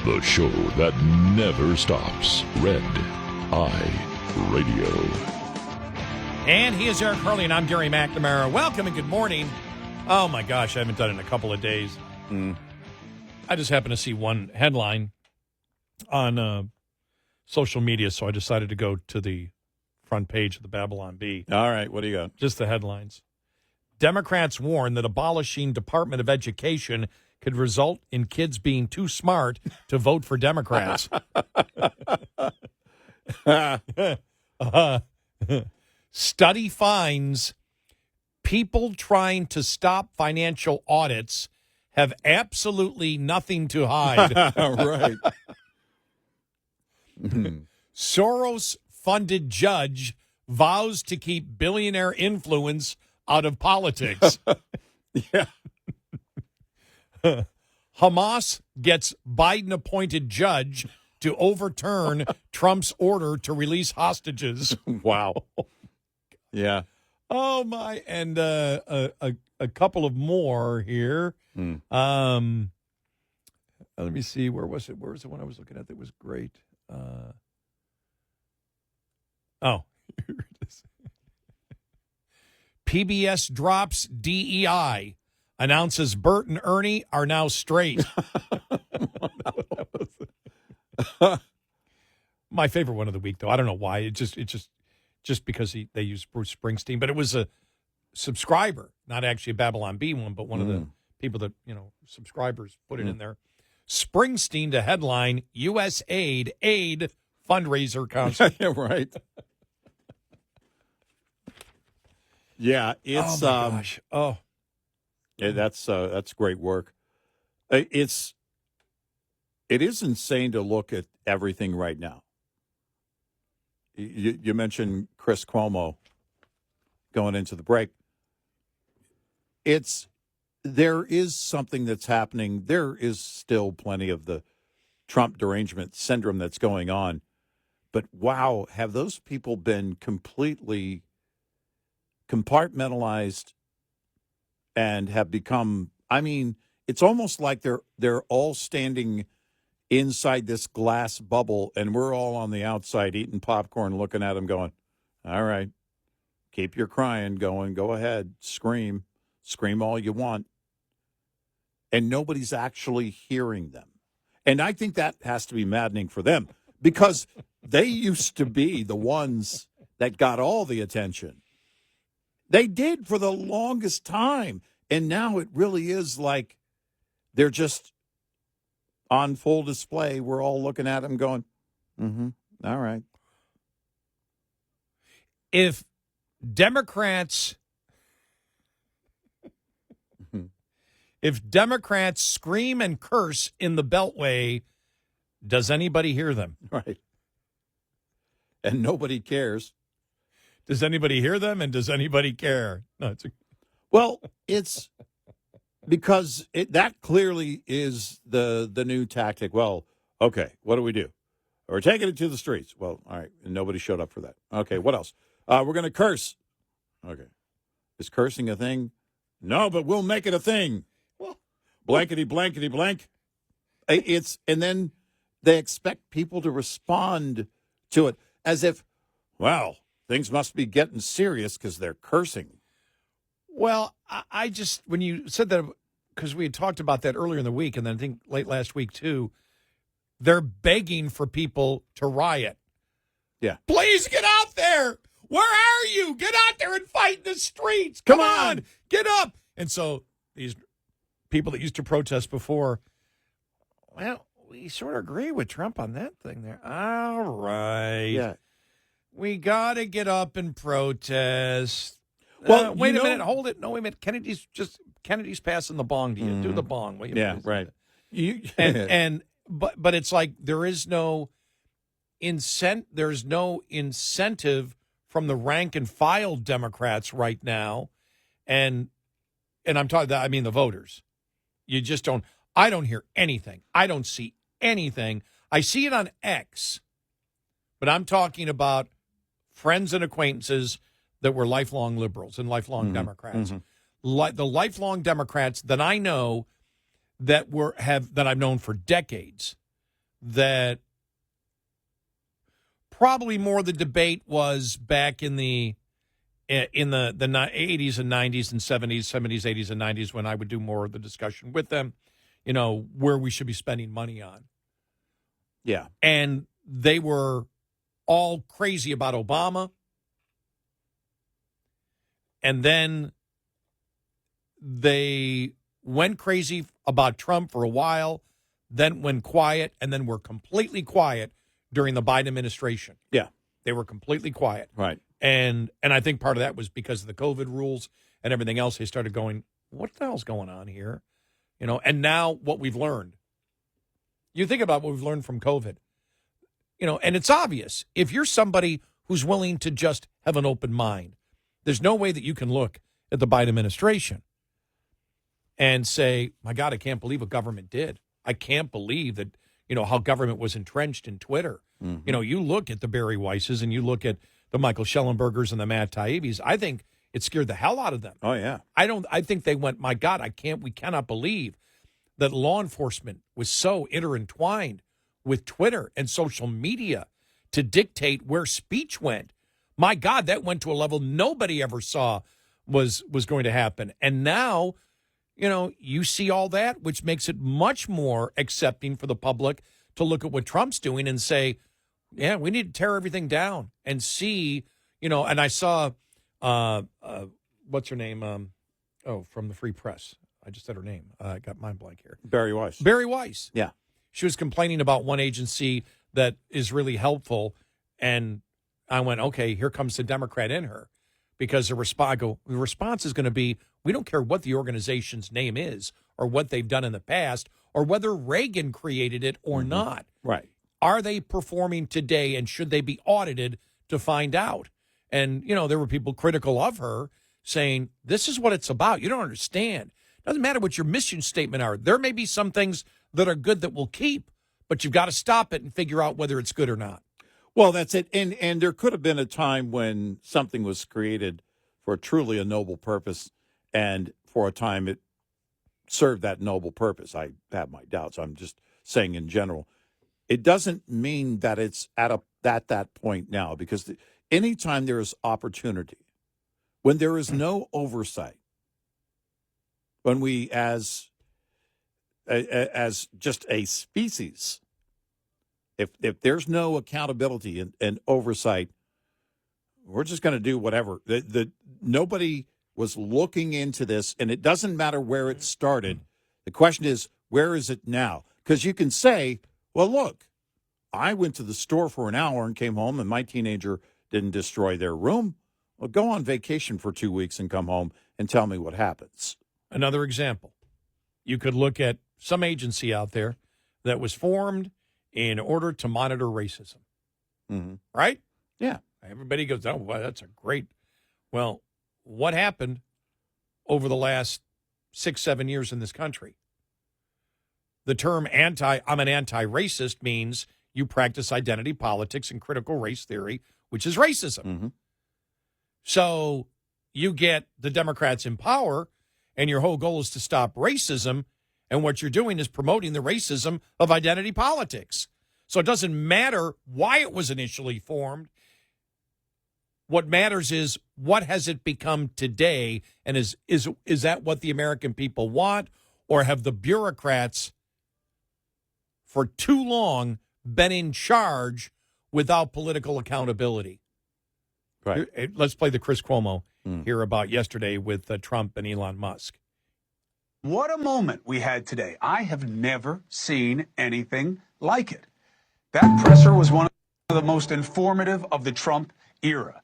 The show that never stops. Red Eye Radio. And he is Eric Harley, and I'm Gary McNamara. Welcome and good morning. Oh, my gosh, I haven't done it in a couple of days. I just happened to see one headline on social media, so I decided to go to the front page of the Babylon Bee. All right, what do you got? Just the headlines. Democrats warn that abolishing Department of Education could result in kids being too smart to vote for Democrats. Study finds people trying to stop financial audits have absolutely nothing to hide. Right. Soros-funded judge vows to keep billionaire influence out of politics. Yeah. Hamas gets Biden-appointed judge to overturn Trump's order to release hostages. Wow. Yeah. Oh, my. And a couple of more here. Let me see. Where was it? Where was the one I was looking at that was great? Here it is. PBS drops DEI. Announces Bert and Ernie are now straight. My favorite one of the week, though. I don't know why. It just because they used Bruce Springsteen, but it was a subscriber, not actually a Babylon Bee one, but one of the people that subscribers put it in there. Springsteen to headline USAID aid fundraiser concert. Yeah, right. Yeah, it's oh my gosh. Yeah, that's great work. It is insane to look at everything right now. You mentioned Chris Cuomo going into the break. There is something that's happening. There is still plenty of the Trump derangement syndrome that's going on. But wow, have those people been completely compartmentalized and have become, it's almost like they're all standing inside this glass bubble, and we're all on the outside eating popcorn, looking at them going, all right, keep your crying going. Go ahead. Scream all you want. And nobody's actually hearing them. And I think that has to be maddening for them because they used to be the ones that got all the attention. They did for the longest time. And now it really is like they're just on full display. We're all looking at them going, all right. If Democrats scream and curse in the Beltway, does anybody hear them? Right. And nobody cares. Does anybody hear them, and does anybody care? No, well, it's because that clearly is the new tactic. Well, okay, what do we do? We're taking it to the streets. Well, all right, and nobody showed up for that. Okay, what else? We're going to curse. Okay. Is cursing a thing? No, but we'll make it a thing. Well, blankety, blankety, blank. And then they expect people to respond to it as if, well, things must be getting serious because they're cursing. Well, I just, when you said that, because we had talked about that earlier in the week, and then I think late last week too, they're begging for people to riot. Yeah. Please get out there. Where are you? Get out there and fight in the streets. Come on. Get up. And so these people that used to protest before, well, we sort of agree with Trump on that thing there. All right. Yeah. We got to get up and protest. Well, wait a minute. Hold it. No, wait a minute. Kennedy's passing the bong to you. Do the bong. Will you please? Right. But it's like there's no incentive from the rank and file Democrats right now, and I'm talking that, I mean the voters. You just don't. I don't hear anything. I don't see anything. I see it on X, but I'm talking about friends and acquaintances that were lifelong liberals and lifelong Democrats. The lifelong Democrats that I know that I've known for decades, that probably more the debate was back in the 80s and 90s and 70s, 80s and 90s when I would do more of the discussion with them, where we should be spending money on. Yeah. And they were all crazy about Obama. And then they went crazy about Trump for a while, then went quiet, and then were completely quiet during the Biden administration. Yeah. They were completely quiet. Right. And I think part of that was because of the COVID rules and everything else. They started going, what the hell's going on here? And now what we've learned. You think about what we've learned from COVID. And it's obvious. If you're somebody who's willing to just have an open mind, there's no way that you can look at the Biden administration and say, my God, I can't believe what government did. I can't believe that, how government was entrenched in Twitter. You look at the Barry Weisses and you look at the Michael Schellenbergers and the Matt Taibbi's. I think It scared the hell out of them. Oh, yeah. I think they went, my God, we cannot believe that law enforcement was so intertwined with Twitter and social media to dictate where speech went. My God, that went to a level nobody ever saw was going to happen. And now, you see all that, which makes it much more accepting for the public to look at what Trump's doing and say, yeah, we need to tear everything down and see, and I saw, what's her name? From the Free Press. I just said her name. I got mind blank here. Barry Weiss. Barry Weiss. Yeah. She was complaining about one agency that is really helpful. And I went, okay, here comes the Democrat in her. Because the response is going to be, we don't care what the organization's name is or what they've done in the past or whether Reagan created it or not. Right. Are they performing today and should they be audited to find out? And, there were people critical of her saying, this is what it's about. You don't understand. It doesn't matter what your mission statement are. There may be some things that are good that will keep, but you've got to stop it and figure out whether it's good or not. Well, that's it. And there could have been a time when something was created for truly a noble purpose, and for a time it served that noble purpose. I have my doubts. I'm just saying in general. It doesn't mean that it's at that point now, because anytime there is opportunity, when there is no oversight, when we as just a species, if there's no accountability and oversight, we're just going to do whatever. Nobody was looking into this, and it doesn't matter where it started. The question is, where is it now? Because you can say, well, look, I went to the store for an hour and came home, and my teenager didn't destroy their room. Well, go on vacation for 2 weeks and come home and tell me what happens. Another example, you could look at some agency out there that was formed in order to monitor racism, right? Yeah. Everybody goes, oh, well, that's a great. Well, what happened over the last 6-7 years in this country? The term I'm an anti-racist means you practice identity politics and critical race theory, which is racism. So you get the Democrats in power, and your whole goal is to stop racism. And what you're doing is promoting the racism of identity politics. So it doesn't matter why it was initially formed. What matters is, what has it become today? And is that what the American people want? Or have the bureaucrats for too long been in charge without political accountability? Right. Let's play the Chris Cuomo here about yesterday with Trump and Elon Musk. What a moment we had today. I have never seen anything like it. That presser was one of the most informative of the Trump era.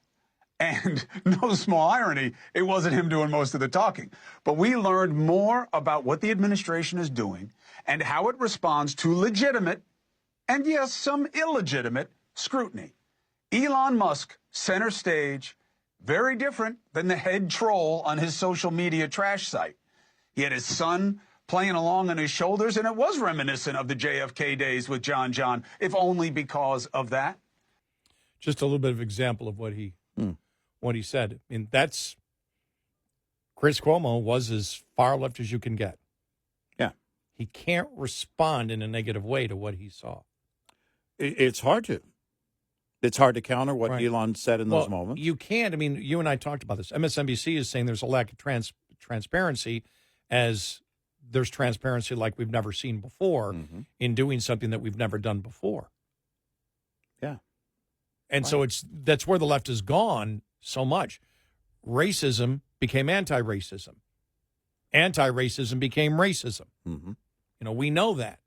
And no small irony, it wasn't him doing most of the talking. But we learned more about what the administration is doing and how it responds to legitimate and, yes, some illegitimate scrutiny. Elon Musk, center stage, very different than the head troll on his social media trash site. He had his son playing along on his shoulders, and it was reminiscent of the JFK days with John, if only because of that. Just a little bit of example of what he said. I mean, that's Chris Cuomo was as far left as you can get. Yeah. He can't respond in a negative way to what he saw. It's hard to. It's hard to counter what Elon said in those moments. You can't. I mean, you and I talked about this. MSNBC is saying there's a lack of transparency, as there's transparency like we've never seen before in doing something that we've never done before. Yeah. And so that's where the left has gone so much. Racism became anti-racism. Anti-racism became racism. We know that.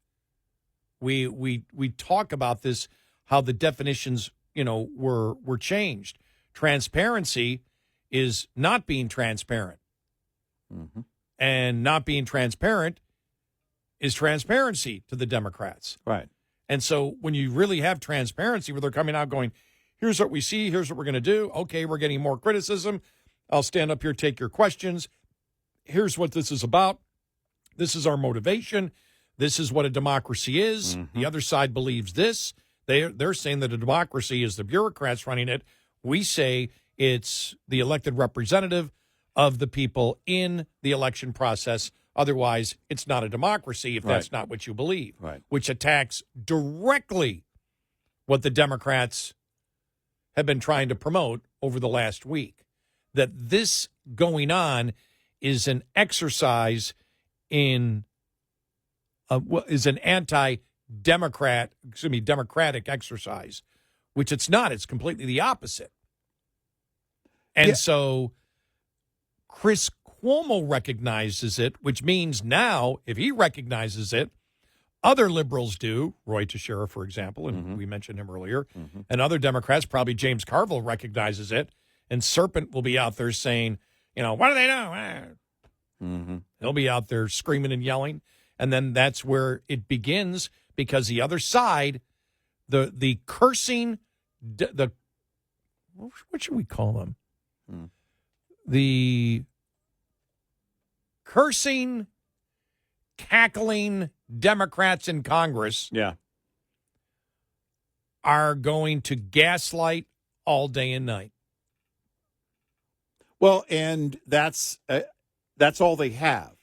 We talk about this, how the definitions, were changed. Transparency is not being transparent. And not being transparent is transparency to the Democrats. Right. And so when you really have transparency where they're coming out going, here's what we see, here's what we're going to do. Okay, we're getting more criticism. I'll stand up here, take your questions. Here's what this is about. This is our motivation. This is what a democracy is. The other side believes this. They're saying that a democracy is the bureaucrats running it. We say It's the elected representative of the people in the election process. Otherwise, it's not a democracy if that's not what you believe, which attacks directly what the Democrats have been trying to promote over the last week, that this going on is an exercise in is an democratic exercise, which it's not. It's completely the opposite. And so Chris Cuomo recognizes it, which means now, if he recognizes it, other liberals do. Roy Teixeira, for example, and we mentioned him earlier, and other Democrats, probably James Carville recognizes it, and Serpent will be out there saying, what do they know? He'll be out there screaming and yelling, and then that's where it begins, because the other side, the cursing, what should we call them? The cursing, cackling Democrats in Congress are going to gaslight all day and night. Well, and that's all they have.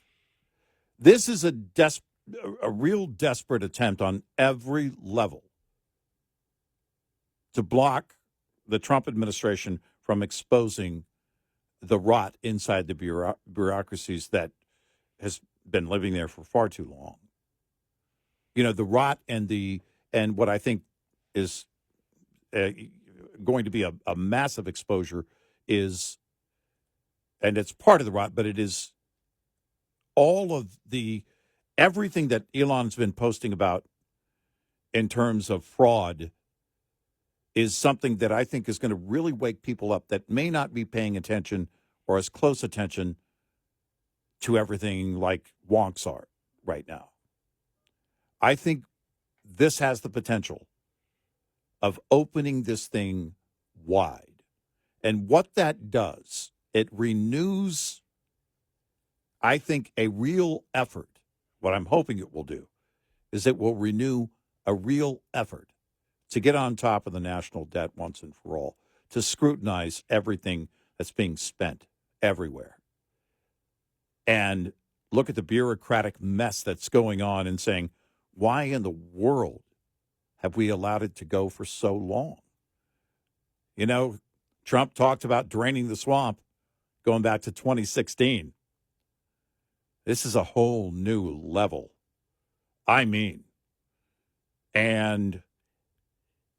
This is a real desperate attempt on every level to block the Trump administration from exposing the rot inside the bureaucracies that has been living there for far too long. The rot and what I think is going to be a massive exposure is, and it's part of the rot, but it is all of everything that Elon's been posting about in terms of fraud is something that I think is going to really wake people up that may not be paying attention or as close attention to everything like wonks are right now. I think this has the potential of opening this thing wide. And what that does, it renews, I think, a real effort. What I'm hoping it will do is it will renew a real effort to get on top of the national debt once and for all, to scrutinize everything that's being spent everywhere. And look at the bureaucratic mess that's going on and saying, why in the world have we allowed it to go for so long? Trump talked about draining the swamp going back to 2016. This is a whole new level. And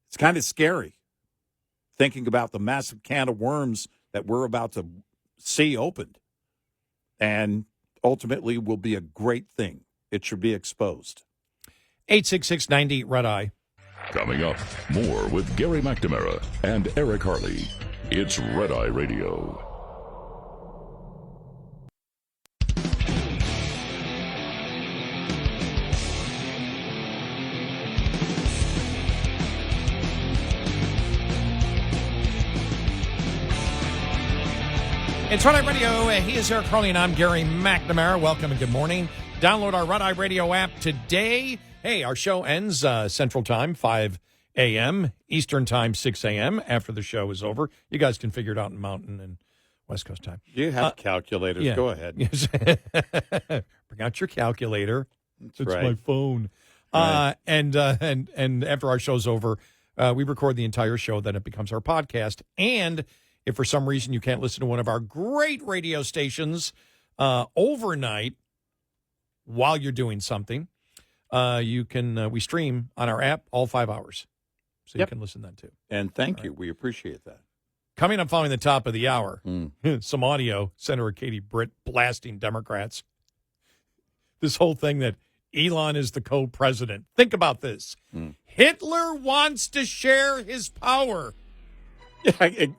it's kind of scary thinking about the massive can of worms that we're about to see opened, and ultimately will be a great thing. It should be exposed. 866-90 Red Eye. Coming up, more with Gary McNamara and Eric Harley. It's Red Eye Radio. It's Red Eye Radio. He is Eric Harley, and I'm Gary McNamara. Welcome and good morning. Download our Red Eye Radio app today. Hey, our show ends Central Time, 5 a.m., Eastern Time, 6 a.m. after the show is over. You guys can figure it out in Mountain and West Coast time. Do you have calculators? Yeah. Go ahead. Yes. Bring out your calculator. That's it's right. my phone. Right. And after our show's over, we record the entire show. Then it becomes our podcast. And if for some reason you can't listen to one of our great radio stations overnight while you're doing something, you can we stream on our app all 5 hours. So you can listen then too. And thank you. We appreciate that. Coming up following the top of the hour, some audio, Senator Katie Britt blasting Democrats. This whole thing that Elon is the co-president. Think about this. Hitler wants to share his power.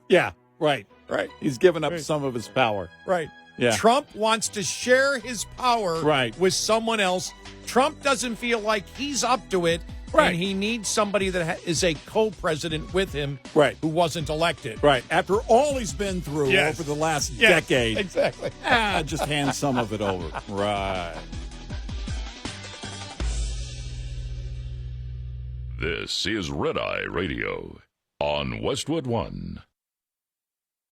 Yeah, right. Right. He's given up some of his power. Right. Yeah. Trump wants to share his power with someone else. Trump doesn't feel like he's up to it. Right. And he needs somebody that is a co-president with him who wasn't elected. Right. After all he's been through over the last decade. Exactly. Just hand some of it over. Right. This is Red Eye Radio on Westwood One.